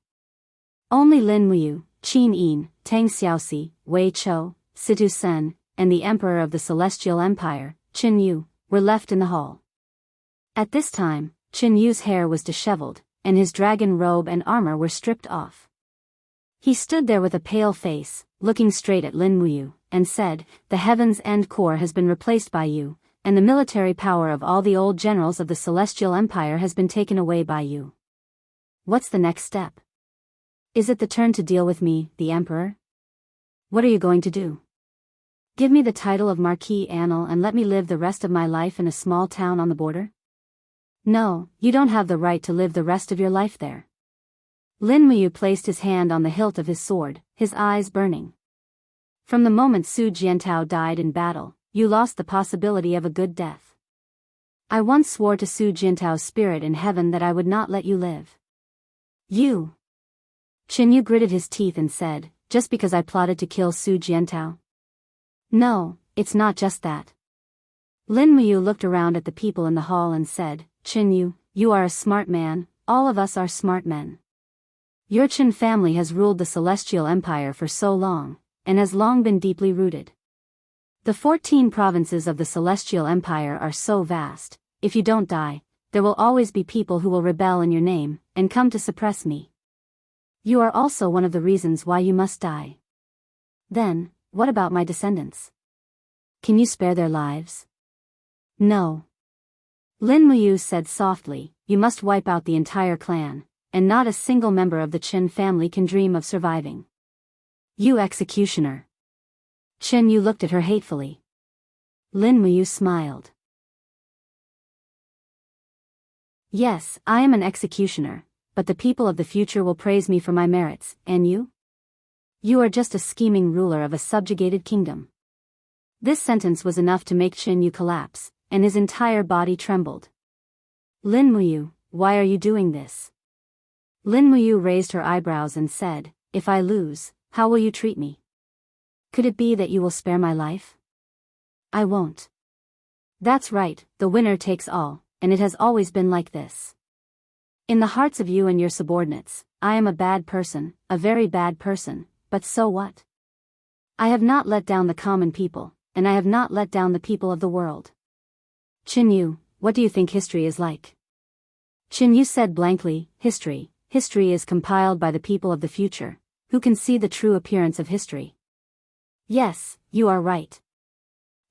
Only Lin Muyu, Qin Yin, Tang Xiaoxi, Wei Chou, Situ Sen, and the Emperor of the Celestial Empire, Qin Yu, were left in the hall. At this time, Qin Yu's hair was disheveled, and his dragon robe and armor were stripped off. He stood there with a pale face, looking straight at Lin Muyu, and said, "The Heaven's End Corps has been replaced by you, and the military power of all the old generals of the Celestial Empire has been taken away by you. What's the next step? Is it the turn to deal with me, the Emperor? What are you going to do? Give me the title of Marquis Annal and let me live the rest of my life in a small town on the border? No, you don't have the right to live the rest of your life there." Lin Muyu placed his hand on the hilt of his sword, his eyes burning. "From the moment Su Jiantao died in battle, you lost the possibility of a good death. I once swore to Su Jiantao's spirit in heaven that I would not let you live. You." Qin Yu gritted his teeth and said, "Just because I plotted to kill Su Jiantao?" "No, it's not just that." Lin Muyu looked around at the people in the hall and said, "Qin Yu, you are a smart man, all of us are smart men. Your Qin family has ruled the Celestial Empire for so long, and has long been deeply rooted. The 14 provinces of the Celestial Empire are so vast, if you don't die, there will always be people who will rebel in your name, and come to suppress me. You are also one of the reasons why you must die. Then, what about my descendants? Can you spare their lives?" "No." Lin Muyu said softly, "You must wipe out the entire clan, and not a single member of the Qin family can dream of surviving. You executioner." Qin Yu looked at her hatefully. Lin Muyu smiled. "Yes, I am an executioner, but the people of the future will praise me for my merits, and you? You are just a scheming ruler of a subjugated kingdom." This sentence was enough to make Qin Yu collapse, and his entire body trembled. "Lin Muyu, why are you doing this?" Lin Muyu raised her eyebrows and said, "If I lose, how will you treat me? Could it be that you will spare my life?" "I won't." "That's right, the winner takes all, and it has always been like this. In the hearts of you and your subordinates, I am a bad person, a very bad person, but so what? I have not let down the common people, and I have not let down the people of the world. Qin Yu, what do you think history is like?" Qin Yu said blankly, History is compiled by the people of the future, who can see the true appearance of history." "Yes, you are right.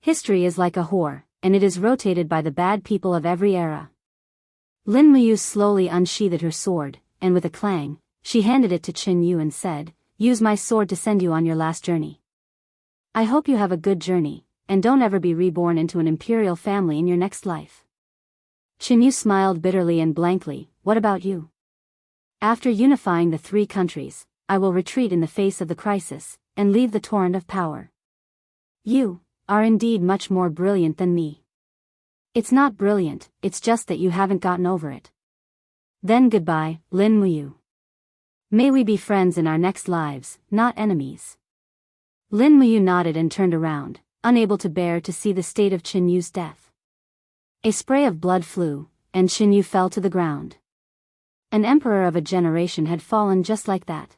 History is like a whore, and it is rotated by the bad people of every era." Lin Muyu slowly unsheathed her sword, and with a clang, she handed it to Qin Yu and said, "Use my sword to send you on your last journey. I hope you have a good journey, and don't ever be reborn into an imperial family in your next life." Qin Yu smiled bitterly and blankly, "What about you? After unifying the 3 countries, I will retreat in the face of the crisis, and leave the torrent of power. You are indeed much more brilliant than me." "It's not brilliant, it's just that you haven't gotten over it." "Then goodbye, Lin Muyu. May we be friends in our next lives, not enemies." Lin Muyu nodded and turned around, unable to bear to see the state of Qin Yu's death. A spray of blood flew, and Qin Yu fell to the ground. An emperor of a generation had fallen just like that.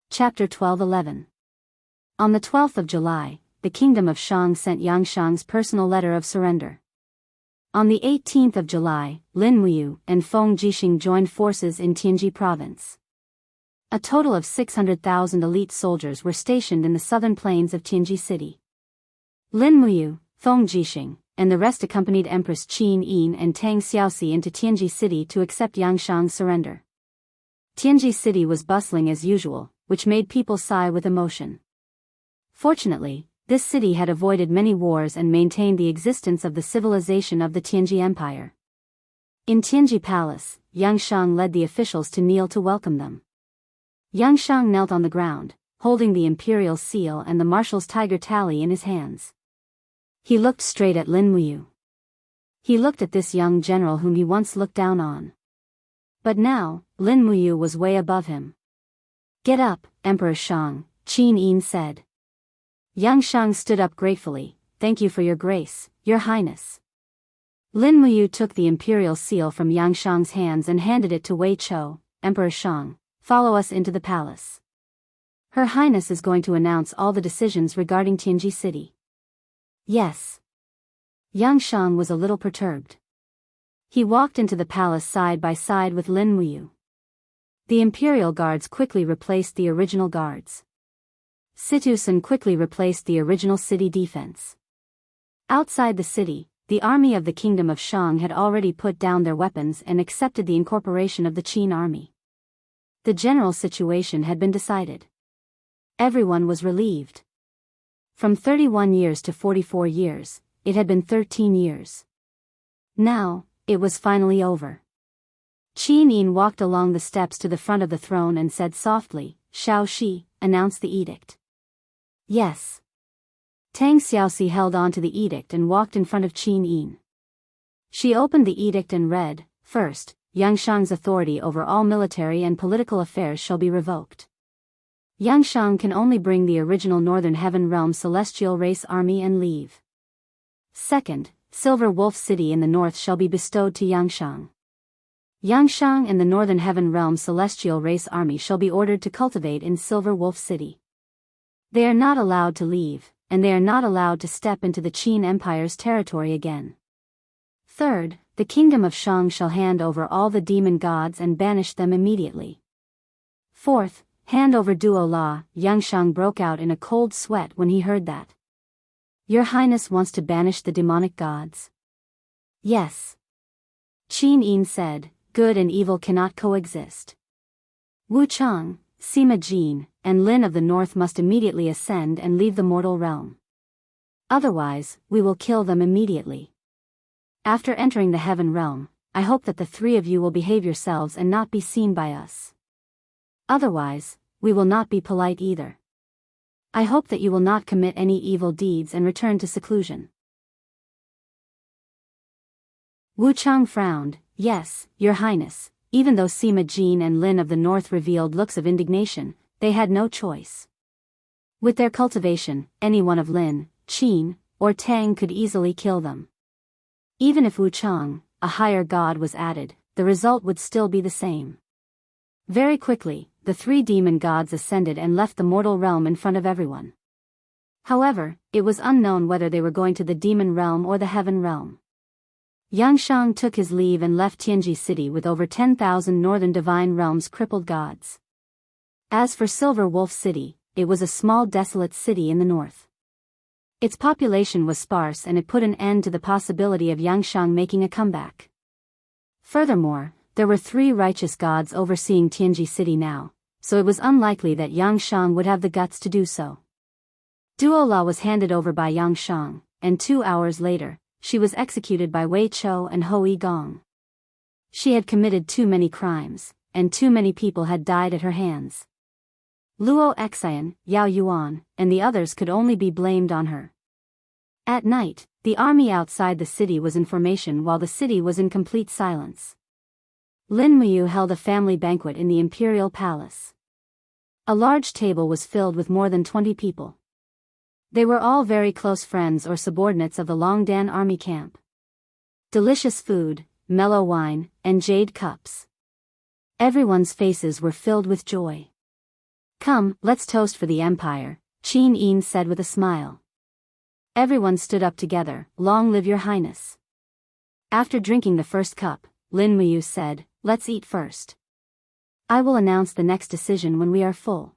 Chapter 12:11. On the 12th of July, the kingdom of Shang sent Yangshang's personal letter of surrender. On the 18th of July, Lin Muyu and Feng Jixing joined forces in Tianji province. A total of 600,000 elite soldiers were stationed in the southern plains of Tianji city. Lin Muyu, Feng Jixing, and the rest accompanied Empress Qin Yin and Tang Xiaoxi into Tianji city to accept Yangshang's surrender. Tianji city was bustling as usual, which made people sigh with emotion. Fortunately, this city had avoided many wars and maintained the existence of the civilization of the Tianji Empire. In Tianji Palace, Yangshang led the officials to kneel to welcome them. Yangshang knelt on the ground, holding the imperial seal and the marshal's tiger tally in his hands. He looked straight at Lin Muyu. He looked at this young general whom he once looked down on. But now, Lin Muyu was way above him. "Get up, Emperor Shang," Qin Yin said. Yangshang stood up gratefully, "Thank you for your grace, your highness." Lin Muyu took the imperial seal from Yangshang's hands and handed it to Wei Chou. "Emperor Shang, follow us into the palace. Her Highness is going to announce all the decisions regarding Tianji city." "Yes." Yangshang was a little perturbed. He walked into the palace side by side with Lin Muyu. The imperial guards quickly replaced the original guards. Situsen quickly replaced the original city defense. Outside the city, the army of the Kingdom of Shang had already put down their weapons and accepted the incorporation of the Qin army. The general situation had been decided. Everyone was relieved. From 31 years to 44 years, it had been 13 years. Now, it was finally over. Qin Yin walked along the steps to the front of the throne and said softly, "Shao Shi, announce the edict." Yes. Tang Xiaoxi held on to the edict and walked in front of Qin Yin. She opened the edict and read, "First, Yangshang's authority over all military and political affairs shall be revoked. Yangshang can only bring the original Northern Heaven Realm Celestial Race Army and leave. Second, Silver Wolf City in the north shall be bestowed to Yangshang. Yangshang and the Northern Heaven Realm Celestial Race Army shall be ordered to cultivate in Silver Wolf City. They are not allowed to leave, and they are not allowed to step into the Qin Empire's territory again. Third, the Kingdom of Shang shall hand over all the demon gods and banish them immediately. Fourth, hand over Duo La." Yangshang broke out in a cold sweat when he heard that. "Your Highness wants to banish the demonic gods?" "Yes." Qin Yin said, "Good and evil cannot coexist. Wu Chang, Sima Jin, and Lin of the North must immediately ascend and leave the mortal realm. Otherwise, we will kill them immediately. After entering the heaven realm, I hope that the three of you will behave yourselves and not be seen by us. Otherwise, we will not be polite either. I hope that you will not commit any evil deeds and return to seclusion." Wu Chang frowned. "Yes, Your Highness." Even though Sima Jin and Lin of the North revealed looks of indignation, they had no choice. With their cultivation, any one of Lin, Qin, or Tang could easily kill them. Even if Wu Chang, a higher god, was added, the result would still be the same. Very quickly, the three demon gods ascended and left the mortal realm in front of everyone. However, it was unknown whether they were going to the demon realm or the heaven realm. Yangshang took his leave and left Tianji City with over 10,000 Northern Divine Realms crippled gods. As for Silver Wolf City, it was a small desolate city in the north. Its population was sparse and it put an end to the possibility of Yangshang making a comeback. Furthermore, there were 3 righteous gods overseeing Tianji City now, so it was unlikely that Yangshang would have the guts to do so. Duo La was handed over by Yangshang, and 2 hours later, she was executed by Wei Chou and Hou Gong. She had committed too many crimes, and too many people had died at her hands. Luo Xian, Yao Yuan, and the others could only be blamed on her. At night, the army outside the city was in formation while the city was in complete silence. Lin Muyu held a family banquet in the imperial palace. A large table was filled with more than 20 people. They were all very close friends or subordinates of the Longdan army camp. Delicious food, mellow wine, and jade cups. Everyone's faces were filled with joy. "Come, let's toast for the empire," Qin Yin said with a smile. Everyone stood up together. "Long live Your Highness." After drinking the first cup, Lin Muyu said, "Let's eat first. I will announce the next decision when we are full."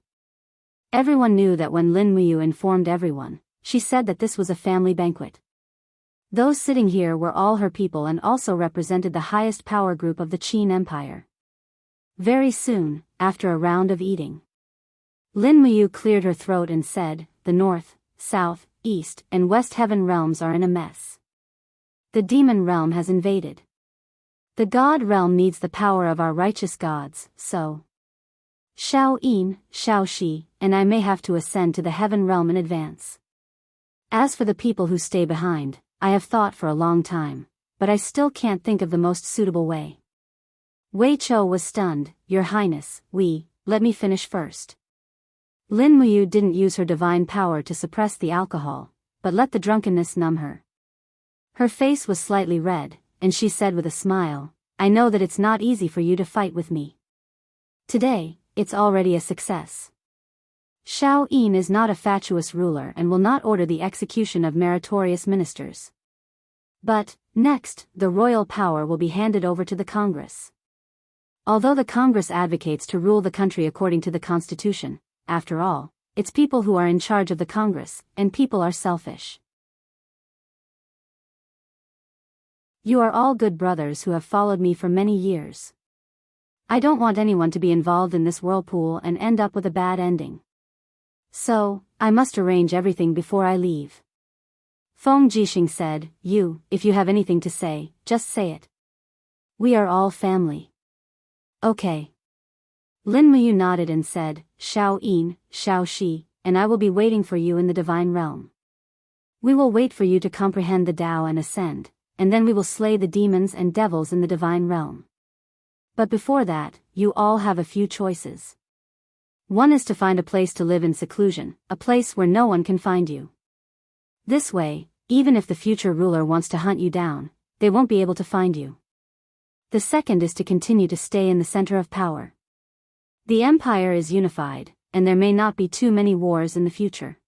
Everyone knew that when Lin Muyu informed everyone, she said that this was a family banquet. Those sitting here were all her people and also represented the highest power group of the Qin Empire. Very soon, after a round of eating, Lin Muyu cleared her throat and said, "The north, south, east, and west heaven realms are in a mess. The demon realm has invaded. The god realm needs the power of our righteous gods, so Shao Yin, Shao Shi, and I may have to ascend to the heaven realm in advance. As for the people who stay behind, I have thought for a long time, but I still can't think of the most suitable way." Wei Chou was stunned. "Your Highness, let me finish first." Lin Muyu didn't use her divine power to suppress the alcohol, but let the drunkenness numb her. Her face was slightly red, and she said with a smile, "I know that it's not easy for you to fight with me. Today, it's already a success. Shao Yin is not a fatuous ruler and will not order the execution of meritorious ministers. But, next, the royal power will be handed over to the Congress. Although the Congress advocates to rule the country according to the Constitution, after all, it's people who are in charge of the Congress, and people are selfish. You are all good brothers who have followed me for many years. I don't want anyone to be involved in this whirlpool and end up with a bad ending. So, I must arrange everything before I leave. Feng Jixing said, if you have anything to say, just say it. We are all family. Okay. Lin Muyu nodded and said, Shao Yin, Shao Shi, and I will be waiting for you in the divine realm. We will wait for you to comprehend the Tao and ascend, and then we will slay the demons and devils in the divine realm. But before that, you all have a few choices. One is to find a place to live in seclusion, a place where no one can find you. This way, even if the future ruler wants to hunt you down, they won't be able to find you. The second is to continue to stay in the center of power. The empire is unified, and there may not be too many wars in the future.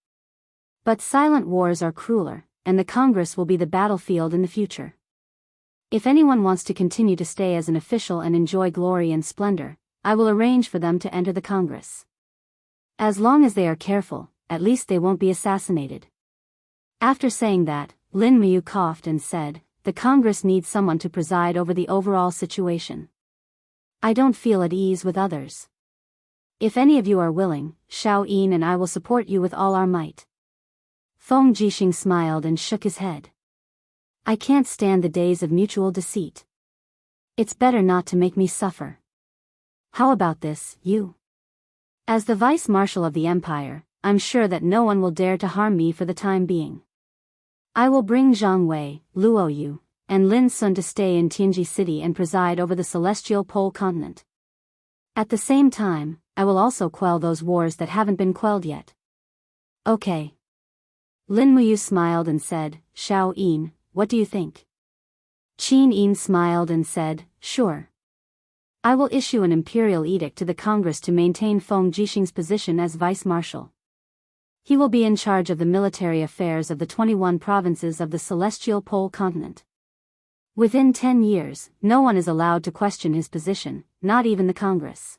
But silent wars are crueler, and the Congress will be the battlefield in the future. If anyone wants to continue to stay as an official and enjoy glory and splendor, I will arrange for them to enter the Congress. As long as they are careful, at least they won't be assassinated. After saying that, Lin Muyu coughed and said, the Congress needs someone to preside over the overall situation. I don't feel at ease with others. If any of you are willing, Shao Yin and I will support you with all our might. Feng Jixing smiled and shook his head. I can't stand the days of mutual deceit. It's better not to make me suffer. How about this, you? As the vice marshal of the empire, I'm sure that no one will dare to harm me for the time being. I will bring Zhang Wei, Luo Yu, and Lin Sun to stay in Tianji City and preside over the celestial pole continent. At the same time, I will also quell those wars that haven't been quelled yet. Okay. Lin Muyu smiled and said, Shao Yin, what do you think? Qin Yin smiled and said, sure. I will issue an imperial edict to the Congress to maintain Feng Jixing's position as vice-marshal. He will be in charge of the military affairs of the 21 provinces of the celestial pole continent. Within 10 years, no one is allowed to question his position, not even the Congress.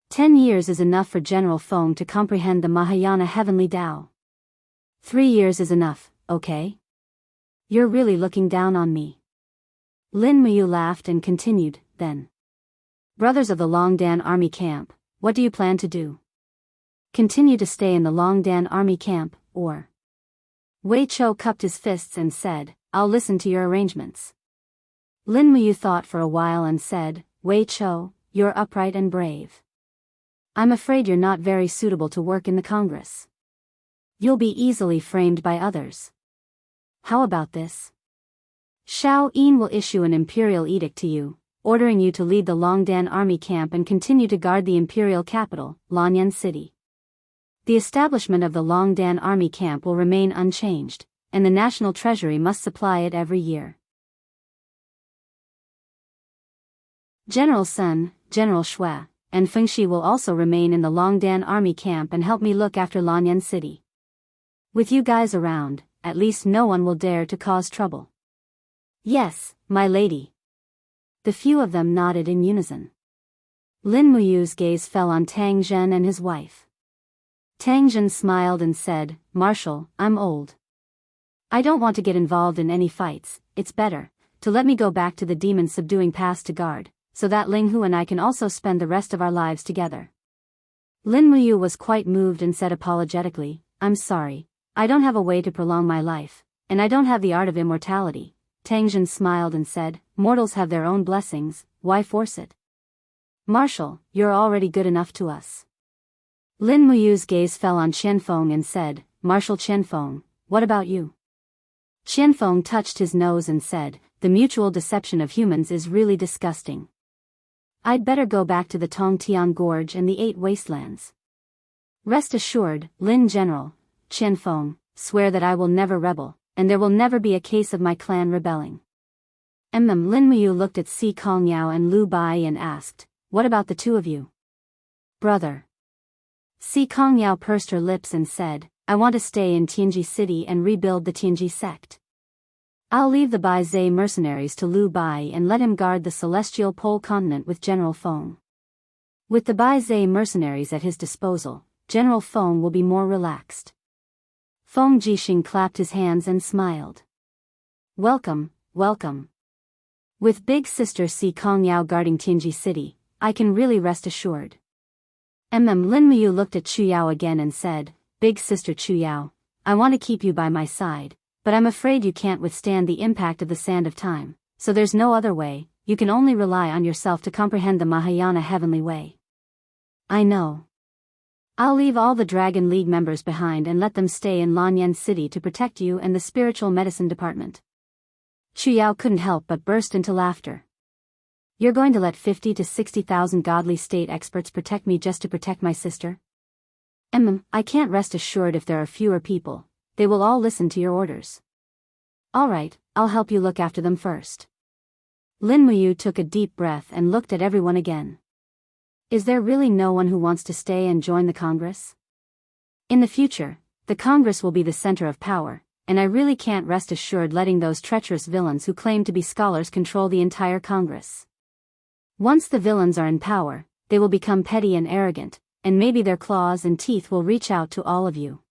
10 years is enough for General Feng to comprehend the Mahayana heavenly Tao. 3 years is enough, okay? You're really looking down on me. Lin Muyu laughed and continued, then. Brothers of the Longdan army camp, what do you plan to do? Continue to stay in the Longdan army camp, or? Wei Chou cupped his fists and said, I'll listen to your arrangements. Lin Muyu thought for a while and said, Wei Chou, you're upright and brave. I'm afraid you're not very suitable to work in the Congress. You'll be easily framed by others. How about this? Shao Yin will issue an imperial edict to you, ordering you to lead the Longdan army camp and continue to guard the imperial capital, Lanyan City. The establishment of the Longdan army camp will remain unchanged, and the national treasury must supply it every year. General Sun, General Shui, and Feng Shi will also remain in the Longdan army camp and help me look after Lanyan City. With you guys around, at least no one will dare to cause trouble. Yes, my lady. The few of them nodded in unison. Lin Muyu's gaze fell on Tang Zhen and his wife. Tang Zhen smiled and said, Marshal, I'm old. I don't want to get involved in any fights. It's better to let me go back to the demon-subduing pass to guard, so that Ling Hu and I can also spend the rest of our lives together. Lin Muyu was quite moved and said apologetically, I'm sorry, I don't have a way to prolong my life, and I don't have the art of immortality. Tang Zhen smiled and said, mortals have their own blessings, why force it? Marshal, you're already good enough to us. Lin Muyu's gaze fell on Qianfeng and said, Marshal Qianfeng, what about you? Qianfeng touched his nose and said, the mutual deception of humans is really disgusting. I'd better go back to the Tongtian Gorge and the 8 Wastelands. Rest assured, Lin General, Qianfeng, swear that I will never rebel, and there will never be a case of my clan rebelling. Lin Muyu looked at Si Kongyao and Lu Bai and asked, what about the two of you? Brother. Si Kongyao pursed her lips and said, I want to stay in Tianji City and rebuild the Tianji sect. I'll leave the Bai Zhe mercenaries to Lu Bai and let him guard the celestial pole continent with General Feng. With the Bai Zhe mercenaries at his disposal, General Feng will be more relaxed. Feng Jixing clapped his hands and smiled. Welcome, welcome. With big sister Si Kongyao guarding Tianji City, I can really rest assured. Lin Muyu looked at Chu Yao again and said, Big sister Chu Yao, I want to keep you by my side, but I'm afraid you can't withstand the impact of the sand of time, so there's no other way, you can only rely on yourself to comprehend the Mahayana heavenly way. I know. I'll leave all the Dragon League members behind and let them stay in Lanyan City to protect you and the spiritual medicine department. Chu Yao couldn't help but burst into laughter. You're going to let 50 to 60,000 godly state experts protect me just to protect my sister? I can't rest assured if there are fewer people, they will all listen to your orders. Alright, I'll help you look after them first. Lin Muyu took a deep breath and looked at everyone again. Is there really no one who wants to stay and join the Congress? In the future, the Congress will be the center of power, and I really can't rest assured letting those treacherous villains who claim to be scholars control the entire Congress. Once the villains are in power, they will become petty and arrogant, and maybe their claws and teeth will reach out to all of you.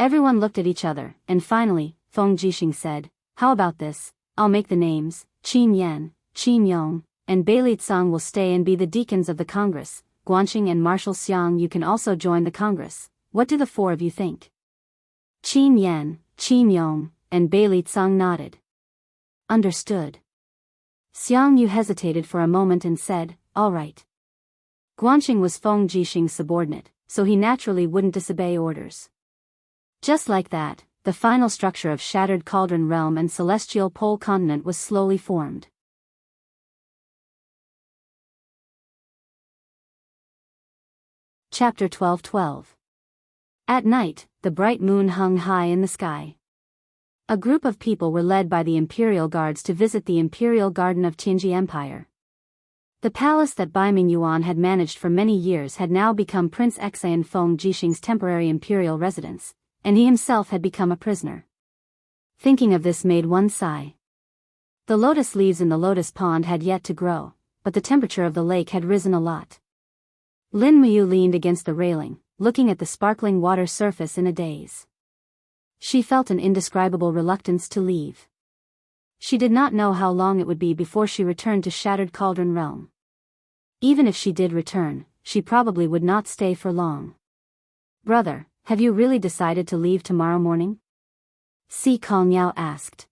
Everyone looked at each other, and finally, Feng Jixing said, How about this? I'll make the names, Qin Yan, Qin Yong, and Beili Tsang will stay and be the deacons of the Congress. Guanxing and Marshal Xiang, you can also join the Congress. What do the four of you think? Qin Yan, Qin Yong, and Beili Tsang nodded. Understood. Xiang Yu hesitated for a moment and said, All right. Guanxing was Feng Jixing's subordinate, so he naturally wouldn't disobey orders. Just like that, the final structure of Shattered Cauldron Realm and Celestial Pole Continent was slowly formed. Chapter 12:12. At night, the bright moon hung high in the sky. A group of people were led by the Imperial Guards to visit the Imperial Garden of Tianji Empire. The palace that Bai Mingyuan had managed for many years had now become Prince Exayan Feng Jixing's temporary imperial residence, and he himself had become a prisoner. Thinking of this made one sigh. The lotus leaves in the lotus pond had yet to grow, but the temperature of the lake had risen a lot. Lin Muyu leaned against the railing, looking at the sparkling water surface in a daze. She felt an indescribable reluctance to leave. She did not know how long it would be before she returned to Shattered Cauldron Realm. Even if she did return, she probably would not stay for long. Brother, have you really decided to leave tomorrow morning? Si Kongyao asked.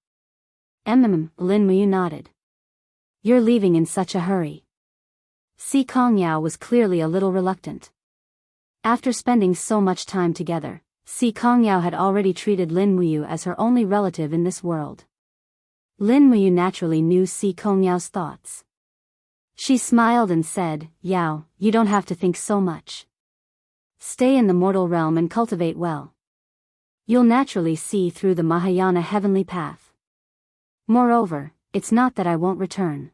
Lin Muyu nodded. You're leaving in such a hurry. Si Kongyao was clearly a little reluctant. After spending so much time together, Si Kongyao had already treated Lin Muyu as her only relative in this world. Lin Muyu naturally knew Si Kongyao's thoughts. She smiled and said, Yao, you don't have to think so much. Stay in the mortal realm and cultivate well. You'll naturally see through the Mahayana heavenly path. Moreover, it's not that I won't return.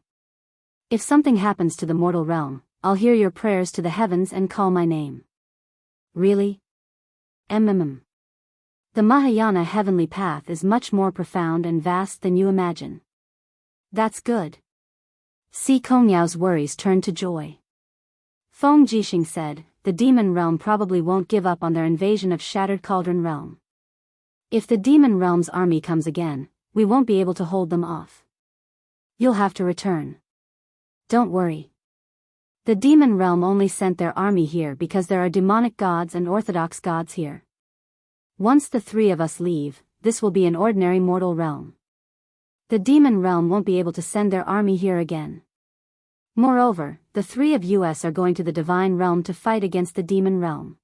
If something happens to the mortal realm, I'll hear your prayers to the heavens and call my name. Really? The Mahayana heavenly path is much more profound and vast than you imagine. That's good. Si Kongyao's worries turned to joy. Feng Jixing said, the demon realm probably won't give up on their invasion of Shattered Cauldron Realm. If the demon realm's army comes again, we won't be able to hold them off. You'll have to return. Don't worry. The demon realm only sent their army here because there are demonic gods and orthodox gods here. Once the three of us leave, this will be an ordinary mortal realm. The demon realm won't be able to send their army here again. Moreover, the three of us are going to the divine realm to fight against the demon realm.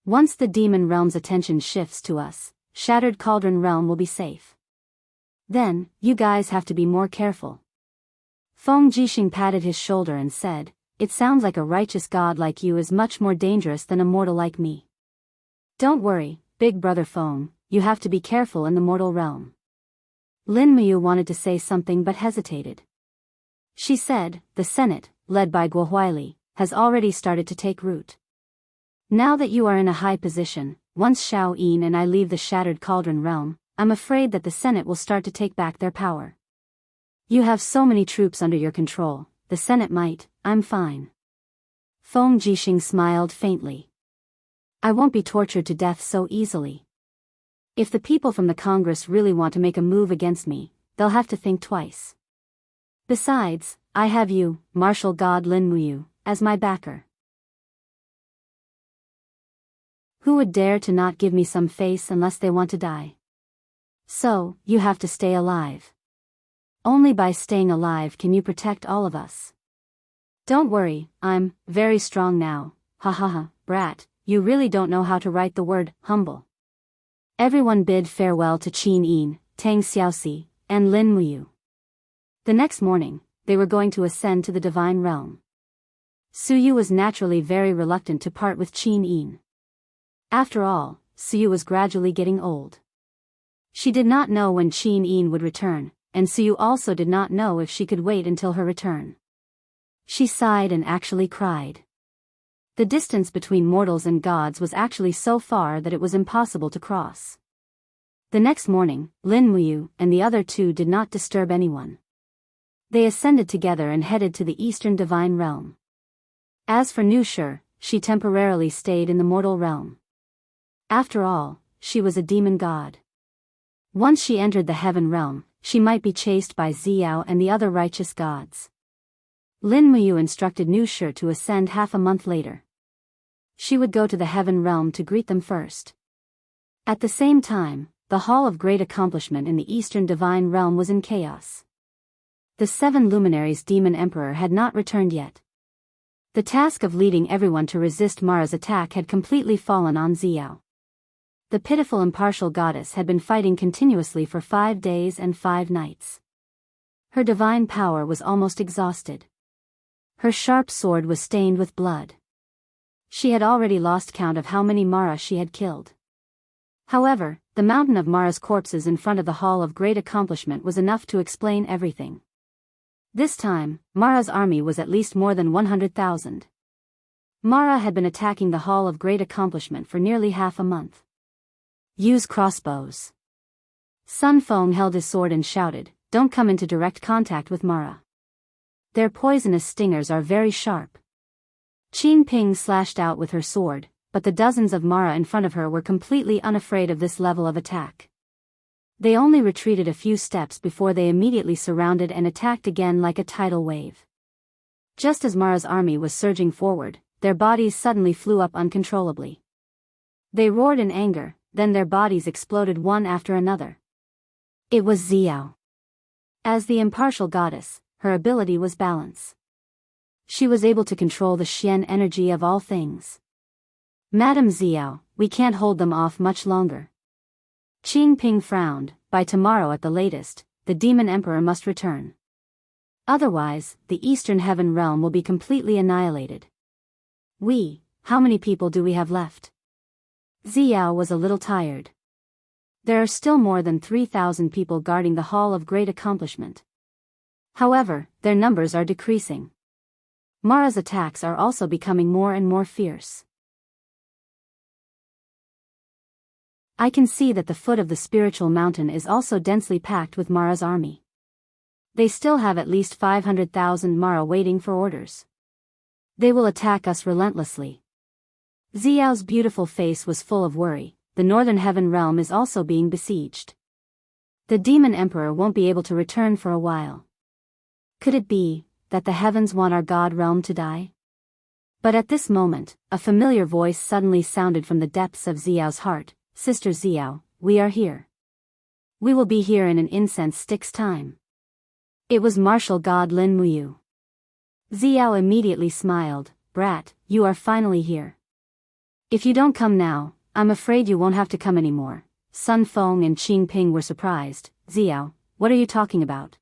Once the demon realm's attention shifts to us, Shattered Cauldron Realm will be safe. Then, you guys have to be more careful. Feng Jixing patted his shoulder and said, It sounds like a righteous god like you is much more dangerous than a mortal like me. Don't worry, big brother Feng, you have to be careful in the mortal realm. Lin Muyu wanted to say something but hesitated. She said, the Senate, led by Guo Huili, has already started to take root. Now that you are in a high position, once Xiao Yin and I leave the Shattered Cauldron realm, I'm afraid that the Senate will start to take back their power. You have so many troops under your control, the Senate might, I'm fine. Feng Jixing smiled faintly. I won't be tortured to death so easily. If the people from the Congress really want to make a move against me, they'll have to think twice. Besides, I have you, martial god Lin Muyu, as my backer. Who would dare to not give me some face unless they want to die? So, you have to stay alive. Only by staying alive can you protect all of us. Don't worry, I'm very strong now, ha ha ha, brat, you really don't know how to write the word humble. Everyone bid farewell to Qin Yin, Tang Xiaoxi, and Lin Muyu. The next morning, they were going to ascend to the divine realm. Suyu was naturally very reluctant to part with Qin Yin. After all, Suyu was gradually getting old. She did not know when Qin Yin would return, and Suyu also did not know if she could wait until her return. She sighed and actually cried. The distance between mortals and gods was actually so far that it was impossible to cross. The next morning, Lin Muyu and the other two did not disturb anyone. They ascended together and headed to the eastern divine realm. As for Nu Shi, she temporarily stayed in the mortal realm. After all, she was a demon god. Once she entered the heaven realm, she might be chased by Xiao and the other righteous gods. Lin Muyu instructed Nu Shi to ascend half a month later. She would go to the heaven realm to greet them first. At the same time, the Hall of Great Accomplishment in the Eastern Divine Realm was in chaos. The 7 luminaries Demon Emperor had not returned yet. The task of leading everyone to resist Mara's attack had completely fallen on Xiao. The pitiful impartial goddess had been fighting continuously for 5 days and 5 nights. Her divine power was almost exhausted. Her sharp sword was stained with blood. She had already lost count of how many Mara she had killed. However, the mountain of Mara's corpses in front of the Hall of Great Accomplishment was enough to explain everything. This time, Mara's army was at least more than 100,000. Mara had been attacking the Hall of Great Accomplishment for nearly half a month. Use crossbows. Sun Feng held his sword and shouted, "Don't come into direct contact with Mara. Their poisonous stingers are very sharp." Qin Ping slashed out with her sword, but the dozens of Mara in front of her were completely unafraid of this level of attack. They only retreated a few steps before they immediately surrounded and attacked again like a tidal wave. Just as Mara's army was surging forward, their bodies suddenly flew up uncontrollably. They roared in anger, then their bodies exploded one after another. It was Xiao. As the impartial goddess, her ability was balance. She was able to control the Xian energy of all things. Madam Xiao, we can't hold them off much longer. Qin Ping frowned, by tomorrow at the latest, the Demon Emperor must return. Otherwise, the Eastern Heaven Realm will be completely annihilated. How many people do we have left? Xiao was a little tired. There are still more than 3,000 people guarding the Hall of Great Accomplishment. However, their numbers are decreasing. Mara's attacks are also becoming more and more fierce. I can see that the foot of the spiritual mountain is also densely packed with Mara's army. They still have at least 500,000 Mara waiting for orders. They will attack us relentlessly. Xiao's beautiful face was full of worry. The Northern Heaven Realm is also being besieged. The Demon Emperor won't be able to return for a while. Could it be that the heavens want our god realm to die? But at this moment, a familiar voice suddenly sounded from the depths of Xiao's heart. "Sister Xiao, we are here. We will be here in an incense stick's time." It was martial god Lin Muyu. Xiao immediately smiled. "Brat, you are finally here. If you don't come now, I'm afraid you won't have to come anymore." Sun Feng and Qin Ping were surprised. "Xiao, what are you talking about?"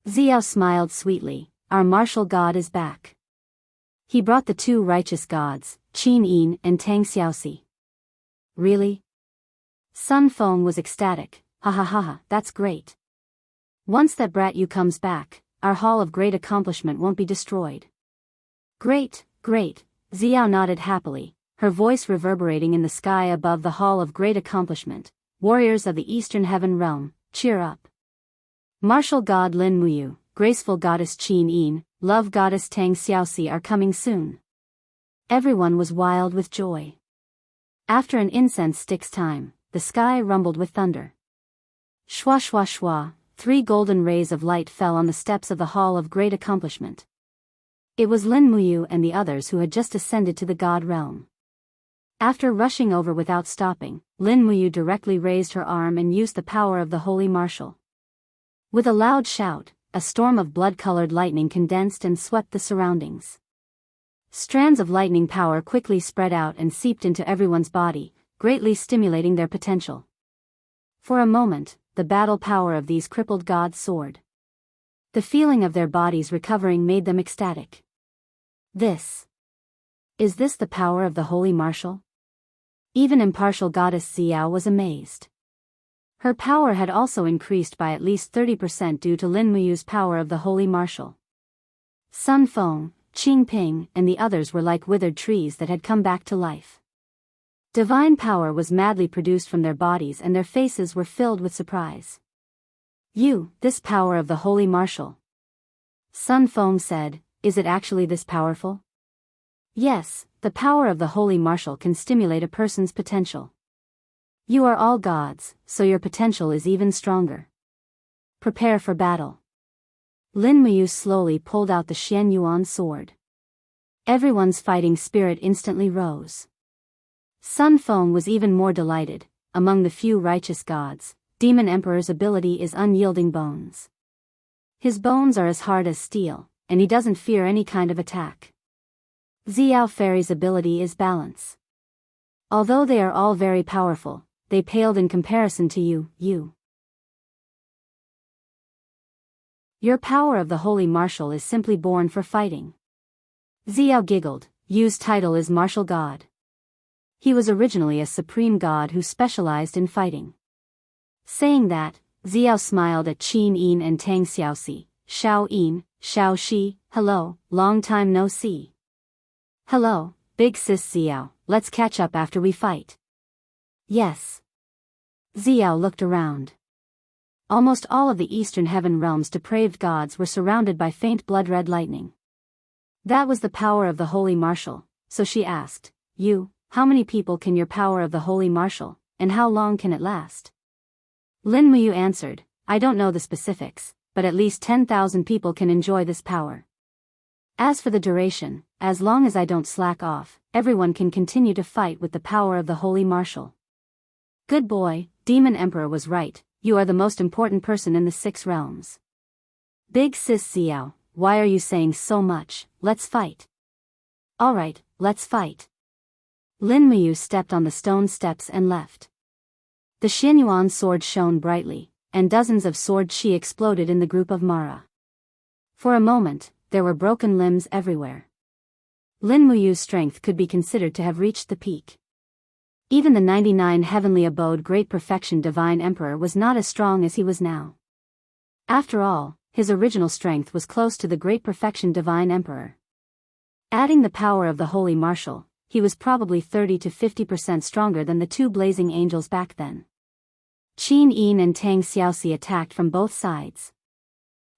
Xiao smiled sweetly. "Our martial god is back. He brought the 2 righteous gods, Qin Yin and Tang Xiaoxi." "Really?" Sun Feng was ecstatic. "Ha ha ha ha, that's great. Once that brat Yu comes back, our Hall of Great Accomplishment won't be destroyed." "Great, great," Xiao nodded happily. her voice reverberating in the sky above the Hall of Great Accomplishment. Warriors of the Eastern Heaven Realm, cheer up. Martial God Lin Muyu, graceful goddess Qin Yin, love goddess Tang Xiaoxi are coming soon. Everyone was wild with joy. After an incense stick's time, the sky rumbled with thunder. Shwa shwa shwa, 3 golden rays of light fell on the steps of the Hall of Great Accomplishment. It was Lin Muyu and the others who had just ascended to the god realm. After rushing over without stopping, Lin Muyu directly raised her arm and used the power of the holy martial. With a loud shout, a storm of blood-colored lightning condensed and swept the surroundings. Strands of lightning power quickly spread out and seeped into everyone's body, greatly stimulating their potential. For a moment, the battle power of these crippled gods soared. The feeling of their bodies recovering made them ecstatic. Is this the power of the holy martial? Even impartial goddess Xiao was amazed. Her power had also increased by at least 30% due to Lin Muyu's power of the holy martial. Sun Feng, Qing Ping, and the others were like withered trees that had come back to life. Divine power was madly produced from their bodies and their faces were filled with surprise. This power of the holy martial. Sun Feng said, is it actually this powerful? Yes, the power of the holy martial can stimulate a person's potential. You are all gods, so your potential is even stronger. Prepare for battle. Lin Muyu slowly pulled out the Xian Yuan sword. Everyone's fighting spirit instantly rose. Sun Feng was even more delighted. Among the few righteous gods, Demon Emperor's ability is unyielding bones. His bones are as hard as steel, and he doesn't fear any kind of attack. Xiao Fairy's ability is balance. Although they are all very powerful, they paled in comparison to you. Your power of the holy martial is simply born for fighting. Xiao giggled. Yu's title is martial god. He was originally a supreme god who specialized in fighting. Saying that, Xiao smiled at Qin Yin and Tang Xiaoxi. Shao Yin, Shao Shi, hello, long time no see. Hello, big sis Xiao, let's catch up after we fight. Yes. Xiao looked around. Almost all of the Eastern Heaven Realm's depraved gods were surrounded by faint blood-red lightning. That was the power of the holy martial, so she asked, how many people can your power of the holy martial, and how long can it last? Lin Muyu answered, I don't know the specifics, but at least 10,000 people can enjoy this power. As for the duration, as long as I don't slack off, everyone can continue to fight with the power of the holy martial. Good boy, Demon Emperor was right, you are the most important person in the 6 realms. Big sis Xiao, why are you saying so much? Let's fight. Alright, let's fight. Lin Muyu stepped on the stone steps and left. The Xianyuan sword shone brightly, and dozens of sword chi exploded in the group of Mara. For a moment, there were broken limbs everywhere. Lin Muyu's strength could be considered to have reached the peak. Even the 99 heavenly abode Great Perfection Divine Emperor was not as strong as he was now. After all, his original strength was close to the Great Perfection Divine Emperor. Adding the power of the holy martial, he was probably 30 to 50% stronger than the 2 blazing angels back then. Qin Yin and Tang Xiaoxi attacked from both sides.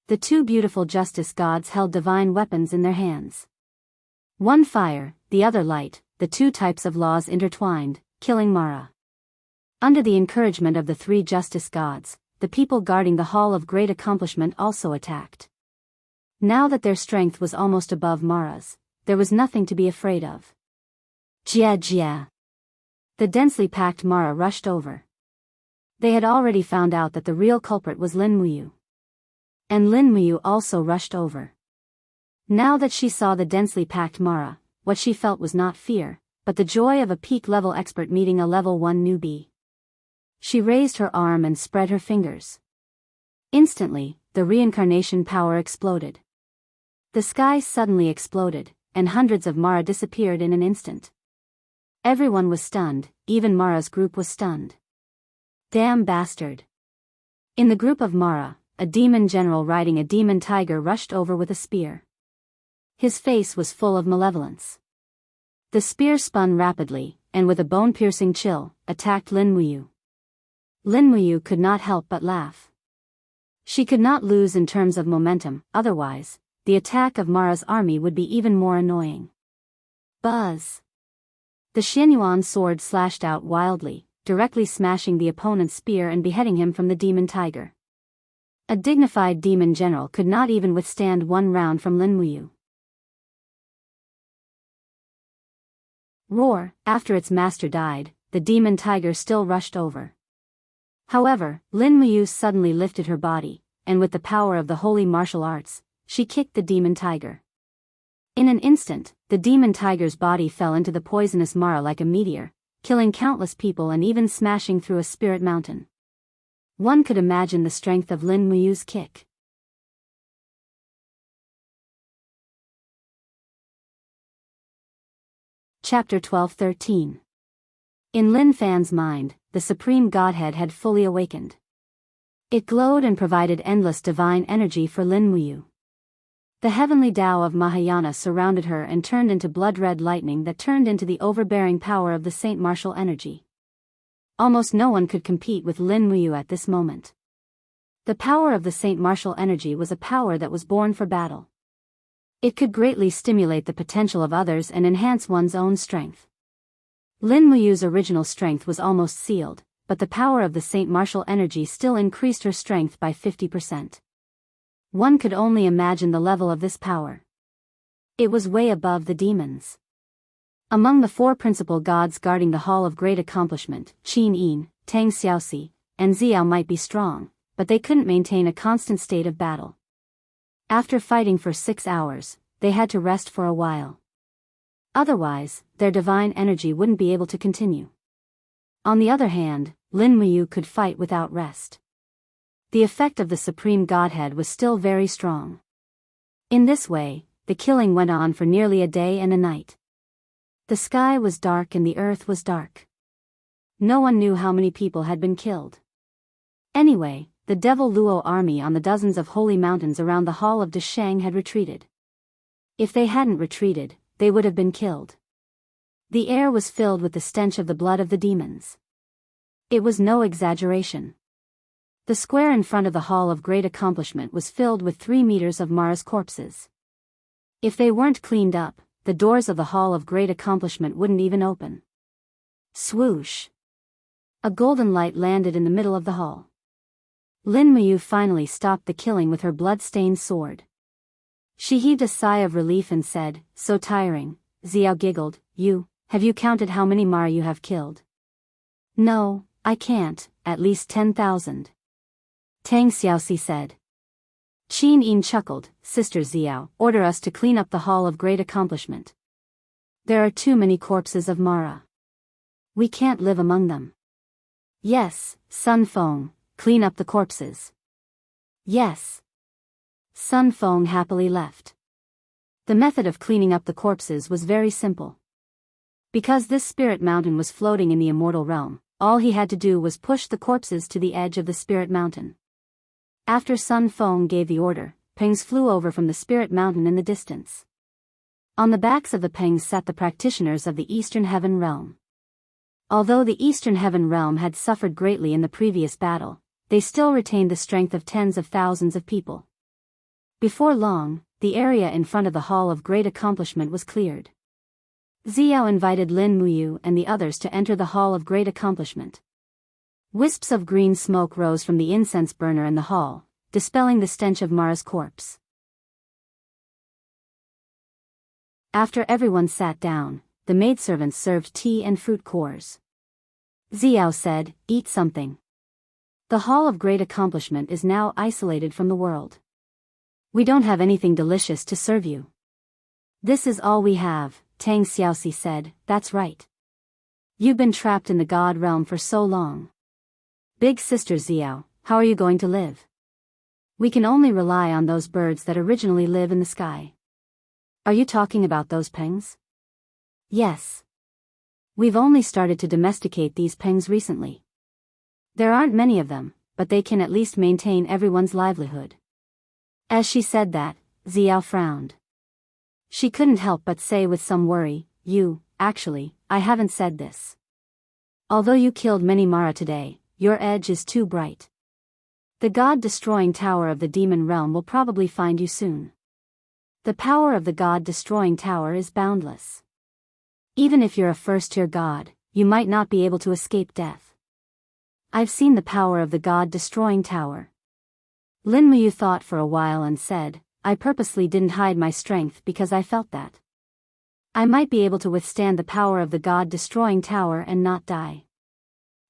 The 2 beautiful justice gods held divine weapons in their hands. One fire, the other light, the 2 types of laws intertwined, killing Mara. Under the encouragement of the 3 justice gods, the people guarding the Hall of Great Accomplishment also attacked. Now that their strength was almost above Mara's, there was nothing to be afraid of. Jia. The densely packed Mara rushed over. They had already found out that the real culprit was Lin Muyu. And Lin Muyu also rushed over. Now that she saw the densely packed Mara, what she felt was not fear, but the joy of a peak-level expert meeting a level 1 newbie. She raised her arm and spread her fingers. Instantly, the reincarnation power exploded. The sky suddenly exploded, and hundreds of Mara disappeared in an instant. Everyone was stunned, even Mara's group was stunned. Damn bastard. In the group of Mara, a demon general riding a demon tiger rushed over with a spear. His face was full of malevolence. The spear spun rapidly, and with a bone-piercing chill, attacked Lin Muyu. Lin Muyu could not help but laugh. She could not lose in terms of momentum, otherwise, the attack of Mara's army would be even more annoying. Buzz! The Xianyuan sword slashed out wildly, directly smashing the opponent's spear and beheading him from the demon tiger. A dignified demon general could not even withstand one round from Lin Muyu. Roar! After its master died, the demon tiger still rushed over. However, Lin Muyu suddenly lifted her body, and with the power of the holy martial arts, she kicked the demon tiger. In an instant, the demon tiger's body fell into the poisonous Mara like a meteor, killing countless people and even smashing through a spirit mountain. One could imagine the strength of Lin Muyu's kick. Chapter 12-13. In Lin Fan's mind, the Supreme Godhead had fully awakened. It glowed and provided endless divine energy for Lin Muyu. The heavenly Tao of Mahayana surrounded her and turned into blood-red lightning that turned into the overbearing power of the Saint Martial energy. Almost no one could compete with Lin Muyu at this moment. The power of the Saint Martial energy was a power that was born for battle. It could greatly stimulate the potential of others and enhance one's own strength. Lin Muyu's original strength was almost sealed, but the power of the Saint Martial energy still increased her strength by 50%. One could only imagine the level of this power. It was way above the demons. Among the four principal gods guarding the Hall of Great Accomplishment, Qin Yin, Tang Xiaoxi, and Xiao might be strong, but they couldn't maintain a constant state of battle. After fighting for 6 hours, they had to rest for a while. Otherwise, their divine energy wouldn't be able to continue. On the other hand, Lin Muyu could fight without rest. The effect of the Supreme Godhead was still very strong. In this way, the killing went on for nearly a day and a night. The sky was dark and the earth was dark. No one knew how many people had been killed. Anyway, the Devil Luo army on the dozens of holy mountains around the Hall of Deshang had retreated. If they hadn't retreated, they would have been killed. The air was filled with the stench of the blood of the demons. It was no exaggeration. The square in front of the Hall of Great Accomplishment was filled with 3 meters of Mara's corpses. If they weren't cleaned up, the doors of the Hall of Great Accomplishment wouldn't even open. Swoosh! A golden light landed in the middle of the hall. Lin Muyu finally stopped the killing with her blood-stained sword. She heaved a sigh of relief and said, "So tiring." Xiao giggled, Have you counted how many Mara you have killed?" "No, I can't, at least 10,000. Tang Xiaoxi said. Qin Yin chuckled, "Sister Xiao, order us to clean up the Hall of Great Accomplishment. There are too many corpses of Mara. We can't live among them." "Yes, Sun Feng, clean up the corpses." "Yes." Sun Feng happily left. The method of cleaning up the corpses was very simple. Because this spirit mountain was floating in the immortal realm, all he had to do was push the corpses to the edge of the spirit mountain. After Sun Feng gave the order, pengs flew over from the spirit mountain in the distance. On the backs of the pengs sat the practitioners of the Eastern Heaven Realm. Although the Eastern Heaven Realm had suffered greatly in the previous battle, they still retained the strength of tens of thousands of people. Before long, the area in front of the Hall of Great Accomplishment was cleared. Xiao invited Lin Muyu and the others to enter the Hall of Great Accomplishment. Wisps of green smoke rose from the incense burner in the hall, dispelling the stench of Mara's corpse. After everyone sat down, the maidservants served tea and fruit cores. Xiao said, "Eat something. The Hall of Great Accomplishment is now isolated from the world. We don't have anything delicious to serve you." "This is all we have," Tang Xiaoxi said. "That's right. You've been trapped in the God realm for so long. Big Sister Xiao, how are you going to live? We can only rely on those birds that originally live in the sky." "Are you talking about those pengs?" "Yes. We've only started to domesticate these pengs recently. There aren't many of them, but they can at least maintain everyone's livelihood." As she said that, Xiao frowned. She couldn't help but say with some worry, actually, I haven't said this. Although you killed many Mara today, your edge is too bright. The God-destroying tower of the demon realm will probably find you soon. The power of the God-destroying tower is boundless. Even if you're a first-tier god, you might not be able to escape death. I've seen the power of the God-destroying tower. Lin Muyu thought for a while and said, I purposely didn't hide my strength because I felt that I might be able to withstand the power of the God-destroying tower and not die.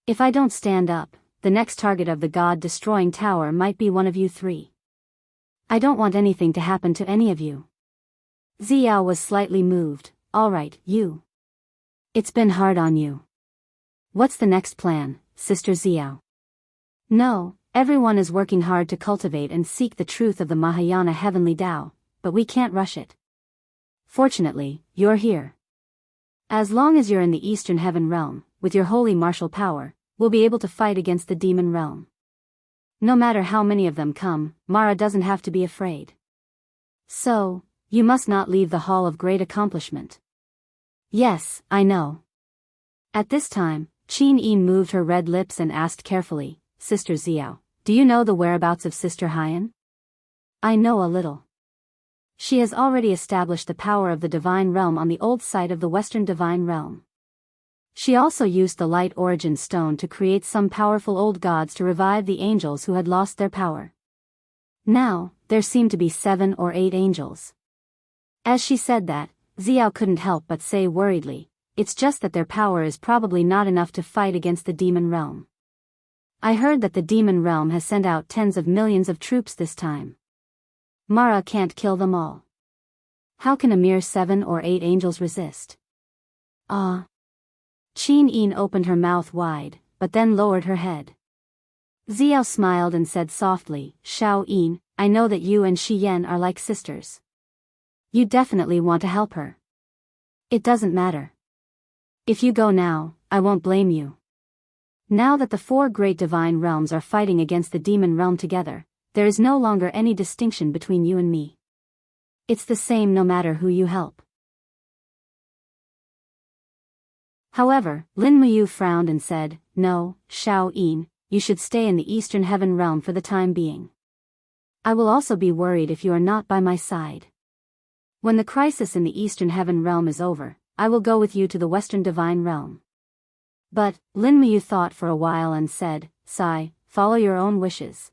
If I don't stand up, the next target of the God-destroying tower might be one of you three. I don't want anything to happen to any of you. Xiao was slightly moved. All right, you. It's been hard on you. What's the next plan, Sister Xiao? No, everyone is working hard to cultivate and seek the truth of the Mahayana Heavenly Tao, but we can't rush it. Fortunately, you're here. As long as you're in the Eastern Heaven Realm, with your holy martial power, we'll be able to fight against the demon realm. No matter how many of them come, Mara doesn't have to be afraid. So, you must not leave the Hall of Great Accomplishment. Yes, I know. At this time, Qin Yin moved her red lips and asked carefully, Sister Xiao, do you know the whereabouts of Sister Haiyan? I know a little. She has already established the power of the Divine Realm on the old site of the Western Divine Realm. She also used the Light Origin Stone to create some powerful old gods to revive the angels who had lost their power. Now, there seemed to be 7 or 8 angels. As she said that, Xiao couldn't help but say worriedly, it's just that their power is probably not enough to fight against the demon realm. I heard that the demon realm has sent out tens of millions of troops this time. Mara can't kill them all. How can a mere 7 or 8 angels resist? Ah. Qin Yin opened her mouth wide, but then lowered her head. Xiao smiled and said softly, Xiao Yin, I know that you and Shi Yan are like sisters. You definitely want to help her. It doesn't matter. If you go now, I won't blame you. Now that the 4 great divine realms are fighting against the demon realm together, there is no longer any distinction between you and me. It's the same no matter who you help. However, Lin Muyu frowned and said, No, Xiao Yin, you should stay in the Eastern Heaven Realm for the time being. I will also be worried if you are not by my side. When the crisis in the Eastern Heaven Realm is over, I will go with you to the Western Divine Realm. But, Lin Muyu thought for a while and said, Sai, follow your own wishes.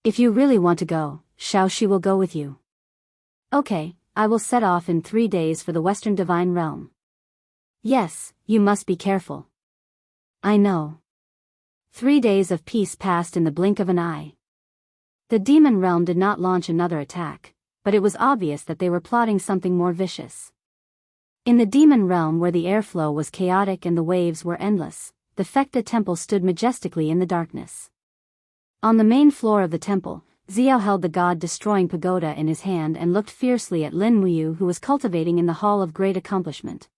If you really want to go, Xiao Shi will go with you. Okay, I will set off in 3 days for the Western Divine Realm. Yes, you must be careful. I know. 3 days of peace passed in the blink of an eye. The demon realm did not launch another attack, but it was obvious that they were plotting something more vicious. In the demon realm where the airflow was chaotic and the waves were endless, the Fekta temple stood majestically in the darkness. On the main floor of the temple, Xiao held the god-destroying pagoda in his hand and looked fiercely at Lin Muyu who was cultivating in the Hall of Great Accomplishment.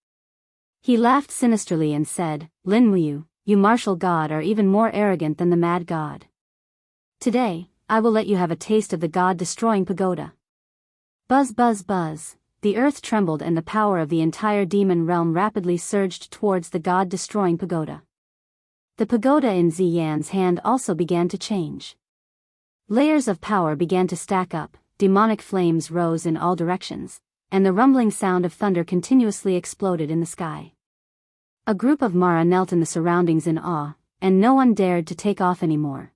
He laughed sinisterly and said, Lin Muyu, you martial god are even more arrogant than the mad god. Today, I will let you have a taste of the god-destroying pagoda. Buzz buzz buzz, the earth trembled and the power of the entire demon realm rapidly surged towards the god-destroying pagoda. The pagoda in Ziyan's hand also began to change. Layers of power began to stack up, demonic flames rose in all directions, and the rumbling sound of thunder continuously exploded in the sky. A group of Mara knelt in the surroundings in awe, and no one dared to take off anymore.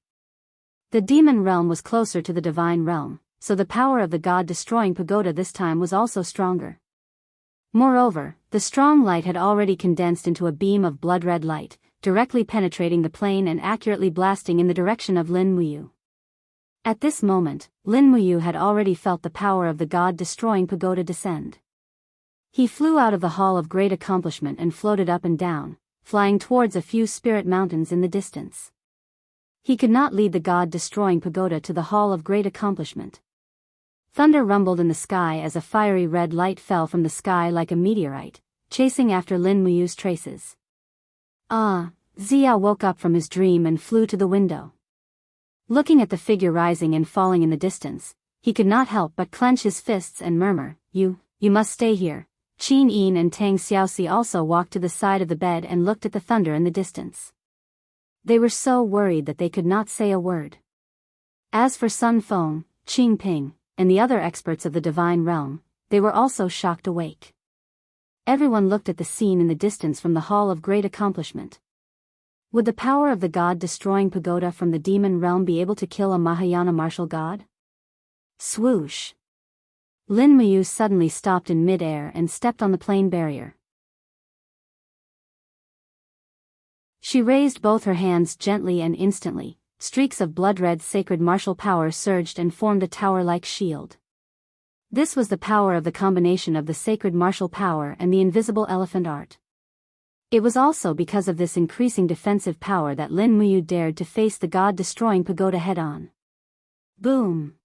The demon realm was closer to the divine realm, so the power of the god-destroying pagoda this time was also stronger. Moreover, the strong light had already condensed into a beam of blood-red light, directly penetrating the plane and accurately blasting in the direction of Lin Muyu. At this moment, Lin Muyu had already felt the power of the god-destroying pagoda descend. He flew out of the Hall of Great Accomplishment and floated up and down, flying towards a few spirit mountains in the distance. He could not lead the god-destroying pagoda to the Hall of Great Accomplishment. Thunder rumbled in the sky as a fiery red light fell from the sky like a meteorite, chasing after Lin Muyu's traces. Ah, Xiao woke up from his dream and flew to the window. Looking at the figure rising and falling in the distance, he could not help but clench his fists and murmur, You must stay here, Qin Yin and Tang Xiaoxi also walked to the side of the bed and looked at the thunder in the distance. They were so worried that they could not say a word. As for Sun Feng, Qing Ping, and the other experts of the divine realm, they were also shocked awake. Everyone looked at the scene in the distance from the Hall of Great Accomplishment. Would the power of the god-destroying pagoda from the demon realm be able to kill a Mahayana martial god? Swoosh! Lin Muyu suddenly stopped in mid-air and stepped on the plane barrier. She raised both her hands gently and instantly, streaks of blood-red sacred martial power surged and formed a tower-like shield. This was the power of the combination of the sacred martial power and the invisible elephant art. It was also because of this increasing defensive power that Lin Muyu dared to face the god-destroying pagoda head-on. Boom!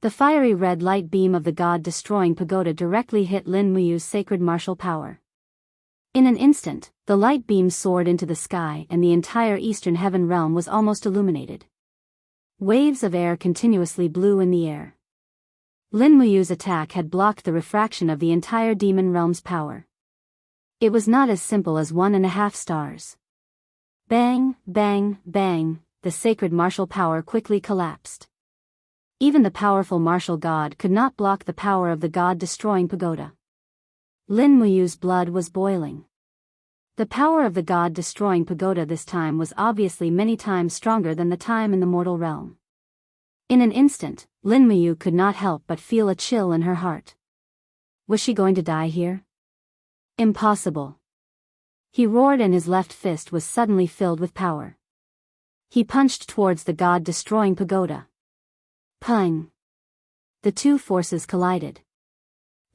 The fiery red light beam of the god-destroying pagoda directly hit Lin Muyu's sacred martial power. In an instant, the light beam soared into the sky and the entire eastern heaven realm was almost illuminated. Waves of air continuously blew in the air. Lin Muyu's attack had blocked the refraction of the entire demon realm's power. It was not as simple as 1.5 stars. Bang, bang, bang, the sacred martial power quickly collapsed. Even the powerful martial god could not block the power of the god-destroying pagoda. Lin Muyu's blood was boiling. The power of the god-destroying pagoda this time was obviously many times stronger than the time in the mortal realm. In an instant, Lin Muyu could not help but feel a chill in her heart. Was she going to die here? Impossible. He roared and his left fist was suddenly filled with power. He punched towards the god-destroying pagoda. Pang! The two forces collided.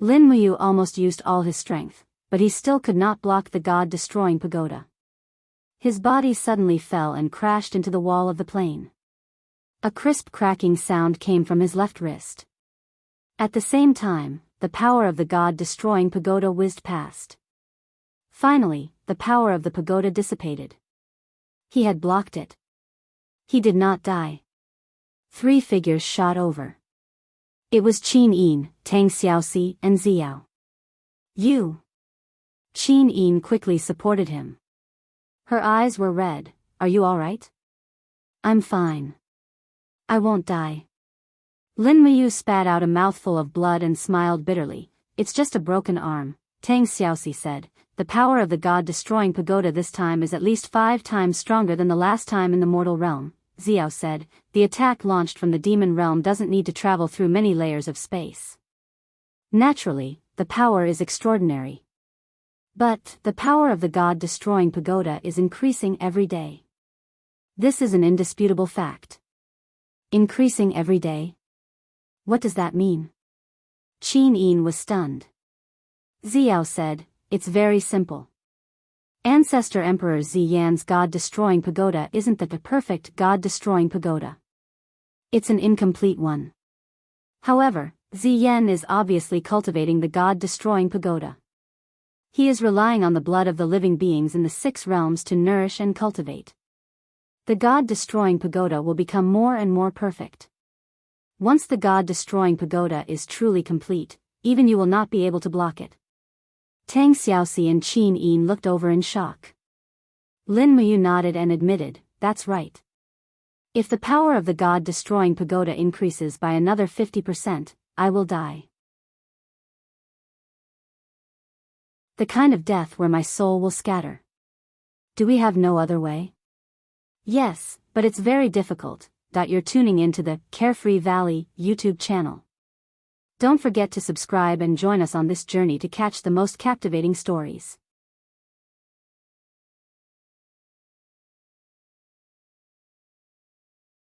Lin Muyu almost used all his strength, but he still could not block the god-destroying pagoda. His body suddenly fell and crashed into the wall of the plane. A crisp cracking sound came from his left wrist. At the same time, the power of the god-destroying pagoda whizzed past. Finally, the power of the pagoda dissipated. He had blocked it. He did not die. 3 figures shot over. It was Qin Yin, Tang Xiaoxi, and Xiao. You! Qin Yin quickly supported him. Her eyes were red. Are you all right? I'm fine. I won't die. Lin Muyu spat out a mouthful of blood and smiled bitterly. It's just a broken arm, Tang Xiaoxi said. The power of the god-destroying pagoda this time is at least 5 times stronger than the last time in the mortal realm, Xiao said. The attack launched from the demon realm doesn't need to travel through many layers of space. Naturally, the power is extraordinary. But, the power of the god-destroying pagoda is increasing every day. This is an indisputable fact. Increasing every day? What does that mean? Qin Yin was stunned. Xiao said, it's very simple. Ancestor Emperor Ziyan's god-destroying pagoda isn't the perfect god-destroying pagoda. It's an incomplete one. However, Ziyan is obviously cultivating the god-destroying pagoda. He is relying on the blood of the living beings in the 6 realms to nourish and cultivate. The god-destroying pagoda will become more and more perfect. Once the god-destroying pagoda is truly complete, even you will not be able to block it. Tang Xiaoxi and Qin Yin looked over in shock. Lin Muyu nodded and admitted, that's right. If the power of the god-destroying pagoda increases by another 50%, I will die. The kind of death where my soul will scatter. Do we have no other way? Yes, but it's very difficult. You're tuning into the Carefree Valley YouTube channel. Don't forget to subscribe and join us on this journey to catch the most captivating stories.